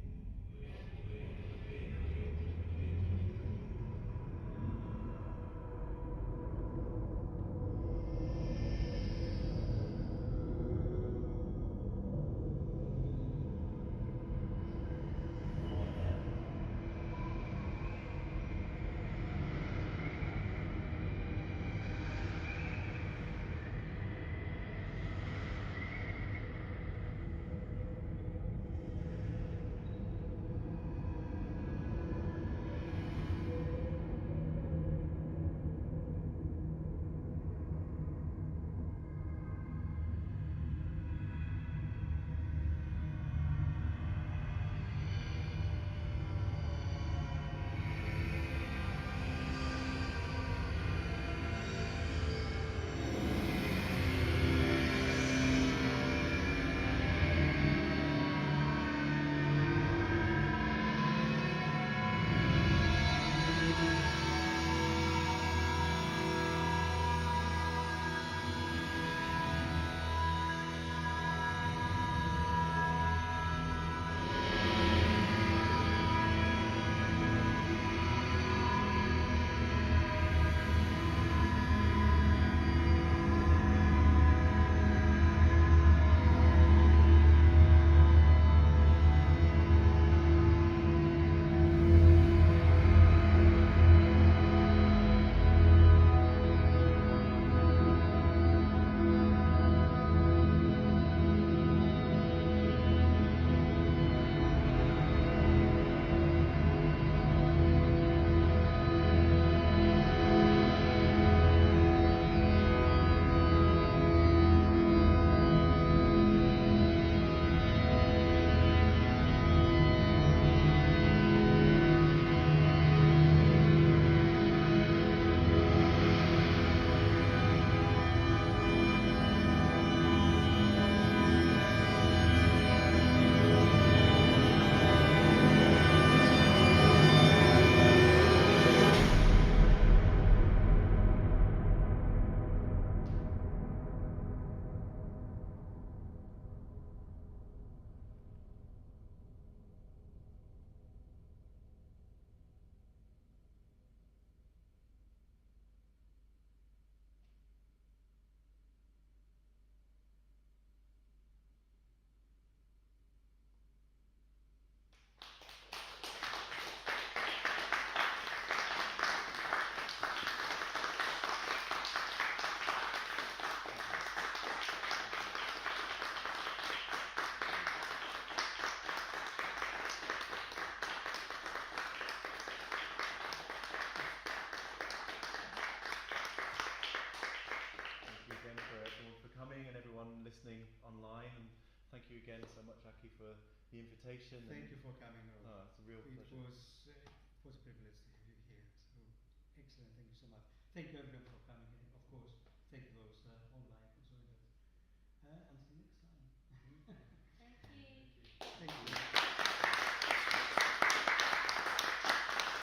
Speaker 4: Listening online, and thank you again so much, Aki, for the invitation.
Speaker 3: Thank you for coming, Rob.
Speaker 4: Oh, it's a real pleasure.
Speaker 3: It was a privilege to have you here. So excellent. Thank you so much. Thank you everyone for